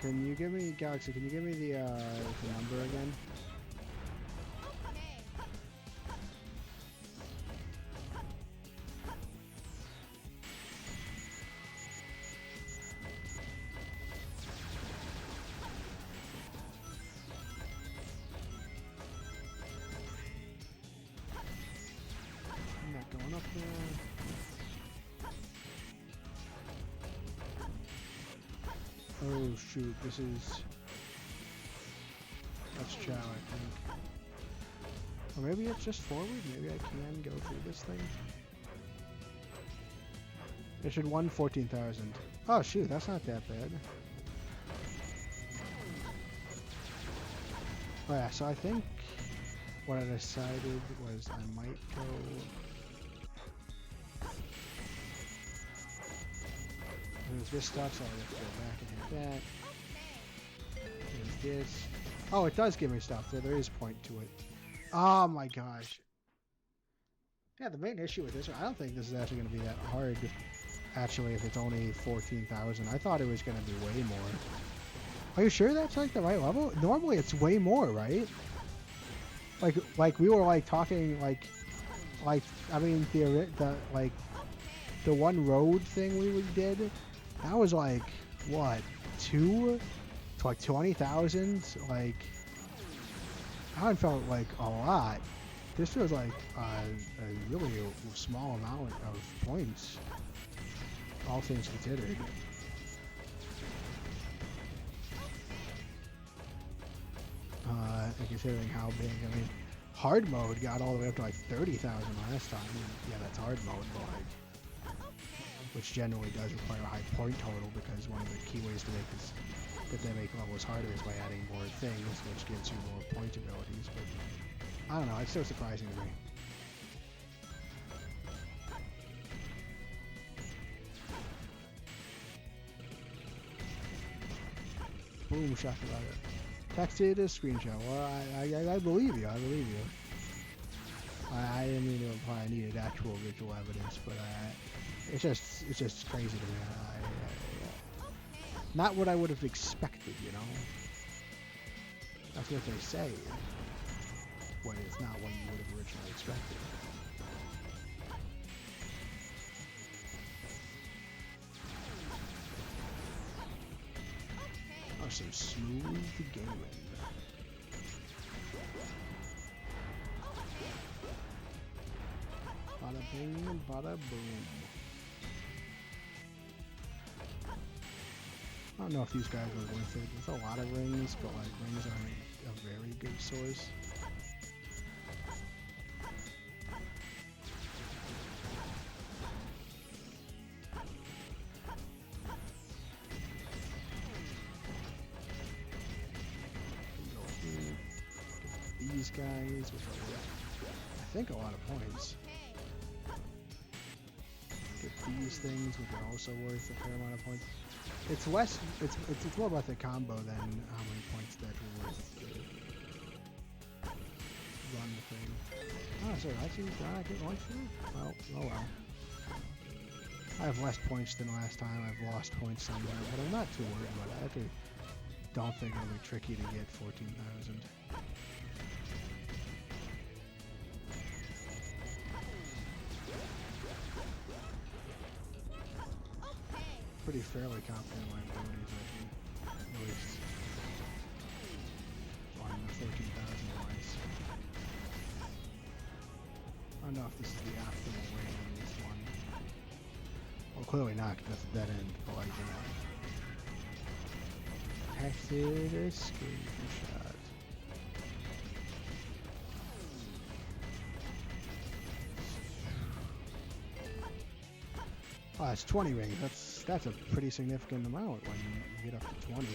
Can you give me, Galaxy? Can you give me the number again? I'm not going up there. Oh shoot, this is... That's Chow, I think. Or maybe it's just forward? Maybe I can go through this thing? It should 14,000. Oh shoot, that's not that bad. Oh yeah, so I think what I decided was I might go... There's this stuff, so I have to go back and hit that. There's this. Oh, it does give me stuff. There is point to it. Oh my gosh. Yeah, the main issue with this one, I don't think this is actually going to be that hard. Actually, if it's only 14,000, I thought it was going to be way more. Are you sure that's like the right level? Normally, it's way more, right? Like we were like talking like I mean the like the one road thing we did, that was like what to like 20,000. Like I felt like a lot. This feels like a really small amount of points, all things considered. And considering how big, I mean, hard mode got all the way up to like 30,000 last time. Yeah, that's hard mode, but like, which generally does require a high point total because one of the key ways to make this that they make levels harder is by adding more things, which gives you more point abilities. But I don't know, it's still surprising to me. Boom, shakalaka. Texted a screenshot. Well, I believe you. I believe you. I didn't mean to imply I needed actual visual evidence, but it's just crazy to me. Not what I would have expected, you know. That's what they say, but it's not what you would have originally expected. Oh, some smooth gaming. Bada bing, bada boom. I don't know if these guys are worth it. There's a lot of rings, but like rings aren't a very good source. These guys, which are worth, I think, a lot of points. Get these things, which are also worth a fair amount of points. It's less. It's more about the combo than how many points that are worth to run the thing. Oh, sorry, actually, did I get one through? Well, oh well. I have less points than last time. I've lost points somewhere, but I'm not too worried about it. I actually don't think it'll be tricky to get 14,000. Pretty fairly confident in my abilities, I can at least find the 13,000 wise. I don't know if this is the optimal way to do this one. Well, clearly not, because that's a dead end, but like, you know. Texted a screenshot. Oh, it's 20 rings. That's a pretty significant amount when you get up to 20.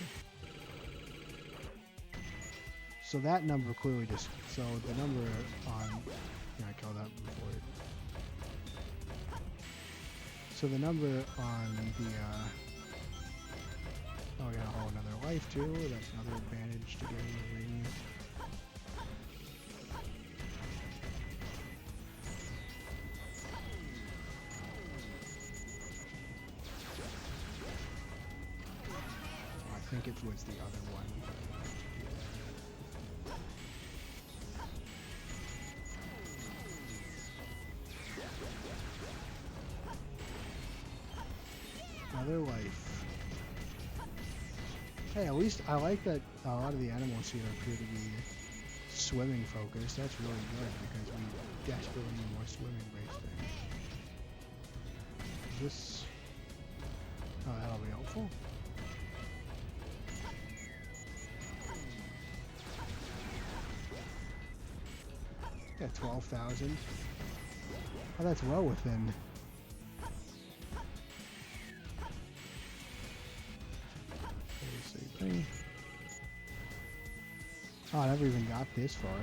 So that number clearly just, so the number on, yeah, I called that before. So the number on the, oh, we got a whole another life too. That's another advantage to getting the rings. I think it was the other one. Another life. Hey, at least I like that a lot of the animals here appear to be swimming focused. That's really good because we desperately need more swimming based things. Is this... Oh, that'll be helpful. Yeah, 12,000. Oh, that's well within. Thing. Oh, I never even got this far.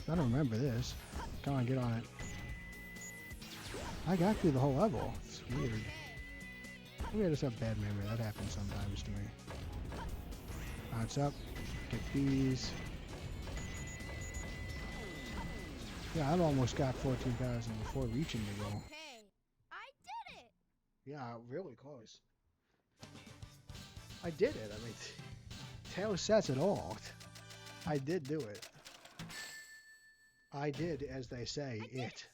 I don't remember this. Come on, get on it. I got through the whole level. It's weird. Maybe I just have bad memory. That happens sometimes to me. Bounce up. Get these. Yeah, I've almost got 14,000 before reaching the goal. Okay, I did it. Yeah, really close. I did it. I mean, Tails says it all. I did do it. I did, as they say, I did it.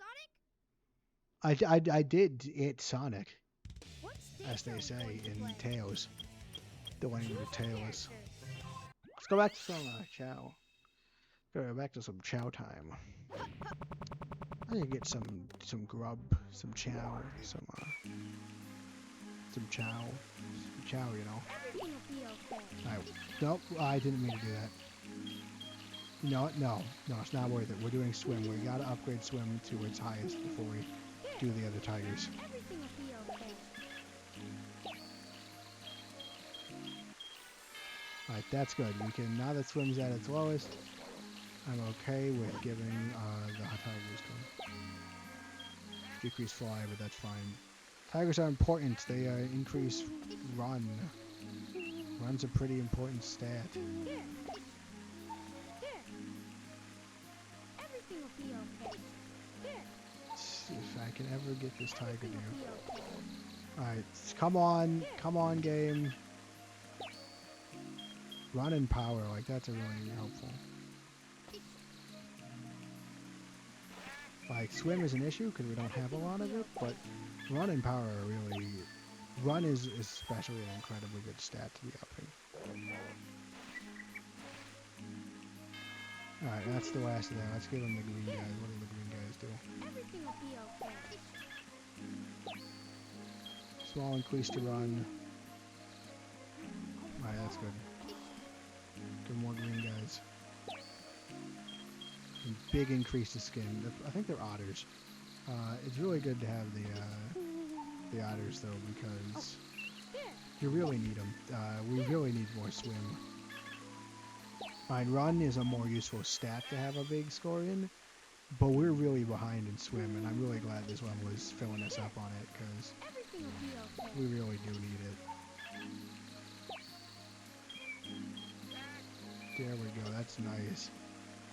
Sonic. I did it, Sonic, What stage as are they we say going to in play? Tails. The way Choose with a Tails. character. Let's go back to some chow. Go back to some chow time. I need to get some grub, some chow, some chow, you know. Everything will be okay. Alright, nope, I didn't mean to do that. No, it's not worth it. We're doing swim. We gotta upgrade swim to its highest before we do the other tigers. Everything will be okay. Alright, that's good. We can, now that swim's at its lowest, I'm okay with giving the hot tigers to him. Decrease fly, but that's fine. Tigers are important. They increase run. Run's a pretty important stat. Here. Here. Everything will be okay. Here. If I can ever get this tiger Everything will to. be okay. Alright, come on, game. Run and power, like that's a really helpful. Like swim is an issue because we don't have a lot of it, but run and power are really. Run is especially an incredibly good stat to be upping. Alright, that's the last of that. Let's give them the green guys. What do the green guys do? Everything will be okay. Small increase to run. Alright, that's good. Give more green guys. And big increase to skin. I think they're otters. It's really good to have the otters though because you really need them. We really need more swim. Fine, run is a more useful stat to have a big score in, but we're really behind in swim, and I'm really glad this one was filling us up on it because Everything will be okay. we really do need it. There we go, that's nice.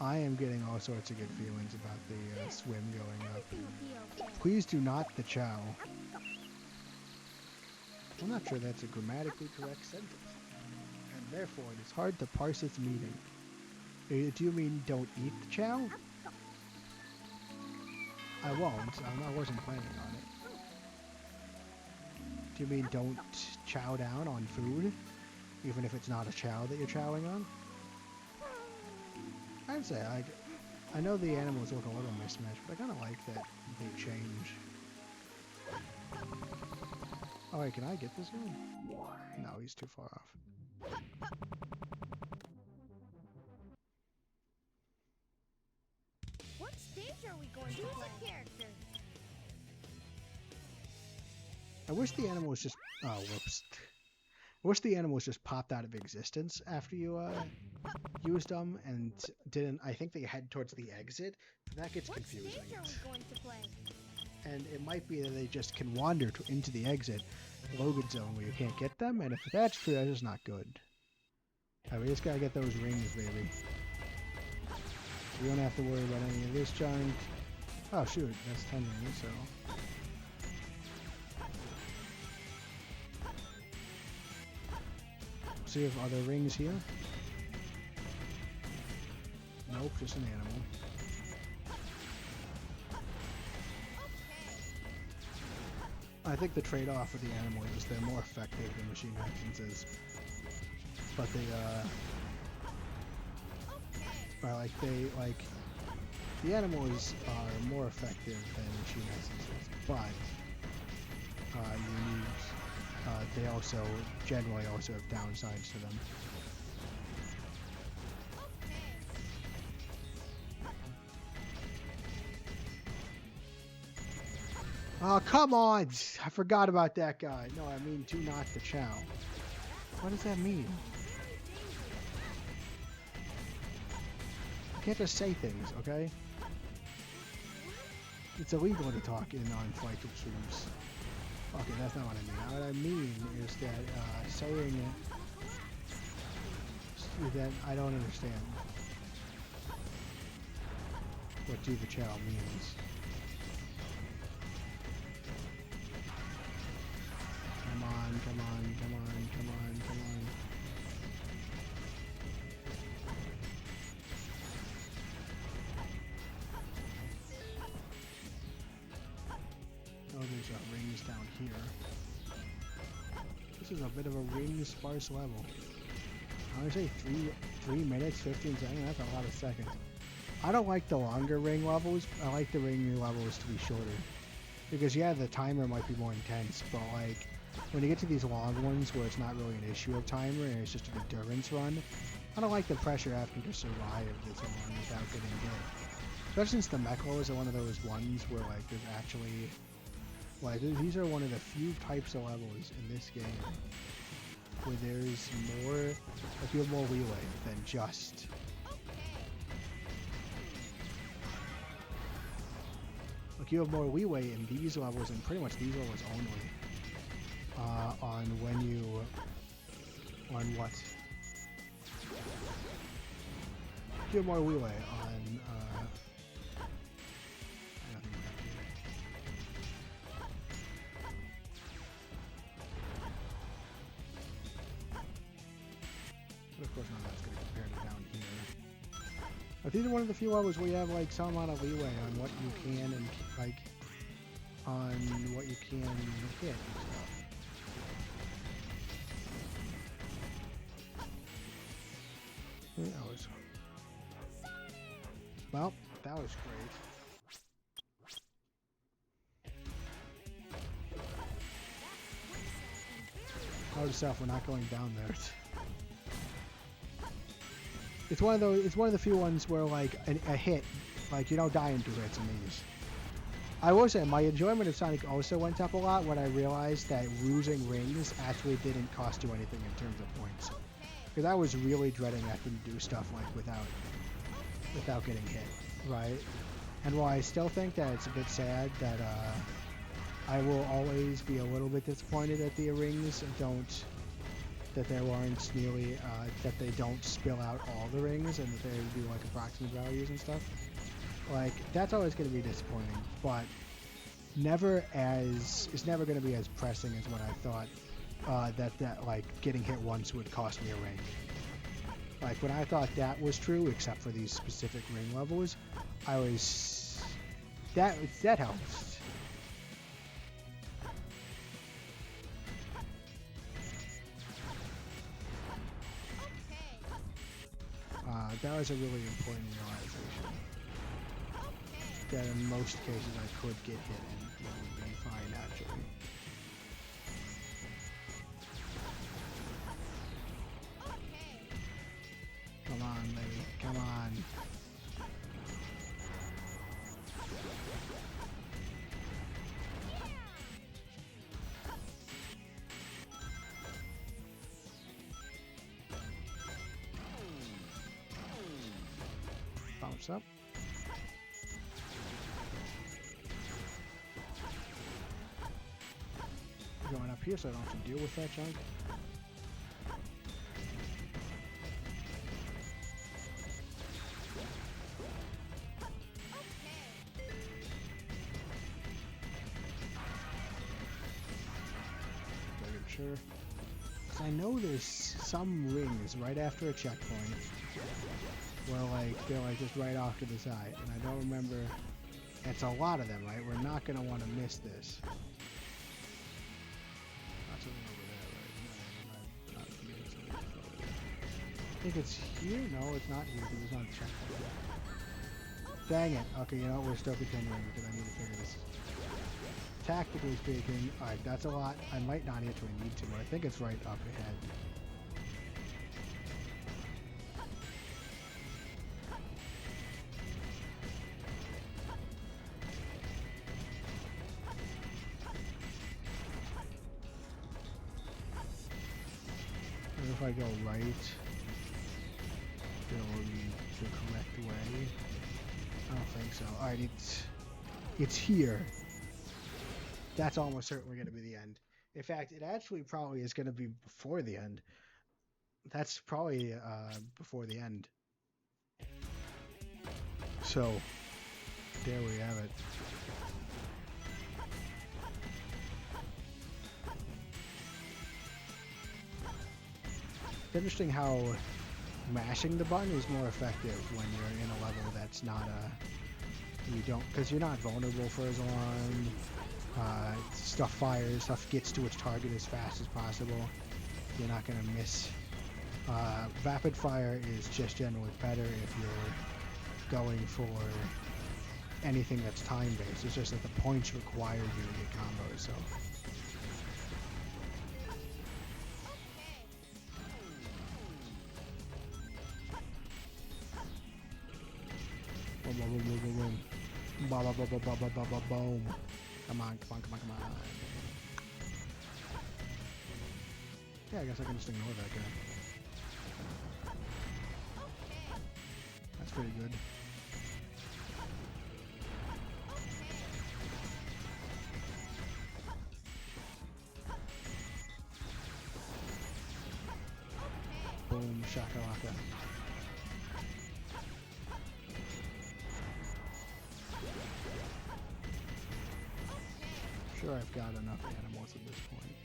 I am getting all sorts of good feelings about the swim going up. Everything will be okay. Please do not the chow. I'm not sure that's a grammatically correct sentence, and therefore it is hard to parse its meaning. Do you mean don't eat the chow? I won't. I wasn't planning on it. Do you mean don't chow down on food, even if it's not a chow that you're chowing on? I'd say I know the animals look a little mismatched, but I kind of like that they change. Oh wait, can I get this guy? No, he's too far off. What stage are we going to play? Choose a character. I wish the animals just. Oh, whoops. I wish the animals just popped out of existence after you used them and didn't. I think they head towards the exit. That gets confusing. What stage are we going to play? And it might be that they just can wander into the exit Logan zone where you can't get them, and if that's true, that's just not good. Alright, we just gotta get those rings, baby. We don't have to worry about any of this junk. Oh shoot, that's 10 rings, so. See if other rings here. Nope, just an animal. I think the trade-off with the animals is they're more effective than machine instances. But they, the animals are more effective than machine instances, but, they also, generally also have downsides to them. Oh, come on! I forgot about that guy. No, I mean, do not the chow. What does that mean? You can't just say things, okay? It's illegal to talk in non-Flightship streams. Okay, that's not what I mean. What I mean is that Then I don't understand what do the chow means. Come on, come on, come on, come on, come on. Oh, there's rings down here. This is a bit of a ring sparse level. I would say 3 minutes, 15 seconds. That's a lot of seconds. I don't like the longer ring levels. I like the ring levels to be shorter. Because yeah, the timer might be more intense, but like when you get to these long ones where it's not really an issue of timer and it's just an endurance run, I don't like the pressure having to survive this long without getting hit. Especially since the mechos are one of those ones where like there's actually like these are one of the few types of levels in this game where there's more, like you have more leeway than just. Like you have more leeway in these levels and pretty much these levels only on when you, on what? You have more leeway on but of course none of that's going to compare to down here. But these are one of the few levels where you have like some amount of leeway on what you can and like on what you can hit and stuff. That was well, that was great. Notice yourself, we're not going down there. It's one of those. It's one of the few ones where like a hit, like you don't die in 2 hits in these. I will say my enjoyment of Sonic also went up a lot when I realized that losing rings actually didn't cost you anything in terms of points. Because I was really dreading having to do stuff like without getting hit, right? And while I still think that it's a bit sad that I will always be a little bit disappointed that the rings don't. That there aren't nearly, that they don't spill out all the rings and that they do like approximate values and stuff. Like, that's always going to be disappointing, but it's never going to be as pressing as what I thought, that like getting hit once would cost me a ring. Like, when I thought that was true, except for these specific ring levels, that helps. That was a really important realization. That in most cases I could get hit and it would be fine actually. Come on, baby. Come on. Bounce up. Going up here so I don't have to deal with that junk. Sure. So I know there's some rings right after a checkpoint where like they're like just right off to the side, and I don't remember. It's a lot of them, right? We're not gonna want to miss this. That's something over there, right? No, I think it's here. No, it's not here because it's not a checkpoint. Dang it. Okay, you know what? We're still continuing because I need to figure this. Tactically speaking, alright, that's a lot. I might not actually need to, but I think it's right up ahead. And if I go right, it'll be the correct way. I don't think so. Alright, it's here. That's almost certainly going to be the end. In fact, it actually probably is going to be before the end. That's probably before the end. So there we have it. It's interesting how mashing the button is more effective when you're in a level that's not you don't, because you're not vulnerable for as long. Stuff fires, stuff gets to its target as fast as possible. You're not gonna miss. Rapid fire is just generally better if you're going for anything that's time based. It's just that the points require you to get combos. So. Boom, boom, boom, boom, boom, boom. Ba ba ba ba ba ba ba ba boom. Come on, come on, come on, come on. Yeah, I guess I can just ignore that guy. That's pretty good. Boom, shakalaka. Sure, I've got enough animals at this point.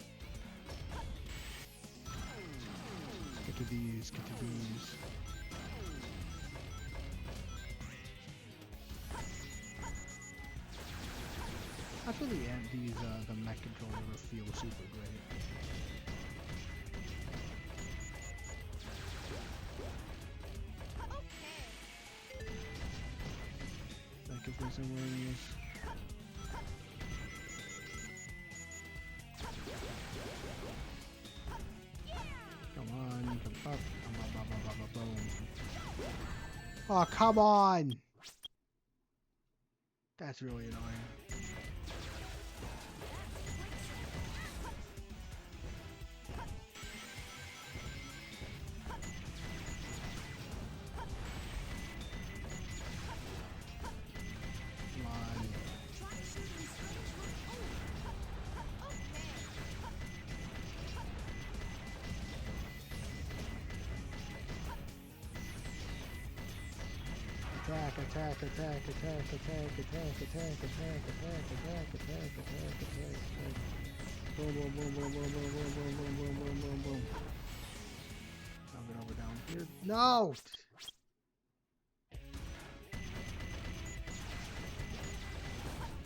Get to these, get to these. After the end, the mech controller feel super great. That gives me some wings. Come on, come up. Boom. Oh, come on! That's really annoying. Come on. Attack, attack, attack, attack, attack, attack, attack, attack, attack, attack, attack, attack, attack, attack. Boom, boom, boom, boom, boom, boom, boom, boom, boom, boom, boom, boom, boom. I'll get over down here. No!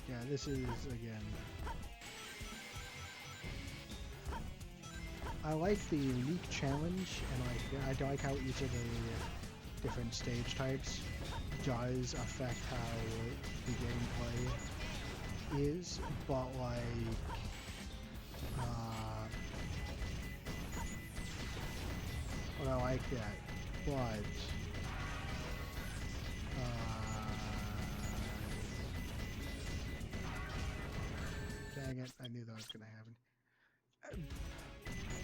Yeah, this is, again... I like the leak challenge, and I like how each of the different stage types does affect how the gameplay is, but like, well, I like that, but, dang it, I knew that was gonna happen.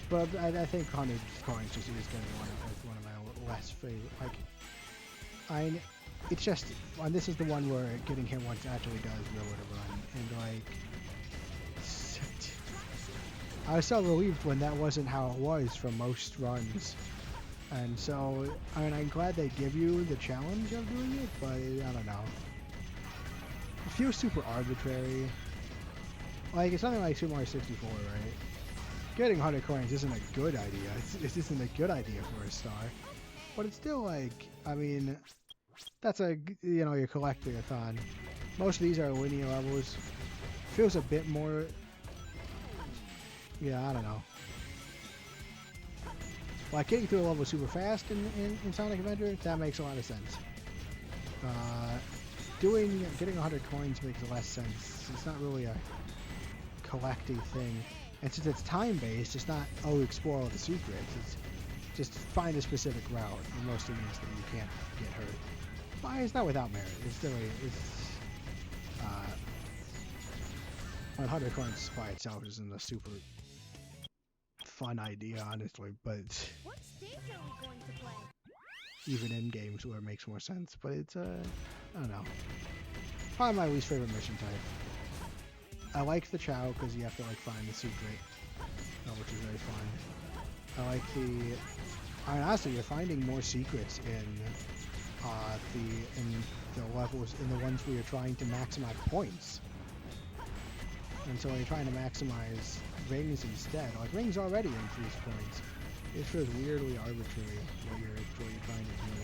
But I think 100 coins just is gonna be one of my less favorite, like, it's just, and this is the one where getting hit once actually does ruin a run, and like, I was so relieved when that wasn't how it was for most runs, and so, I mean, I'm glad they give you the challenge of doing it, but I don't know. It feels super arbitrary. Like, it's something like Super Mario 64, right? Getting 100 coins isn't a good idea. It isn't a good idea for a star, but it's still like, I mean, that's your collecting-a-thon. Most of these are linear levels. Feels a bit more, yeah, I don't know. Like getting through a level super fast in Sonic Adventure, that makes a lot of sense. Getting 100 coins makes less sense. It's not really a collecting thing. And since it's time-based, it's not, oh, explore all the secrets. It's just find a specific route. And most of it means that you can't get hurt. But it's not without merit. It's still, 100 coins by itself isn't a super fun idea, honestly. But What stage are we going to play? even in games where it makes more sense. But it's, I don't know. Probably my least favorite mission type. I like the Chow because you have to like find the secret, which is very fun. I like the I mean, honestly, you're finding more secrets in the levels in the ones where you're trying to maximize points. And so when you're trying to maximize rings instead, like rings already increase points. It's just weirdly arbitrary what you're trying to do.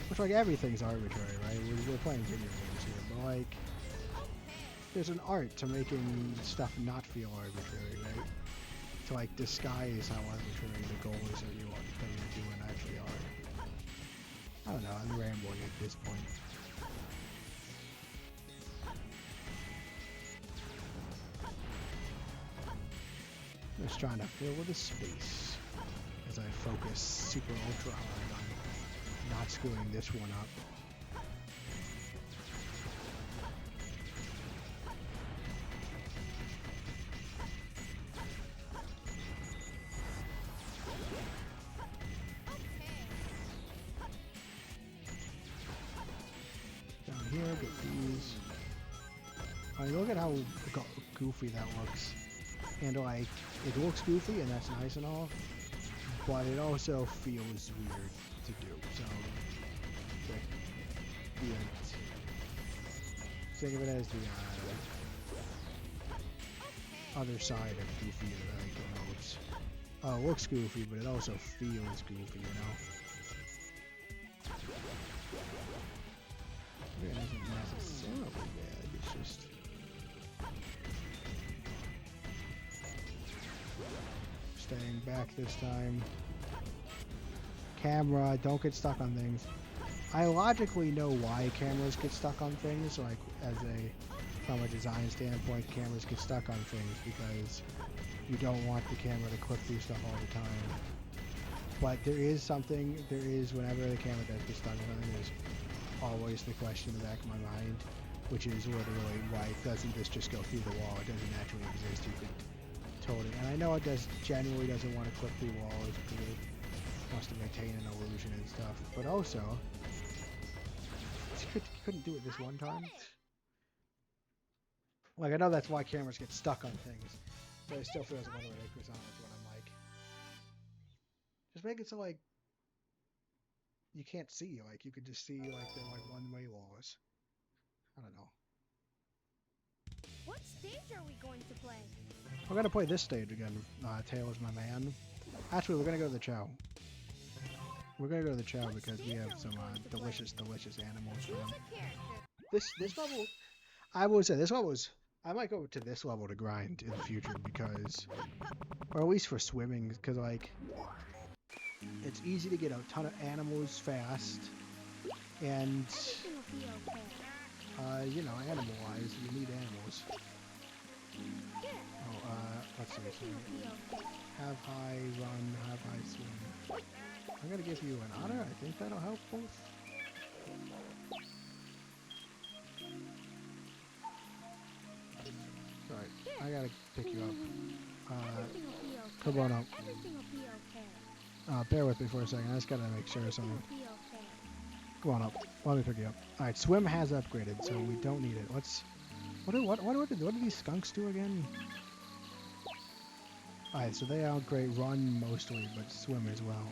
Which, like, everything's arbitrary, right? We're playing video games here, but like, there's an art to making stuff not feel arbitrary, right? To like disguise how arbitrary the goals that you're doing actually are. I don't know, I'm rambling at this point. Just trying to fill the space as I focus super ultra hard on not screwing this one up. Down here, get these. I mean, look at how goofy that looks. And like, it looks goofy and that's nice and all, but it also feels weird to do. So, think of it as the other side of goofy like emotes. It looks goofy, but it also feels goofy, you know? It isn't necessarily bad, it's just... Staying back this time. Camera, don't get stuck on things. I logically know why cameras get stuck on things, like from a design standpoint, cameras get stuck on things because you don't want the camera to clip through stuff all the time. But whenever the camera does get stuck on something, there's always the question in the back of my mind, which is literally, why doesn't this just go through the wall? It doesn't naturally exist. You could totally, and I know it generally doesn't want to clip through walls because it wants to maintain an illusion and stuff, but also, you couldn't do it this one time. Like, I know that's why cameras get stuck on things, but it still feels a little ridiculous on what I'm like. Just make it so, like, you can't see, like, you could just see, like, the, like, one-way walls. I don't know. What stage are we going to play? We're gonna play this stage again, Taylor's my man. Actually, we're gonna go to the Chow. We're gonna go to the Chow because we have some delicious animals for them. This level, I will say, I might go to this level to grind in the future because, or at least for swimming, because like, it's easy to get a ton of animals fast, and you know, animal-wise, you need animals. Oh, let's see. Have high run, have high swim. I'm gonna give you an honor. I think that'll help both. Sorry, I gotta pick you up. Come on up. Bear with me for a second. I just gotta make sure something. Come on up. Let me pick you up. All right, swim has upgraded, so we don't need it. What do these skunks do again? All right, so they upgrade run mostly, but swim as well.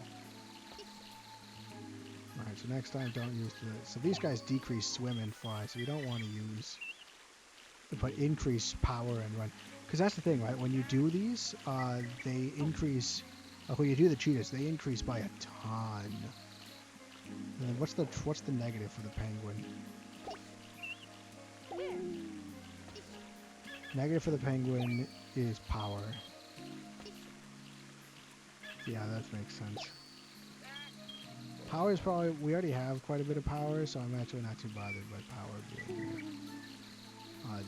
All right, so next time don't use the. So these guys decrease swim and fly, so you don't want to use. But increase power and run, because that's the thing, right? When you do these, they increase. When you do the cheetahs, they increase by a ton. And then what's the negative for the penguin? Negative for the penguin is power. Yeah, that makes sense. Power is probably, we already have quite a bit of power, so I'm actually not too bothered by power being here.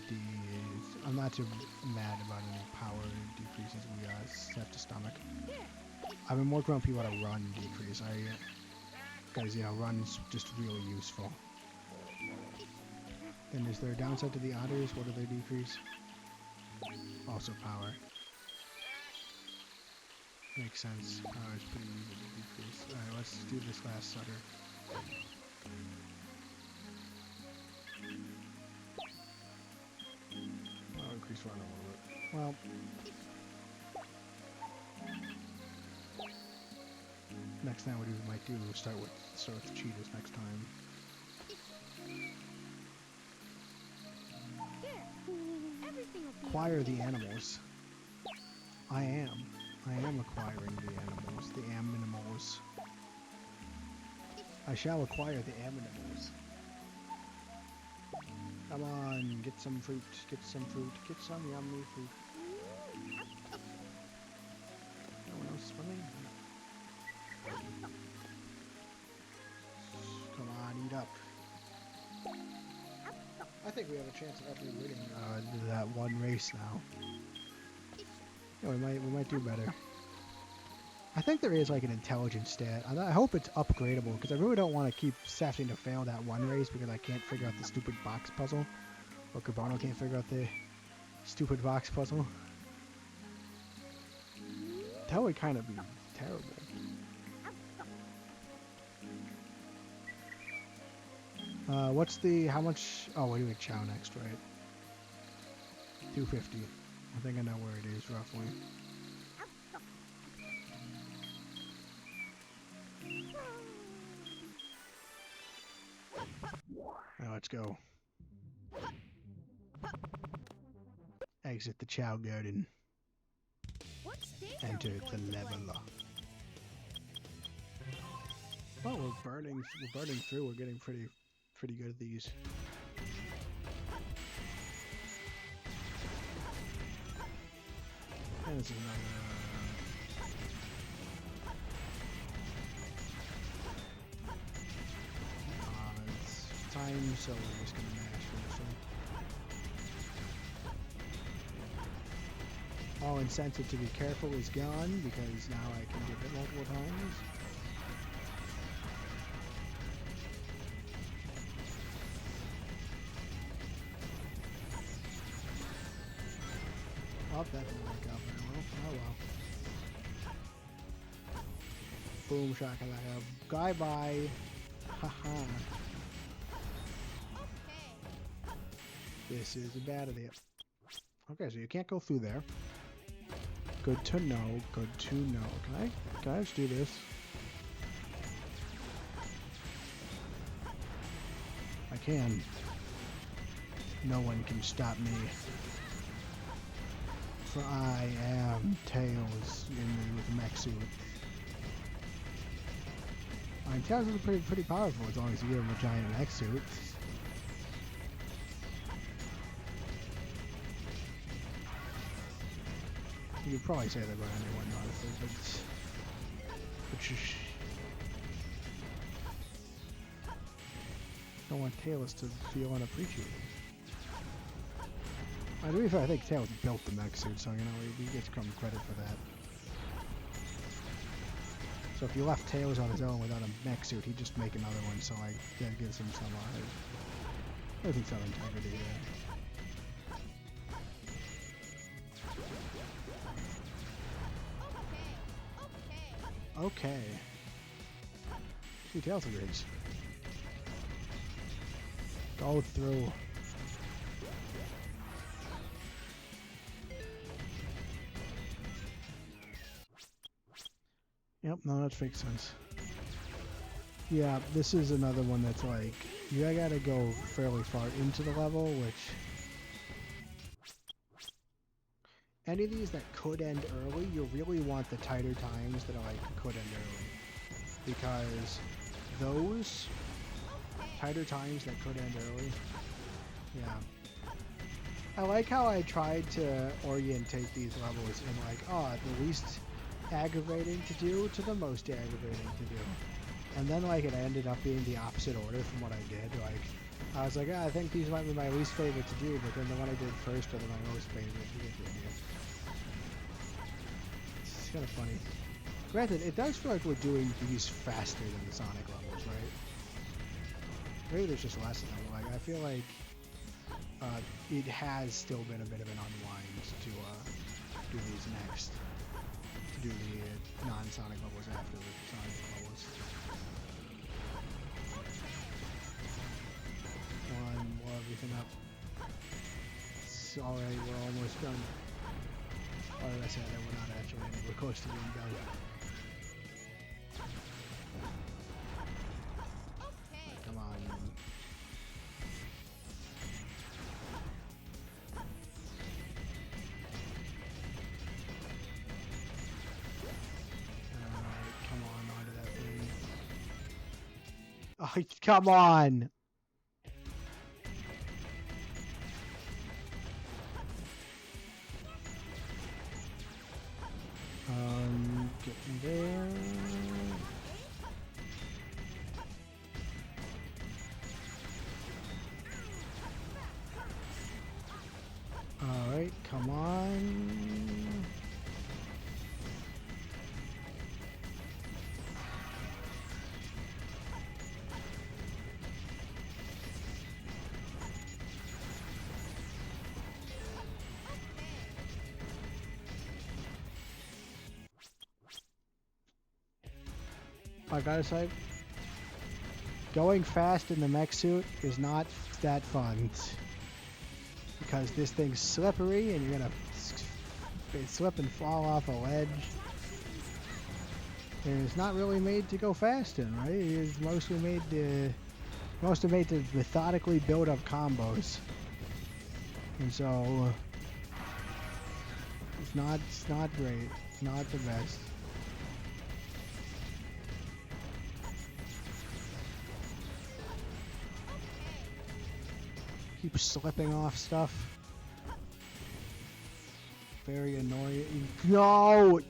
D is, I'm not too mad about any power decreases we have to stomach. I'm more grumpy about a run decrease. Because, you know, run's just really useful. And is there a downside to the otters? What do they decrease? Also power. Makes sense. Power is pretty easy to decrease. Alright, let's do this last sucker. I'll increase run a little bit. Well, next time we might do start with the cheetahs next time. There. Everything will be Acquire the okay. animals. I am acquiring the animals. The aminimals. I shall acquire the aminimals. Come on, get some fruit. Get some fruit. Get some yummy fruit. No one else swimming? Come on, eat up. I think we have a chance of actually winning that one race now. Yeah, we might do better. I think there is like an intelligence stat. I hope it's upgradable because I really don't want to keep having to fail that one race because I can't figure out the stupid box puzzle. Or Carbano can't figure out the stupid box puzzle. That would kind of be terrible. How much? Oh, we're doing Chow next, right? 250. I think I know where it is roughly. Now let's go. Exit the Chow Garden. What stage Enter are we the going to level. play? Well, we're burning through. We're getting pretty good at these. And this is another. It's time, so we're just gonna mash for this one. All incentive to be careful is gone because now I can get it multiple times. Oh, that didn't work out very well. Oh well. Boom shakalaka. Bye bye. Haha. Okay. This is a bad idea. Okay, so you can't go through there. Good to know. Good to know. Can I just do this? I can. No one can stop me. For I am Tails with a mech suit. I mean, Tails is pretty powerful as long as you give him a giant mech suit. You could probably say that about anyone, honestly, but just don't want Tails to feel unappreciated. To be fair, I think Tails built the mech suit, so you know he gets some credit for that. So if you left Tails on his own without a mech suit, he'd just make another one. So like that gives him some integrity there. Okay. See, Tails agrees. Go through. Yep, no, that makes sense. Yeah, this is another one that's like, you gotta go fairly far into the level, which... Any of these that could end early, you really want the tighter times that are like, could end early. Because those tighter times that could end early, yeah. I like how I tried to orientate these levels in like, the least aggravating to do to the most aggravating to do. And then like it ended up being the opposite order from what I did. Like I was like, I think these might be my least favorite to do, but then the one I did first are my most favorite to do. It's kind of funny. Granted, it does feel like we're doing these faster than the Sonic levels, right? Maybe there's just less of them. Like I feel like it has still been a bit of an unwind to do these next. Do the non-Sonic levels after the Sonic levels. One, blow everything up. It's alright, we're almost done. Or as I said, we're not actually anywhere close to being done. Oh, come on. Getting there. Alright, come on. I gotta say, going fast in the mech suit is not that fun. Because this thing's slippery and you're gonna slip and fall off a ledge. And it's not really made to go fast in, right? It's mostly made to methodically build up combos. And so it's not great. It's not the best. Keep slipping off stuff. Very annoying. No!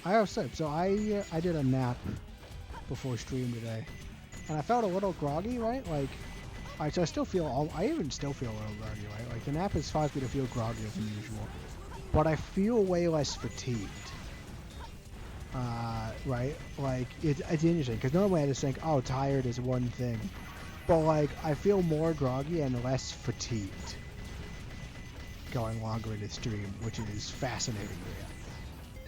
I have said, so I did a nap before stream today, and I felt a little groggy, right? Like, so I still feel, I even still feel a little groggy, right? Like, the nap has caused me to feel groggier than usual, but I feel way less fatigued. Right? Like, it's interesting, because normally I just think, oh, tired is one thing, but like, I feel more groggy and less fatigued going longer into stream, which is fascinating to me.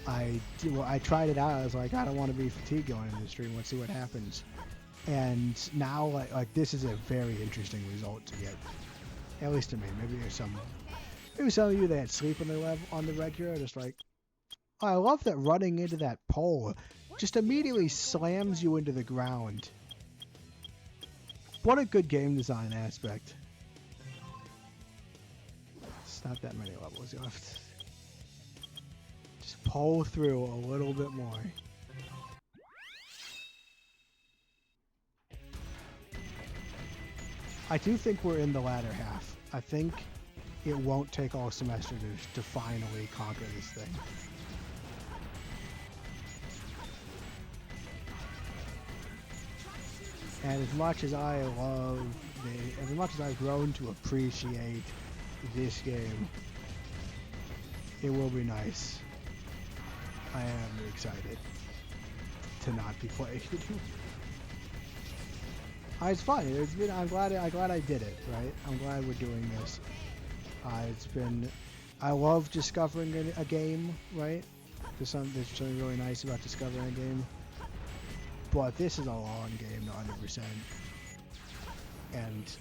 I tried it out. I was like, I don't want to be fatigued going into the stream. Let's see what happens. And now, like this is a very interesting result to get. At least to me. Maybe some of you that sleep on the regular are just like, oh, I love that running into that pole just immediately slams you into the ground. What a good game design aspect. It's not that many levels left. Pull through a little bit more. I do think we're in the latter half. I think it won't take all semester to finally conquer this thing. And as much as I love as much as I've grown to appreciate this game, it will be nice. I am excited to not be playing. It's fun. I'm glad I did it. Right. I'm glad we're doing this. I love discovering a game. Right. There's something really nice about discovering a game. But this is a long game, 100%. And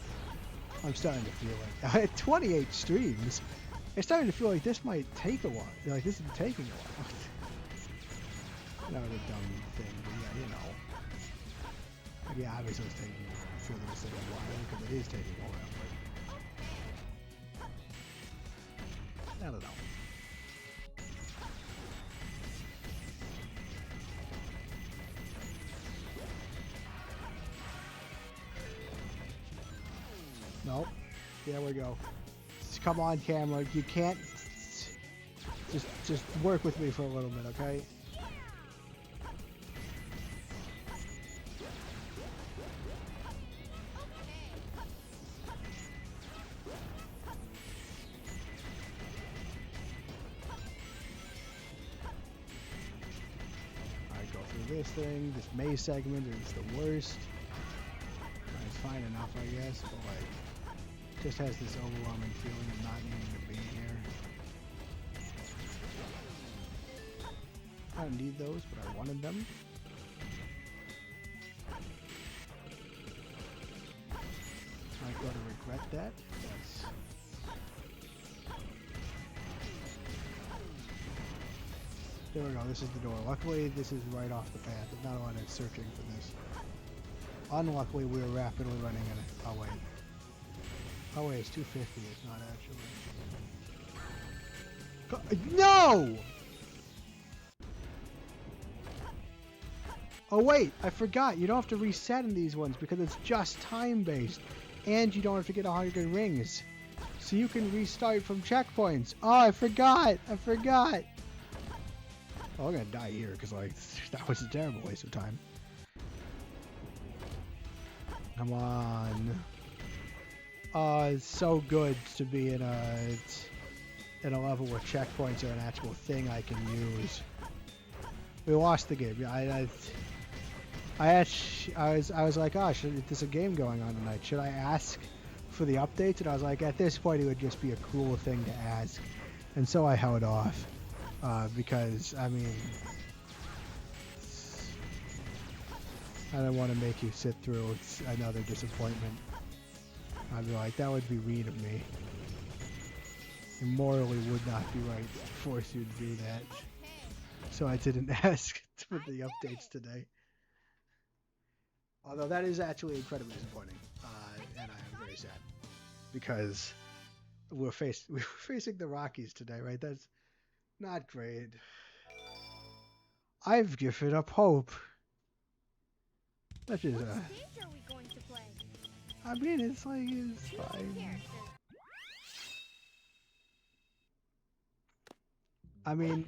I'm starting to feel like at 28 streams, it's starting to feel like this might take a while. Like this is taking a while. That was a dumb thing, but yeah, you know. Like, yeah, obviously it's taking a while, because it is taking a while, but I don't know. Nope. There we go. Come on, camera. You can't. Just work with me for a little bit, okay? This thing, this maze segment is the worst. It's fine enough, I guess, but like, just has this overwhelming feeling of not needing to be here. I don't need those, but I wanted them. I'm going to regret that. Yes. There we go, this is the door. Luckily, this is right off the path. There's not a lot of searching for this. Unluckily, we are rapidly running out of... Oh, wait. Oh, wait, it's 250. It's not actually... No! Oh wait, I forgot. You don't have to reset in these ones because it's just time-based. And you don't have to get 100 rings. So you can restart from checkpoints. Oh, I forgot. I forgot. Oh, I'm gonna die here because like that was a terrible waste of time. Come on. Oh, it's so good to be in a level where checkpoints are an actual thing I can use. We lost the game. I was like, oh, there's a game going on tonight. Should I ask for the updates? And I was like, at this point, it would just be a cool thing to ask. And so I held off. Because, I mean, I don't want to make you sit through another disappointment. I'd be like, that would be mean of me. It morally would not be right to force you to do that. So I didn't ask for the updates today. Although that is actually incredibly disappointing, and I am very sad because we're facing the Rockies today, right? That's not great. I've given up hope. That is What stage are we going to play? I mean, it's like it's Choose a fine. character. I mean,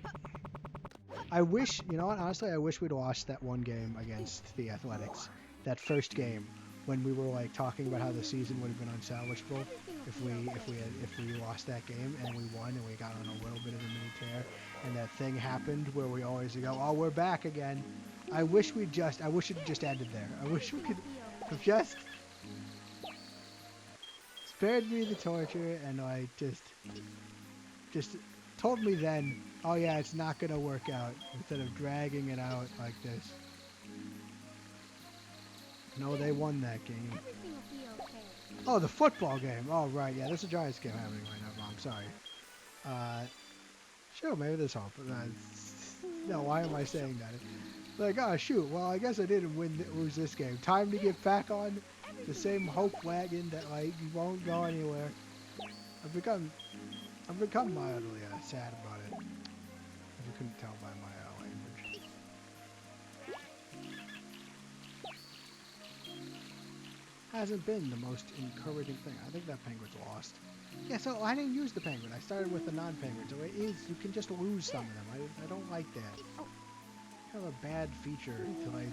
I wish, you know what? Honestly, I wish we'd lost that one game against the Athletics. That first game, when we were like talking about how the season would have been unsalvageable if we lost that game and we won and we got on a little bit of a mini tear, and that thing happened where we always go, oh, we're back again. I wish it just ended there. I wish we could have just spared me the torture and like just told me then, oh yeah, it's not gonna work out, instead of dragging it out like this. No, they won that game. Everything will be okay. Oh, the football game. Oh, right. Yeah, there's a Giants game happening right now. I'm sorry. Sure, maybe there's hope. No, why am I saying that? Like, oh, shoot. Well, I guess I didn't lose this game. Time to get back on the same hope wagon that, like, you won't go anywhere. I've become mildly sad about it. If you couldn't tell by my language. Hasn't been the most encouraging thing. I think that penguin's lost. Yeah, so I didn't use the penguin. I started with the non-penguin. So it is, you can just lose some of them. I don't like that. Kind of a bad feature to like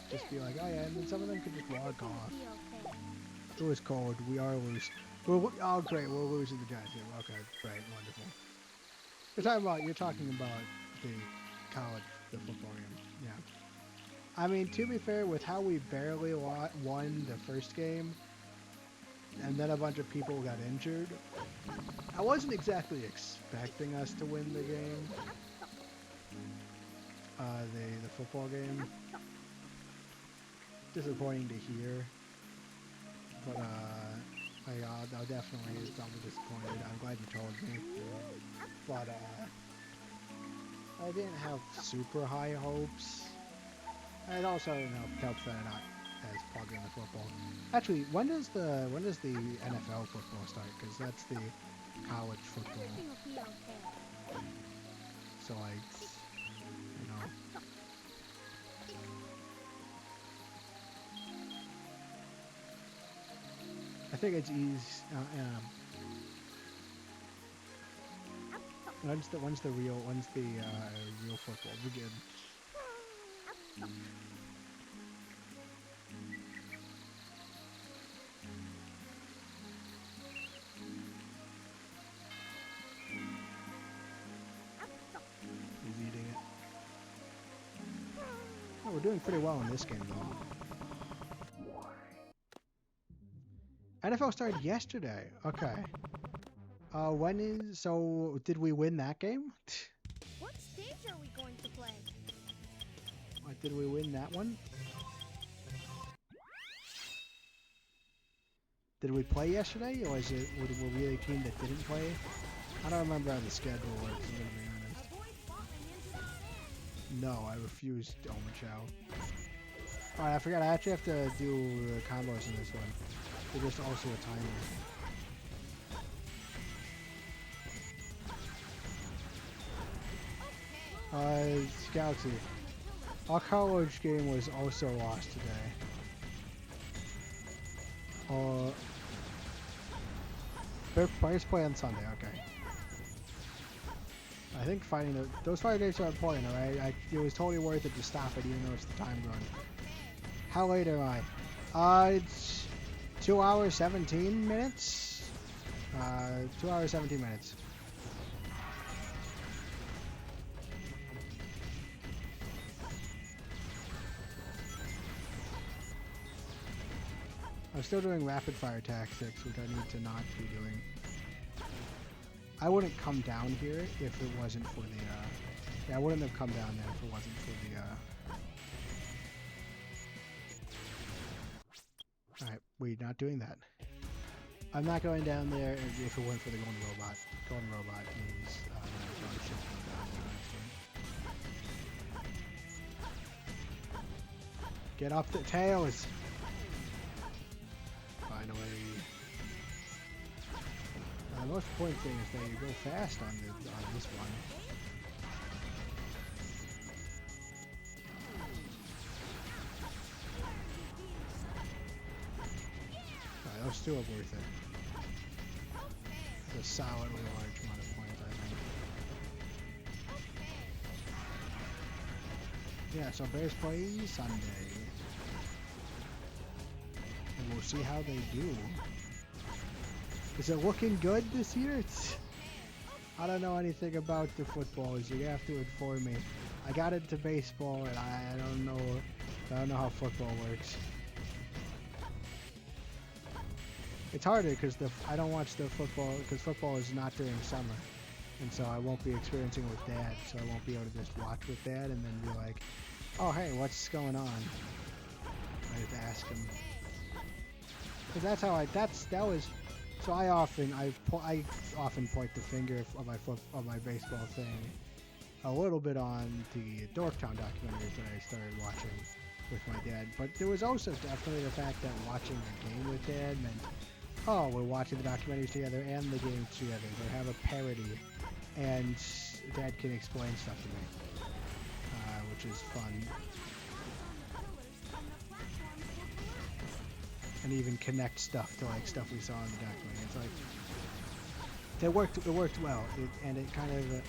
just be like, oh yeah, and then some of them could just log off. It was cold. We are loose. Oh great, we're losing the Giants game. Okay, great, wonderful. You're talking about the college, the football game. Yeah. I mean, to be fair, with how we barely won the first game, and then a bunch of people got injured, I wasn't exactly expecting us to win the game. The football game. Disappointing to hear, but I'll definitely be disappointed. I'm glad you told me, but I didn't have super high hopes. It also helps that I'm not as plugged into football. Actually, when does the NFL football start? Because that's the college football. Everything will be okay. So like, you know. I think it's easy. When's the real football begin? He's eating it. Oh, we're doing pretty well in this game though. NFL started yesterday. Okay. Did we win that game? What stage are we going to play? Did we win that one? Did we play yesterday, or were we a team that didn't play? I don't remember how the schedule works, I'm gonna be honest. Avoid falling into the sand. No, I refused Omachow. Alright, I forgot, I actually have to do combos in this one. There's just also a timer. It's Galaxy. Our college game was also lost today. Bears play on Sunday, okay. I think those fighting dates are important, alright? It was totally worth it to stop it even though it's the time run. How late am I? It's 2 hours 17 minutes. 2 hours 17 minutes. I'm still doing rapid fire tactics, which I need to not be doing. I wouldn't come down here if it wasn't for the, yeah, I wouldn't have come down there if it wasn't for the, alright, we're not doing that. I'm not going down there if it weren't for the golden robot. Golden robot means, that I probably shouldn't go down there, honestly. Get up the tails! Finally. The most important thing is that you go fast on this one. Alright, those two are worth it. It's a solidly large amount of points, I think. Yeah, so Bears play Sunday. And we'll see how they do. Is it looking good this year? I don't know anything about the footballs. You have to inform me. I got into baseball, and I don't know how football works. It's harder because I don't watch the football because football is not during summer, and so I won't be experiencing it with Dad. So I won't be able to just watch with Dad and then be like, "Oh, hey, what's going on?" I have to ask him. Because that's how that was. So I often point the finger of my baseball thing a little bit on the Dorktown documentaries that I started watching with my dad. But there was also definitely the fact that watching a game with Dad meant, oh, we're watching the documentaries together and the games together. They have a parody, and Dad can explain stuff to me, which is fun. And even connect stuff to like stuff we saw in the documentary. It's like it worked well, and it kind of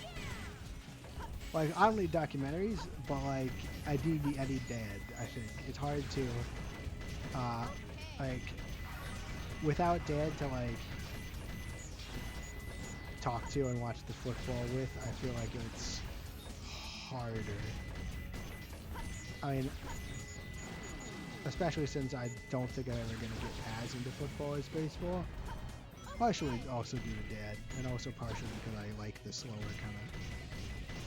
like I don't need documentaries, but like I need Dad. I think it's hard to like without Dad to like talk to and watch the football with. I feel like it's harder. I mean, especially since I don't think I'm ever going to get as into football as baseball. Partially also due to Dad, and also partially because I like the slower kind of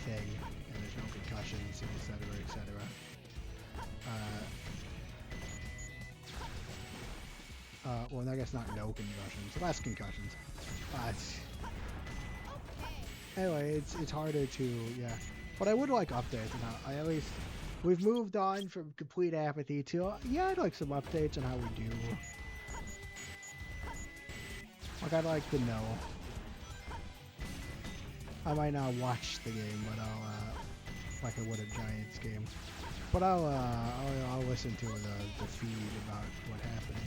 thing, and there's no concussions, and etc., etc. Well, I guess not no concussions, less concussions. Anyway, it's harder to, yeah. But I would like updates on how, I at least... We've moved on from complete apathy to, yeah, I'd like some updates on how we do. Like, I'd like to know. I might not watch the game, but I'll, like I would a Giants game. But I'll listen to the feed about what happened.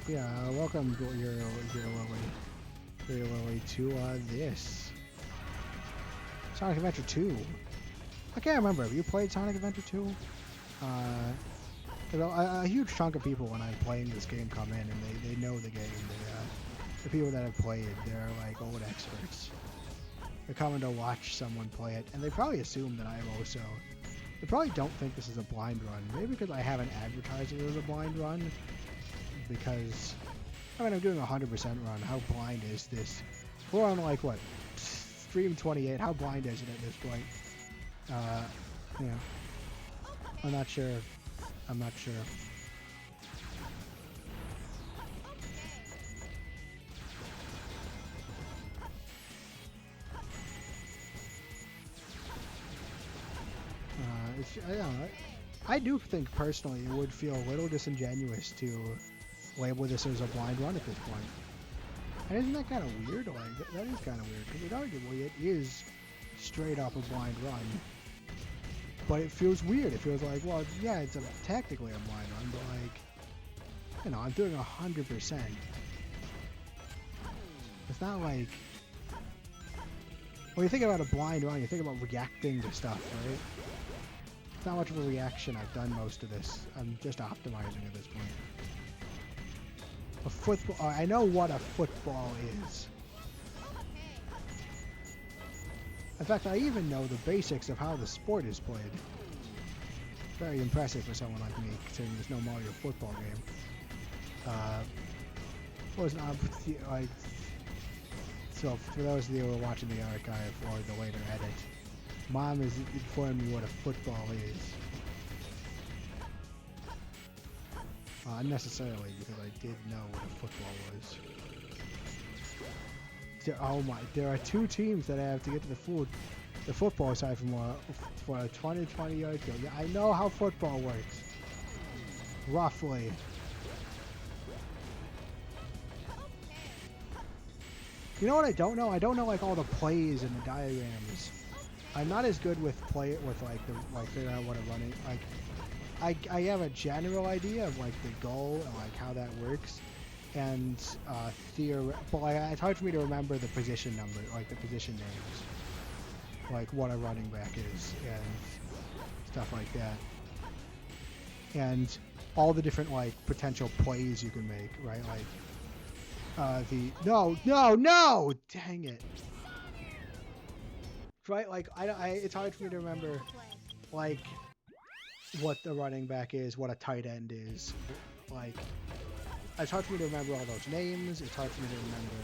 Yeah, welcome to your Lily to this Sonic Adventure 2. I can't remember. Have you played Sonic Adventure 2? A huge chunk of people when I'm playing this game come in and they know the game. The people that have played, they're like old experts. They're coming to watch someone play it, and they probably assume that I've also. They probably don't think this is a blind run. Maybe because I haven't advertised it as a blind run. Because, I mean, I'm doing a 100% run. How blind is this? We're on, like, what? Stream 28. How blind is it at this point? Yeah. I'm not sure. I'm not sure. I don't know. I do think, personally, it would feel a little disingenuous to label this as a blind run at this point. And isn't that kind of weird? Like, that is kind of weird, because arguably it is straight up a blind run. But it feels weird. It feels like, well, yeah, it's technically a blind run, but like, you know, I'm doing 100%. It's not like, when you think about a blind run, you think about reacting to stuff, right? It's not much of a reaction. I've done most of this. I'm just optimizing at this point. A football. I know what a football is. In fact, I even know the basics of how the sport is played. Very impressive for someone like me, considering there's no Mario football game. Wasn't like. So for those of you who are watching the archive or the later edit, Mom has informed me what a football is. Unnecessarily, because I did know what a football was. Oh my! There are 2 teams that I have to get to the football side for a 20 yard field. Yeah, I know how football works, roughly. You know what I don't know? I don't know like all the plays and the diagrams. I'm not as good with like figuring out what I'm running. Like, I have a general idea of like the goal and like how that works, and but like, it's hard for me to remember the position number, like the position names, like what a running back is and stuff like that, and all the different like potential plays you can make, right? Like no, dang it, right? Like it's hard for me to remember like what the running back is, what a tight end is. Like, it's hard for me to remember all those names. It's hard for me to remember,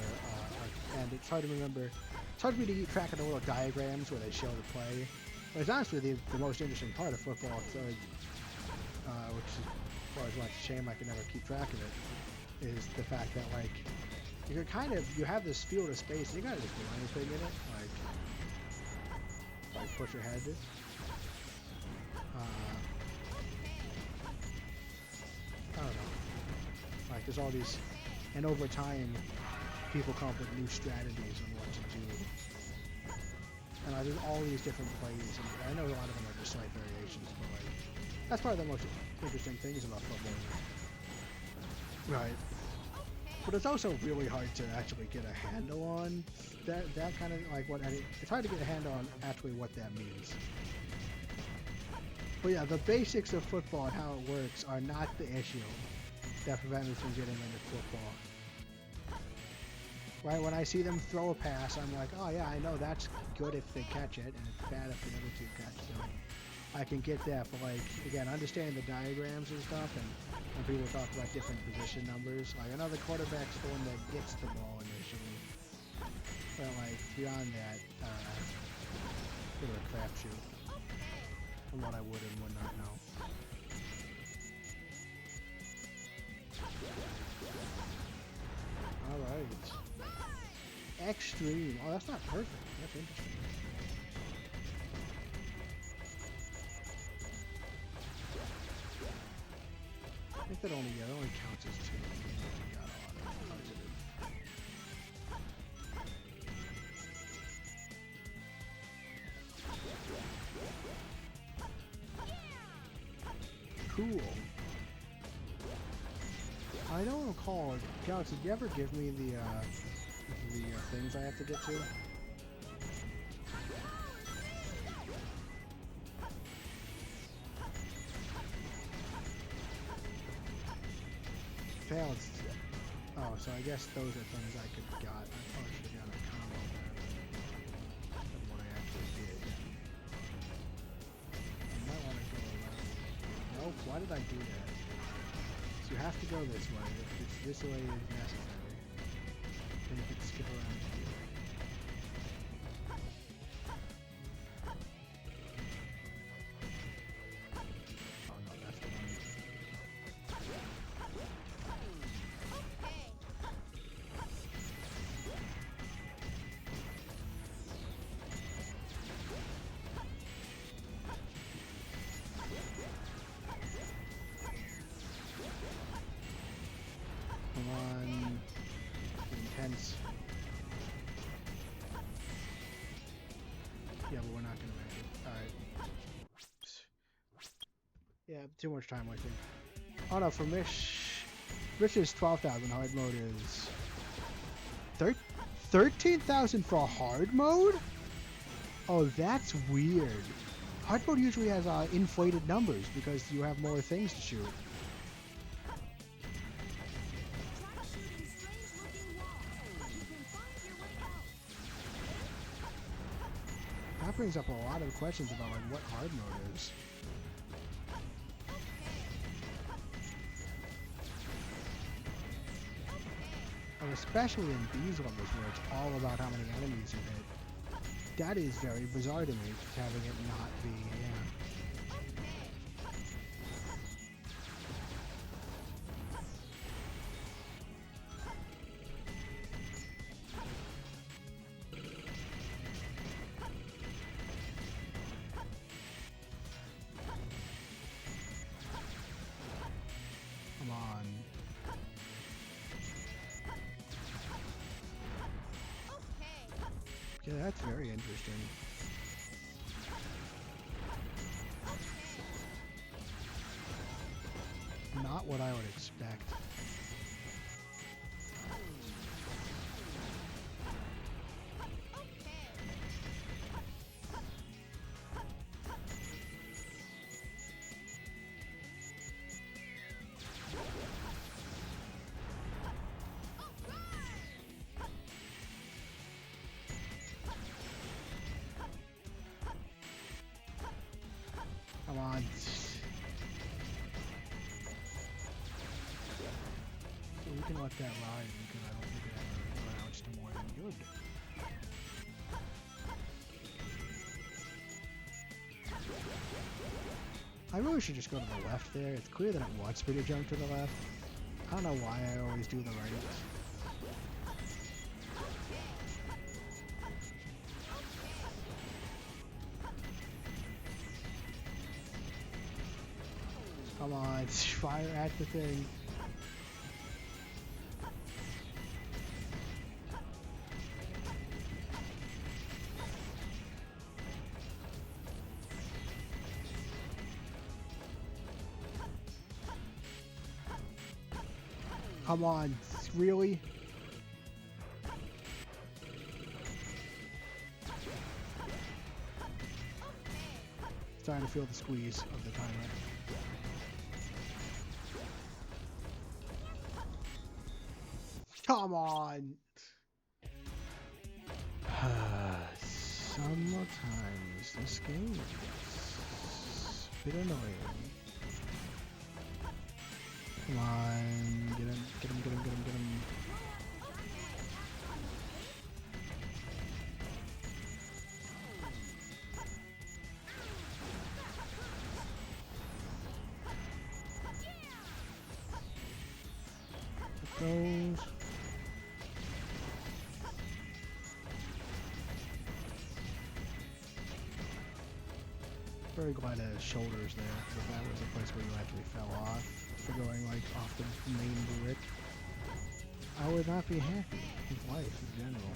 and it's hard to remember. It's hard for me to keep track of the little diagrams where they show the play. But it's honestly the most interesting part of football, which is, well, it's a shame I can never keep track of it, is the fact that like you have this field of space. You gotta just do anything in it, like push ahead. I don't know. Like, there's all these, and over time, people come up with new strategies on what to do. And there's all these different plays, and I know a lot of them are just slight variations, but like, that's probably the most interesting things about football. Right. But it's also really hard to actually get a handle on that kind of, like, it's hard to get a handle on actually what that means. But yeah, the basics of football and how it works are not the issue that prevent me from getting into football. Right, when I see them throw a pass, I'm like, oh yeah, I know that's good if they catch it, and it's bad if the other 2 catch it. So I can get that, but like, again, understanding the diagrams and stuff, and when people talk about different position numbers, like, I know the quarterback's the one that gets the ball initially, but like, beyond that, it's a crapshoot. From what I would and would not know. Alright. Extreme. Oh, that's not perfect. That's interesting. I think that only counts as 2. Got a lot of positive. Cool. I don't recall. Galaxy, did you ever give me the things I have to get to? Failed. Oh, so I guess those are things I could have got. I probably should have gotten a combo there. Of what I actually did. I might want to go around. Nope, why did I do that? So you have to go this way. This way is necessary. Then you can skip around here. Oh no, that's the one. Come on. Intense. Yeah, but we're not gonna make it. Alright. Yeah, too much time wasting. Oh no, for Mish is 12,000. Hard mode is 13,000 for hard mode? Oh, that's weird. Hard mode usually has inflated numbers because you have more things to shoot. Try shooting strange-looking walls. You can find your way out. That brings up a lot of questions about like what hard mode is. And especially in these levels where it's all about how many enemies you hit. That is very bizarre to me, having it not be, yeah. Come on. Okay. Yeah, that's very interesting. Not what I would expect. Come on. So we can let that ride because I don't think it ever amounts to more than good. I really should just go to the left there. It's clear that it wants me to jump to the left. I don't know why I always do the right. Come on, fire at the thing. Come on, really? Starting to feel the squeeze of the timer. Come on! Sometimes this game is a bit annoying. Come on, get him, get him, get him, get him, get him. It goes. Very glad it has shoulders there, because if that was a place where you actually fell off for going like off the main brick, I would not be happy with life in general.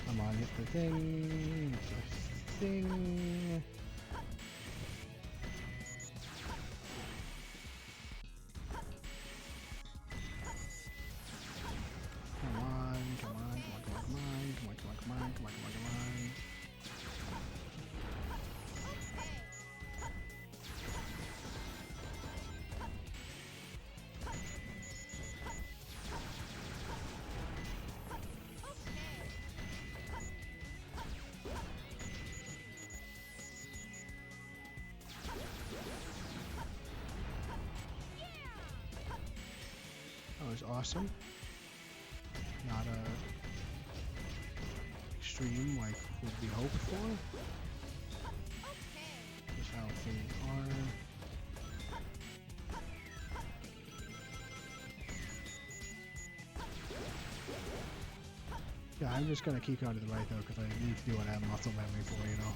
Come on, hit the thing, hit the thing. That was awesome. Not extreme like would be hoped for. Just how things are. Yeah, I'm just gonna keep going to the right though, because I need to do what I have muscle memory for, you know.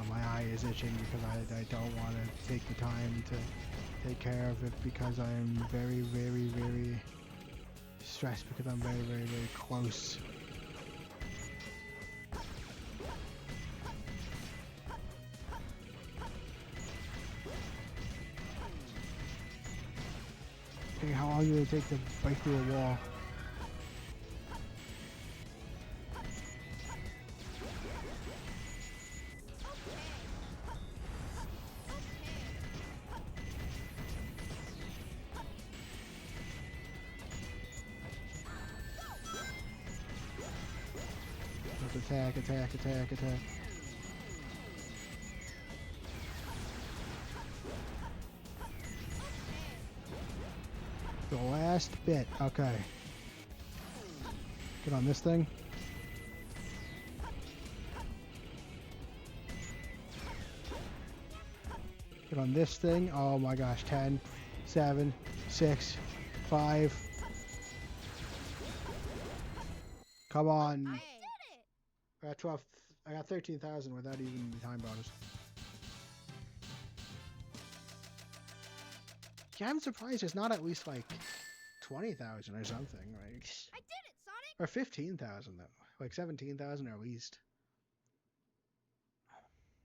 My eye is itching because I don't want to take the time to take care of it because I am very, very, very stressed because I'm very, very, very close. Okay, how long will it take to break through a wall? Let's attack, attack, attack, attack. The last bit, okay. Get on this thing. Get on this thing. Oh my gosh, 10, 7, 6, 5. Come on. I did it! I got 12. I got 13,000 without even the time bonus. Yeah, I'm surprised it's not at least like 20,000 or something. Like, I did it, Sonic! or 15,000 though. Like 17,000 at least.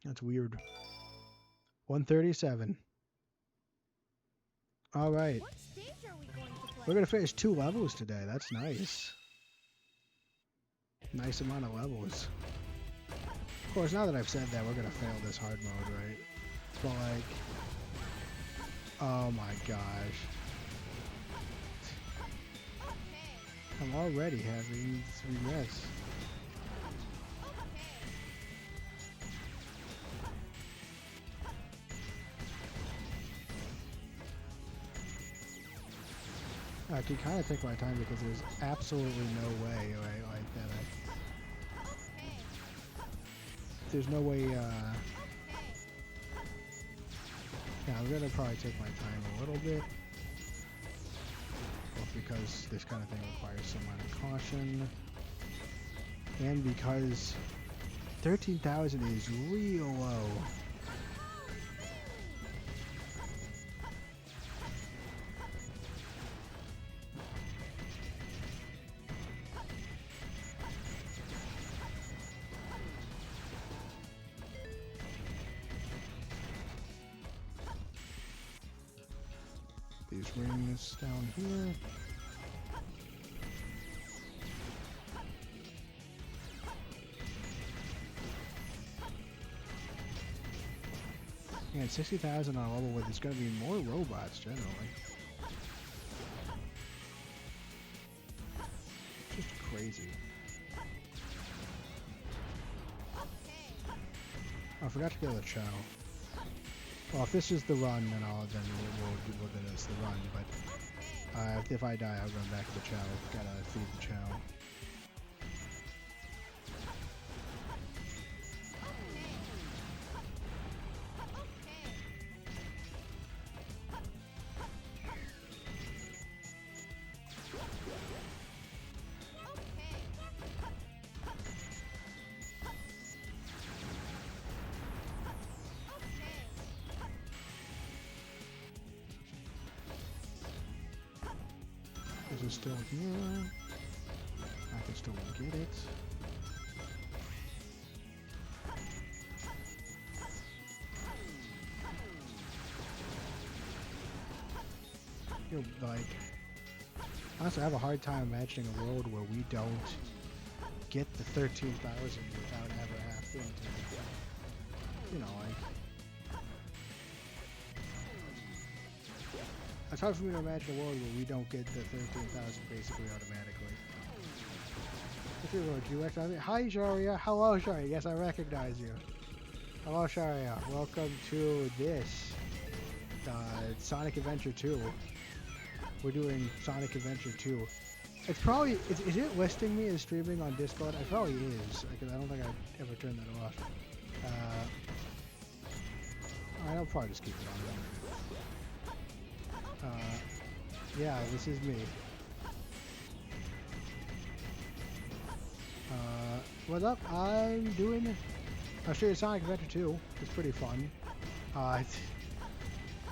That's weird. 137. All right. What stage are we going to play? We're gonna finish 2 levels today. That's nice. Nice amount of levels. Of course, now that I've said that, we're gonna fail this hard mode, right? But like, oh my gosh, I'm already having regrets. I can kind of take my time because there's absolutely no way, right, like that. There's no way, yeah, I'm gonna probably take my time a little bit. Both because this kind of thing requires some amount of caution. And because 13,000 is real low. These rings down here. And 60,000 on a level with, there's going to be more robots generally. Just crazy. I forgot to go to the channel. Well, if this is the run, then we'll do this the run. But if I die, I'll run back to the channel. Gotta feed the channel. This is still here. I can still get it. You're like, honestly, I have a hard time imagining a world where we don't get the 13,000 without ever having to, you know, like. It's hard for me to imagine a world where we don't get the 13,000 basically automatically. If you're going to recognize me, hi Sharia, hello Sharia, yes I recognize you. Hello Sharia, welcome to this Sonic Adventure 2. We're doing Sonic Adventure 2 It's probably is it listing me as streaming on Discord? It probably is because I don't think I ever turned that off. I'll probably just keep it on. Yeah, this is me. What's up? I'm doing. I'll show you Sonic Adventure 2. It's pretty fun.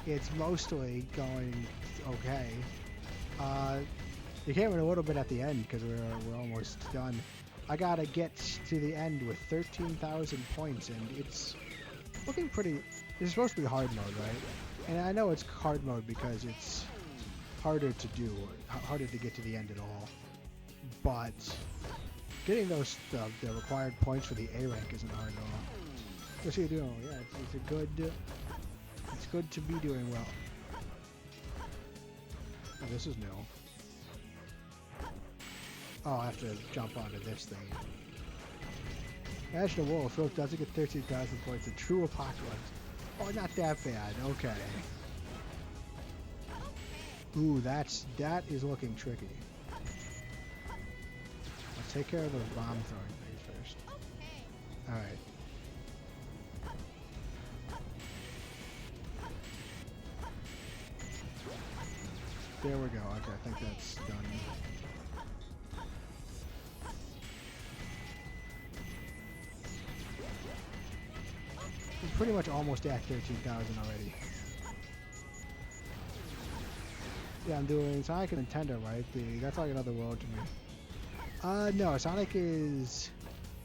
It's mostly going okay. You came in a little bit at the end because we're almost done. I gotta get to the end with 13,000 points, and it's looking pretty. It's supposed to be hard mode, right? And I know it's hard mode because it's harder to do, harder to get to the end at all. But getting those the required points for the A rank isn't hard at all. What's he doing? Yeah, it's a good. It's good to be doing well. Oh, this is new. Oh, I have to jump onto this thing. Imagine a wolf. Wolf doesn't get 13,000 points. A true apocalypse. Oh, not that bad. Okay. Ooh, that is looking tricky. Let's take care of those bomb throwing things first. All right. There we go. Okay, I think that's done. We're pretty much almost at 13,000 already. Yeah, I'm doing Sonic and Nintendo, right? That's like another world to me. No, Sonic is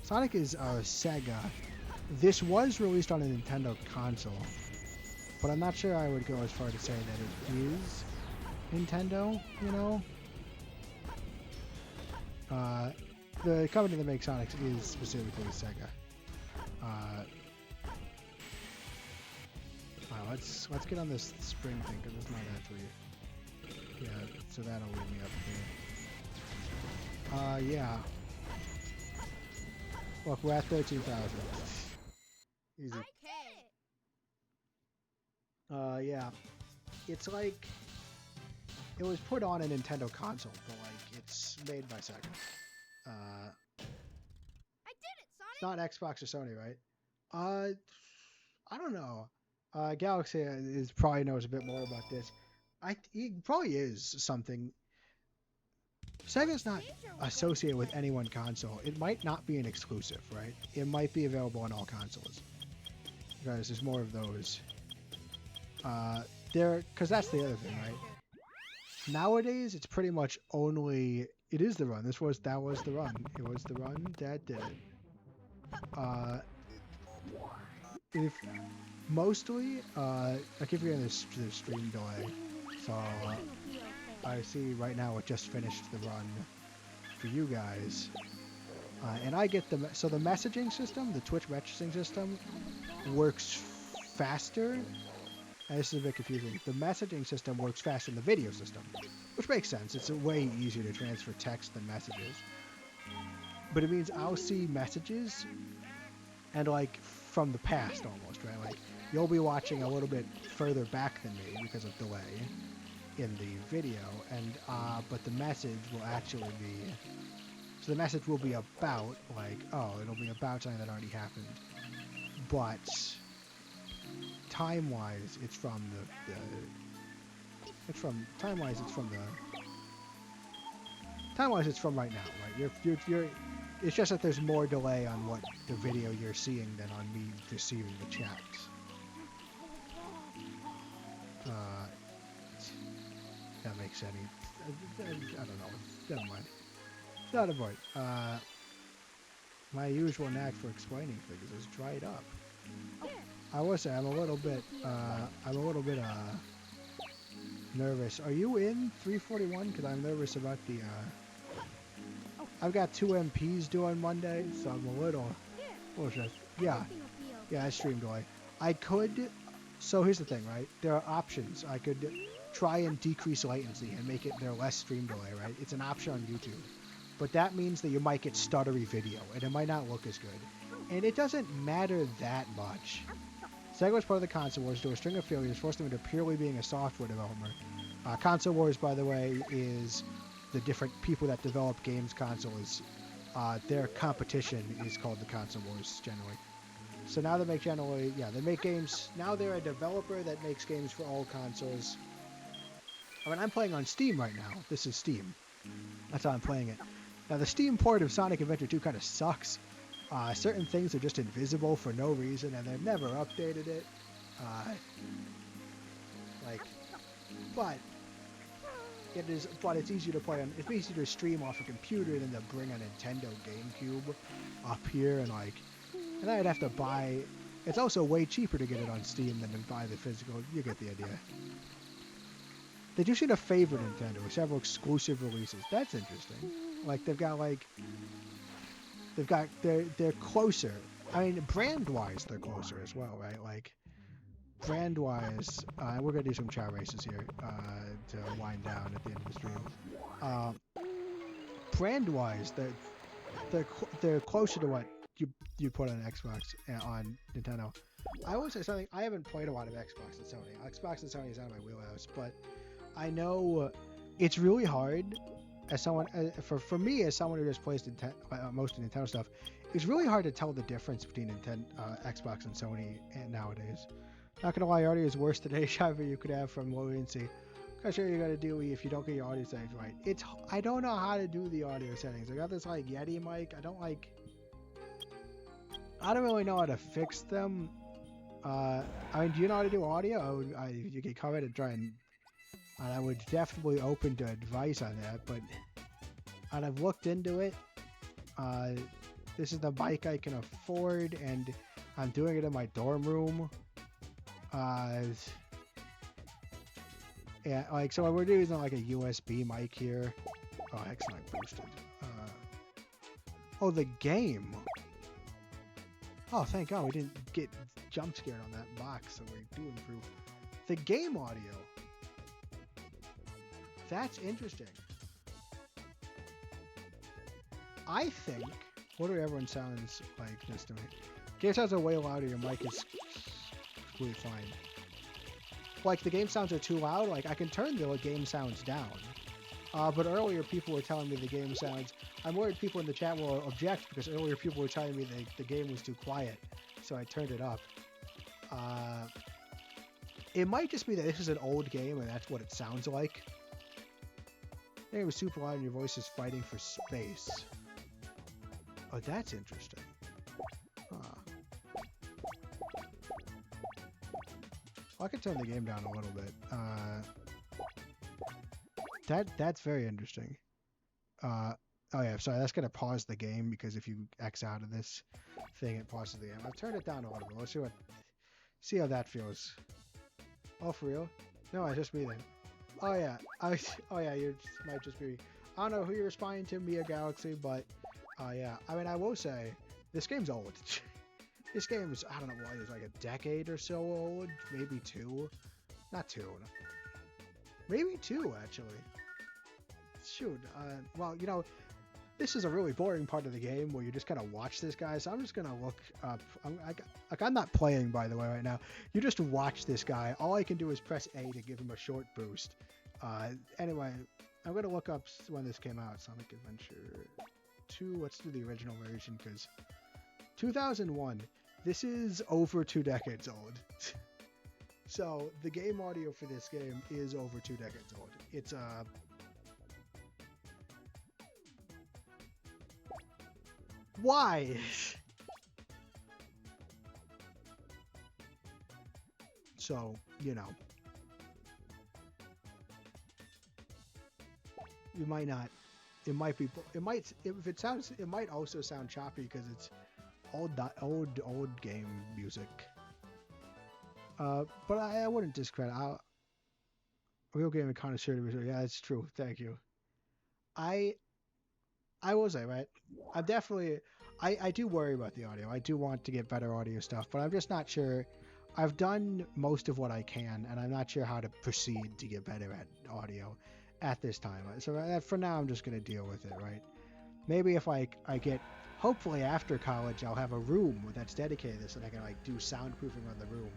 Sega. This was released on a Nintendo console, but I'm not sure I would go as far to say that it is Nintendo, you know? The company that makes Sonic is specifically Sega. Let's get on this spring thing because it's not actually. Yeah, so that'll lead me up here. Yeah. Look, we're at 13,000. Easy. Yeah. It's like it was put on a Nintendo console, but like it's made by Sega. It's not Xbox or Sony, right? I don't know. Galaxy probably knows a bit more about this. It probably is something. Sega's not associated with any one console. It might not be an exclusive, right? It might be available on all consoles. Because there's more of those. Because that's the other thing, right? Nowadays, it's pretty much only. It is the run. That was the run. It was the run that did it. If mostly, I keep getting this stream delay, so I see right now it just finished the run for you guys, and I get the messaging system, the Twitch messaging system, works faster. And this is a bit confusing. The messaging system works faster than the video system, which makes sense. It's way easier to transfer text than messages. But it means I'll see messages, and like from the past almost, right? Like you'll be watching a little bit further back than me because of delay in the video, and but the message will actually be. So the message will be about like, oh, it'll be about something that already happened, but time-wise, it's from right now, right? You're. It's just that there's more delay on what the video you're seeing than on me receiving the chats. That makes any. I don't know. Never mind. Not a point. My usual knack for explaining things is dried up. I will say I'm a little bit nervous. Are you in 341? Because I'm nervous about the. I've got 2 MPs due on Monday, so I'm a little stressed. Yeah, I stream delay. I could. So here's the thing, right? There are options. I could try and decrease latency and make it there less stream delay, right? It's an option on YouTube. But that means that you might get stuttery video, and it might not look as good. And it doesn't matter that much. Sega was part of the Console Wars, through a string of failures, forced them into purely being a software developer. Console Wars, by the way, is the different people that develop games consoles, their competition is called the console wars generally. So now they make generally, yeah, they make games. Now they're a developer that makes games for all consoles. I mean, I'm playing on Steam right now. This is Steam. That's how I'm playing it. Now, the Steam port of Sonic Adventure 2 kind of sucks. Certain things are just invisible for no reason, and they've never updated it. Uh, like, but it is. But it's easier to play on. It's easier to stream off a computer than to bring a Nintendo GameCube up here and like. And I'd have to buy. It's also way cheaper to get it on Steam than to buy the physical. You get the idea. They do seem to favor Nintendo with several exclusive releases. That's interesting. Like they're closer. I mean, brand wise, they're closer as well, right? Like brand wise, we're gonna do some chat races here to wind down at the end of the stream. Uh, brand wise, they're closer to what you put on Xbox and on Nintendo. I will say something. I haven't played a lot of Xbox and Sony. Xbox and Sony is out of my wheelhouse, but I know it's really hard as someone for me as someone who just plays most of Nintendo stuff. It's really hard to tell the difference between Xbox and Sony nowadays. Not gonna lie, audio is worse than any driver you could have from low latency. I'm sure you gotta do if you don't get your audio settings right. I don't know how to do the audio settings. I got this like Yeti mic. I don't really know how to fix them. I mean, do you know how to do audio? You can comment and try and I would definitely open to advice on that, but I've looked into it. This is the mic I can afford, and I'm doing it in my dorm room. Yeah, like so we're using like a USB mic here. Oh, heck's not boosted. Oh, the game. Oh, thank God we didn't get jump scared on that box, so we do improve. The game audio. That's interesting. I think. What do everyone sounds like just to me? Game sounds are way louder. Your mic is completely fine. Like the game sounds are too loud. Like I can turn the game sounds down. But earlier people were telling me the game sounds. I'm worried people in the chat will object because earlier people were telling me the game was too quiet, so I turned it up. It might just be that this is an old game and that's what it sounds like. It was super loud and your voice is fighting for space. Oh, that's interesting. I could turn the game down a little bit. That's very interesting. Oh yeah, sorry, that's gonna pause the game because if you X out of this thing, it pauses the game. I've turned it down a little bit. Let's see how that feels. Oh, for real? No, it's just me then. Oh yeah, oh yeah, you might just be. I don't know who you're responding to, Mia Galaxy, but yeah. I mean, I will say this game's old. This game's I don't know what it's like a decade or so old, maybe two, not two, maybe two actually. Shoot, well you know, this is a really boring part of the game where you just kind of watch this guy. So I'm just gonna look up. I'm not playing by the way right now. You just watch this guy. All I can do is press A to give him a short boost. Anyway, I'm gonna look up when this came out. Sonic Adventure 2. Let's do the original version because 2001. This is over 2 decades old. So the game audio for this game is over 2 decades old. It's why? So, you know. You might not. It might be. It might. If it sounds. It might also sound choppy because it's old game music. But I wouldn't discredit. Real game connoisseur. Yeah, that's true. Thank you. I will say, right. I'm definitely. I do worry about the audio. I do want to get better audio stuff, but I'm just not sure. I've done most of what I can, and I'm not sure how to proceed to get better at audio at this time. So for now, I'm just going to deal with it, right? Maybe if I get, hopefully after college, I'll have a room that's dedicated to this, and I can like do soundproofing on the room.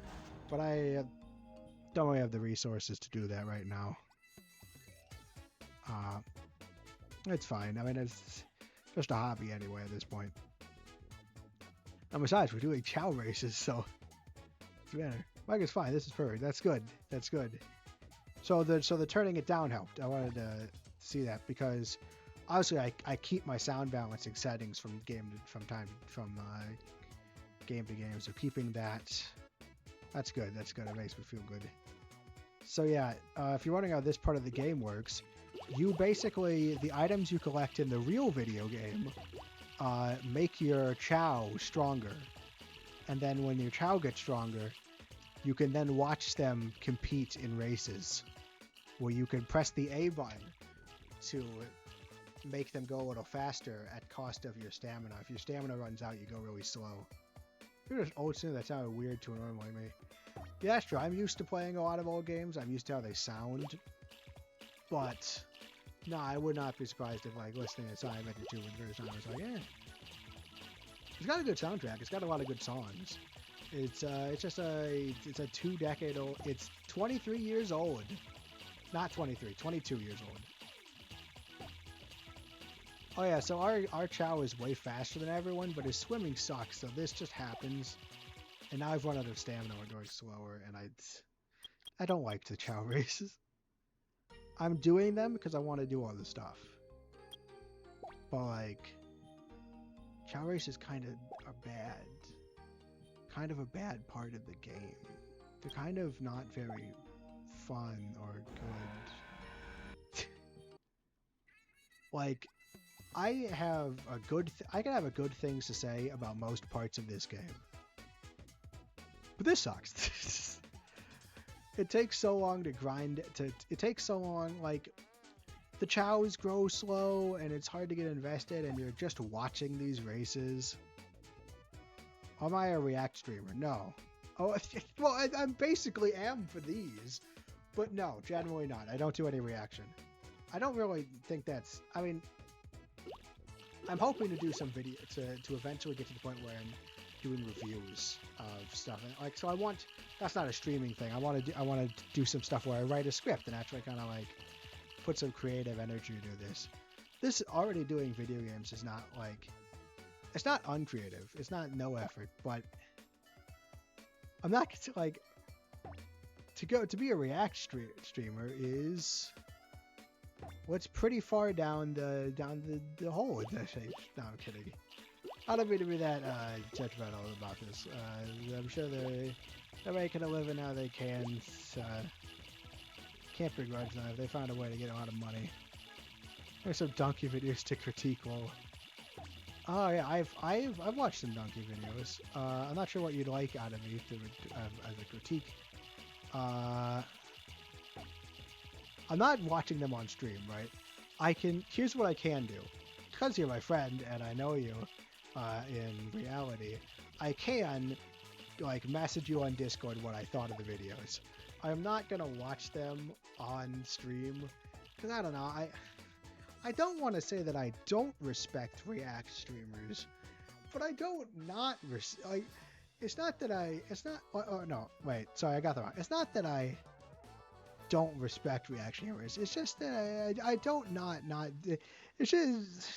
But I don't really have the resources to do that right now. It's fine. I mean, it's just a hobby anyway at this point. And besides, we're doing chow races, so it's better. Like, it's fine. This is perfect. That's good. That's good. So the turning it down helped. I wanted to see that because obviously I keep my sound balancing settings from game to game. So keeping that's good. That's good. It makes me feel good. So yeah, if you're wondering how this part of the game works, you basically the items you collect in the real video game make your chow stronger, and then when your chow gets stronger, you can then watch them compete in races, where you can press the A button to make them go a little faster at cost of your stamina. If your stamina runs out, you go really slow. You're just old since that sounded weird to a normal like me. Yeah, that's true. I'm used to playing a lot of old games. I'm used to how they sound. But, no, I would not be surprised if, like, listening to Silent Adventure 2 for the first time, I was like, yeah. It's got a good soundtrack. It's got a lot of good songs. It's just it's a 2-decade old, it's 23 years old. Not 23, 22 years old. Oh yeah, so our Chow is way faster than everyone, but his swimming sucks, so this just happens. And now I've run out of stamina, we're going slower, and I don't like the Chow races. I'm doing them because I want to do all the stuff. But like, Chow races kind of are bad. Kind of a bad part of the game. They're kind of not very fun or good. Like, I can have a good things to say about most parts of this game. But this sucks. It takes so long to grind, it takes so long, like, the chows grow slow, and it's hard to get invested, and you're just watching these races. Am I a React streamer? No. Oh, well, I basically am for these, but no, generally not. I don't do any reaction. I don't really think that's, I mean, I'm hoping to do some video, to eventually get to the point where I'm doing reviews of stuff. And, like, so that's not a streaming thing. I want to do some stuff where I write a script and actually kind of like put some creative energy into this. This already doing video games is not like, it's not uncreative. It's not no effort, but I'm not like, to be a React streamer is, well, it's pretty far down the hole. No, I'm kidding. I don't mean to be that judgmental about this. I'm sure they're making a living how they can. Can't begrudge them if they found a way to get a lot of money. There's some donkey videos to critique. Well, oh yeah, I've watched some donkey videos. I'm not sure what you'd like out of me as a critique. I'm not watching them on stream, right? Here's what I can do. Because you're my friend and I know you in reality, I can like message you on Discord what I thought of the videos. I'm not gonna watch them on stream because I don't know. I don't want to say that I don't respect React streamers, but I don't not like. It's not that I. It's not. Oh no, wait. Sorry, I got that wrong. It's not that I don't respect React streamers. It's just that I don't not. It's just.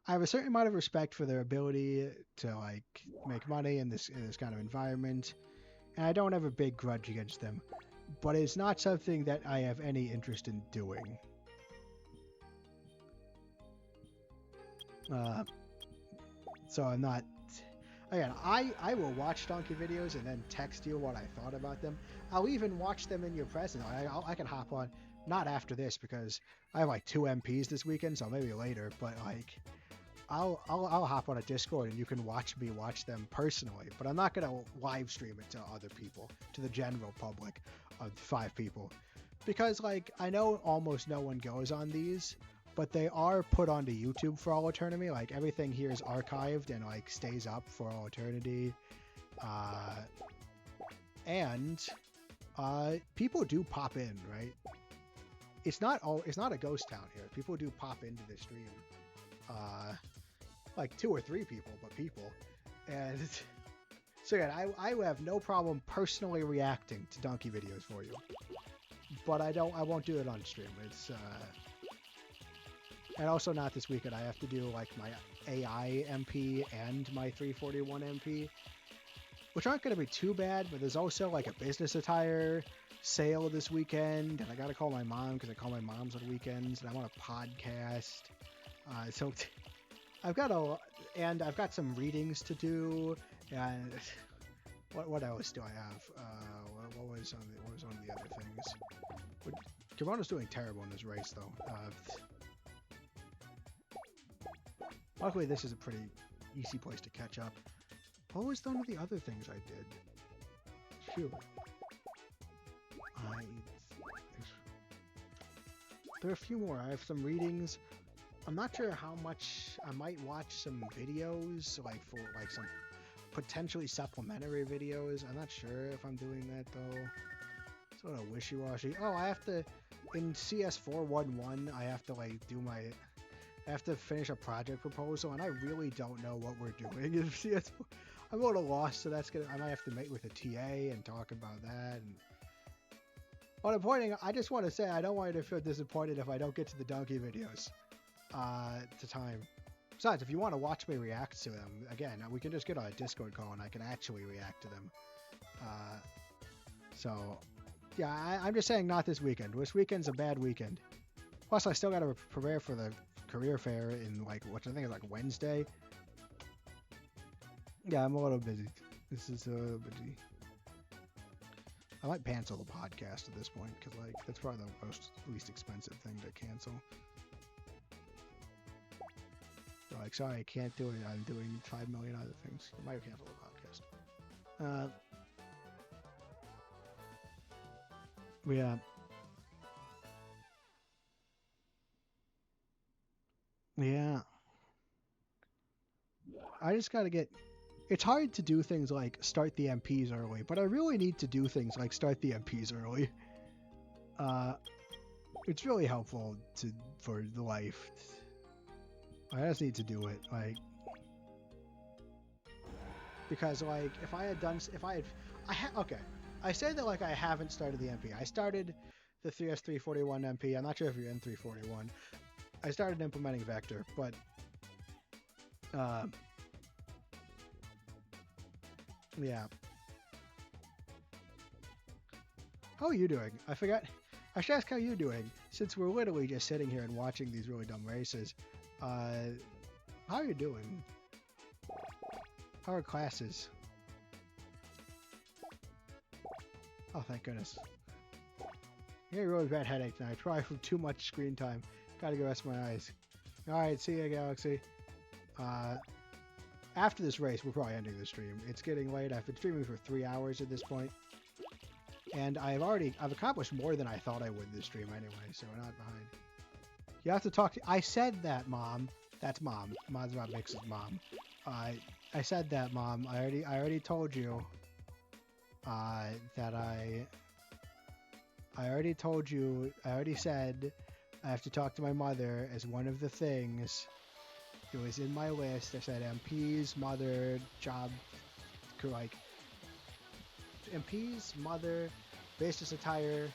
I have a certain amount of respect for their ability to like make money in this kind of environment, and I don't have a big grudge against them. But it's not something that I have any interest in doing. So I'm not. Again, I will watch donkey videos and then text you what I thought about them. I'll even watch them in your presence. I can hop on, not after this because I have like 2 MPs this weekend, so maybe later. But like, I'll hop on a Discord and you can watch me watch them personally. But I'm not gonna live stream it to other people, to the general public of 5 people, because like I know almost no one goes on these. But they are put onto YouTube for all eternity. Like everything here is archived and like stays up for all eternity. And people do pop in, right? It's not a ghost town here. People do pop into the stream. Like 2 or 3 people, but people. And so again, I have no problem personally reacting to donkey videos for you. but I won't do it on stream. It's and also not this weekend. I have to do like my AI MP and my 341 MP, which aren't going to be too bad. But there's also like a business attire sale this weekend, and I got to call my mom because I call my moms on weekends, and I want a podcast. So I've got I've got some readings to do, and what else do I have? What was on the other things? Kirono's doing terrible in this race though. Luckily, this is a pretty easy place to catch up. What was one of the other things I did? Shoot. There are a few more. I have some readings. I'm not sure how much. I might watch some videos, like for like some potentially supplementary videos. I'm not sure if I'm doing that though. Sort of wishy-washy. Oh, I have to in CS 411. I have to like I have to finish a project proposal, and I really don't know what we're doing in CS. I'm a little lost, so I might have to meet with a TA and talk about that. And what I'm pointing, I just want to say I don't want you to feel disappointed if I don't get to the donkey videos to time. Besides, if you want to watch me react to them, again, we can just get on a Discord call and I can actually react to them. So, yeah, I'm just saying not this weekend. This weekend's a bad weekend. Plus, I still got to prepare for the career fair in like, what I think is like Wednesday. Yeah, I'm a little busy. This is busy. I might cancel the podcast at this point because like that's probably the least expensive thing to cancel. So, like, sorry, I can't do it. I'm doing 5 million other things. I might cancel the podcast. Yeah. Yeah. I just gotta get. It's hard to do things like start the MPs early, but I really need to do things like start the MPs early. It's really helpful for the life. I just need to do it, like, because like if I had, okay, I say that like I haven't started the MP. I started the 3S341 MP. I'm not sure if you're in 341. I started implementing Vector, but yeah. How are you doing? I forgot. I should ask how you're doing, since we're literally just sitting here and watching these really dumb races. How are you doing? How are classes? Oh, thank goodness. I got a really bad headache tonight. Probably from too much screen time. Gotta go rest my eyes. Alright, see ya, Galaxy. After this race, we're probably ending the stream. It's getting late. I've been streaming for 3 hours at this point. And I've accomplished more than I thought I would this stream anyway, so we're not behind. You have to talk to... I said that, Mom. That's Mom. Mom's not Mix's mom. I said that, Mom. I already told you that I already told you, I already said I have to talk to my mother as one of the things. It was in my list. I said MPs, mother, job, like MPs, mother, business attire,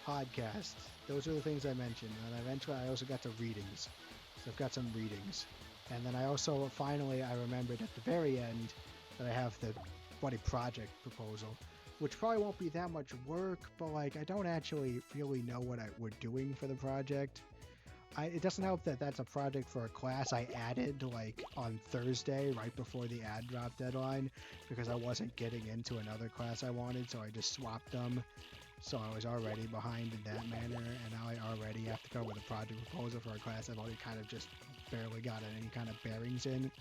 podcast. Those are the things I mentioned. And eventually I also got to readings. So I've got some readings. And then I also, finally, I remembered at the very end that I have the bloody project proposal, which probably won't be that much work, but like I don't actually really know what we're doing for the project. It doesn't help that that's a project for a class I added like on Thursday right before the ad drop deadline because I wasn't getting into another class I wanted, so I just swapped them. So I was already behind in that manner, and now I already have to come with a project proposal for a class I've already kind of just barely gotten any kind of bearings in.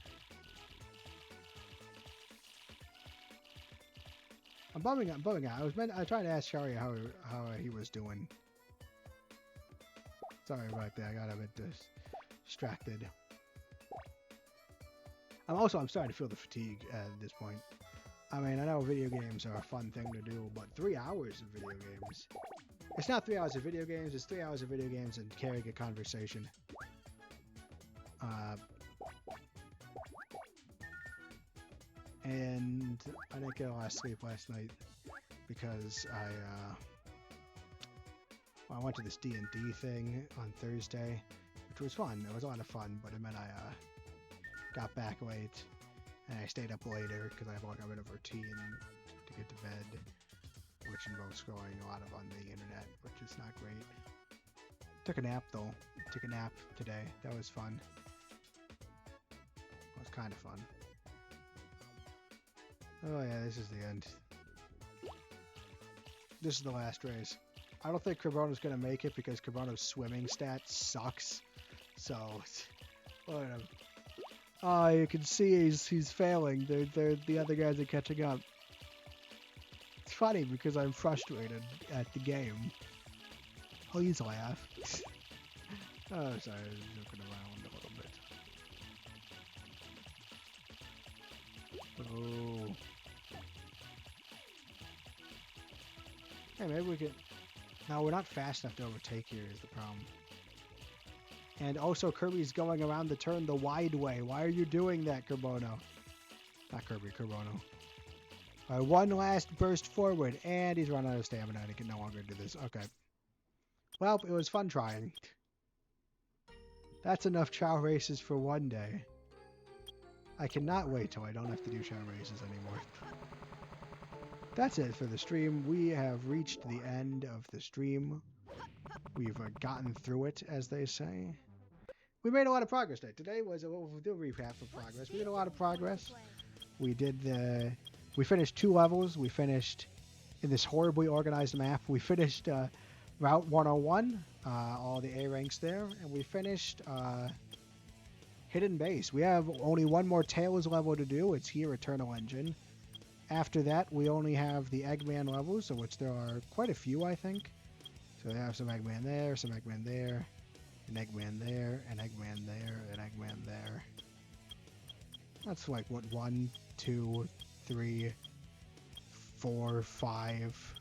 I'm bumming out. I was trying to ask Shari how he was doing. Sorry about that. I got a bit distracted. I'm starting to feel the fatigue at this point. I mean, I know video games are a fun thing to do, but 3 hours of video games. It's not 3 hours of video games. It's 3 hours of video games and carrying a conversation. And I didn't get a lot of sleep last night because Well, I went to this D&D thing on Thursday, which was fun. It was a lot of fun, but it meant I got back late and I stayed up later because I have like a bit of a routine to get to bed, which involves scrolling a lot of on the internet, which is not great. Took a nap though. Took a nap today. That was fun. It was kind of fun. Oh yeah, this is the end. This is the last race. I don't think Carbono's gonna make it because Carbono's swimming stat sucks. So, whatever. Oh, you can see he's failing. The other guys are catching up. It's funny because I'm frustrated at the game. Please laugh. Oh, sorry, I was joking around a little bit. Oh. Hey, maybe we could... No, we're not fast enough to overtake here is the problem. And also, Kirby's going around the turn the wide way. Why are you doing that, Carbono? Not Kirby, Carbono. Alright, one last burst forward, and he's run out of stamina, and he can no longer do this. Okay. Well, it was fun trying. That's enough chow races for one day. I cannot wait till I don't have to do chow races anymore. That's it for the stream. We have reached the end of the stream. We've gotten through it, as they say. We made a lot of progress today. Today was we'll do a recap for progress. We did a lot of progress. We finished 2 levels. We finished in this horribly organized map. We finished Route 101, all the A ranks there, and we finished Hidden Base. We have only one more Tails level to do. It's here, Eternal Engine. After that, we only have the Eggman levels, of which there are quite a few, I think. So they have some Eggman there, some Eggman there, an Eggman there, an Eggman there, an Eggman there. That's like, what, 1, 2, 3, 4, 5...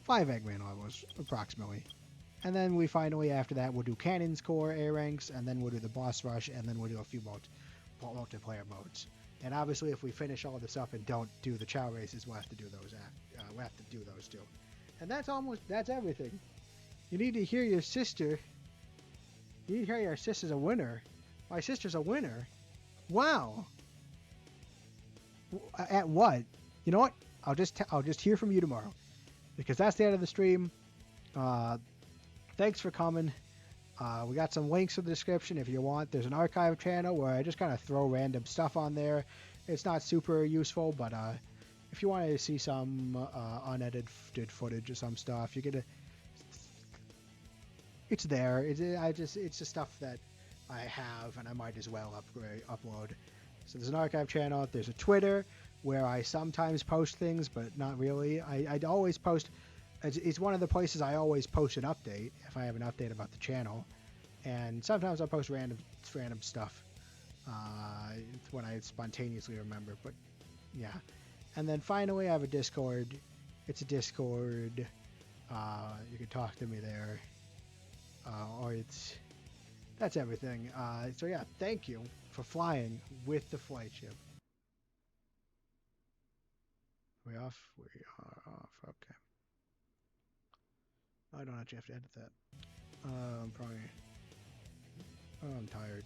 5 Eggman levels, approximately. And then we finally, after that, we'll do Cannon's Core A ranks, and then we'll do the Boss Rush, and then we'll do a few multiplayer modes. And obviously, if we finish all this up and don't do the chow races, we'll have to do those we'll have to do those too. And that's everything. You need to hear your sister. You need to hear your sister's a winner. My sister's a winner. Wow. At what? You know what? I'll just hear from you tomorrow, because that's the end of the stream. Thanks for coming. We got some links in the description if you want. There's an archive channel where I just kind of throw random stuff on there. It's not super useful, but if you wanted to see some unedited footage or some stuff, you get it's there. It's just stuff that I have, and I might as well upload. So there's an archive channel. There's a Twitter where I sometimes post things, but not really. I'd always post. It's one of the places I always post an update if I have an update about the channel, and sometimes I post random stuff when I spontaneously remember. But yeah, and then finally I have a Discord. It's a Discord. You can talk to me there, that's everything. So yeah, thank you for flying with the Flightship. We off? We are off. Okay. I don't actually have to edit that. I'm tired.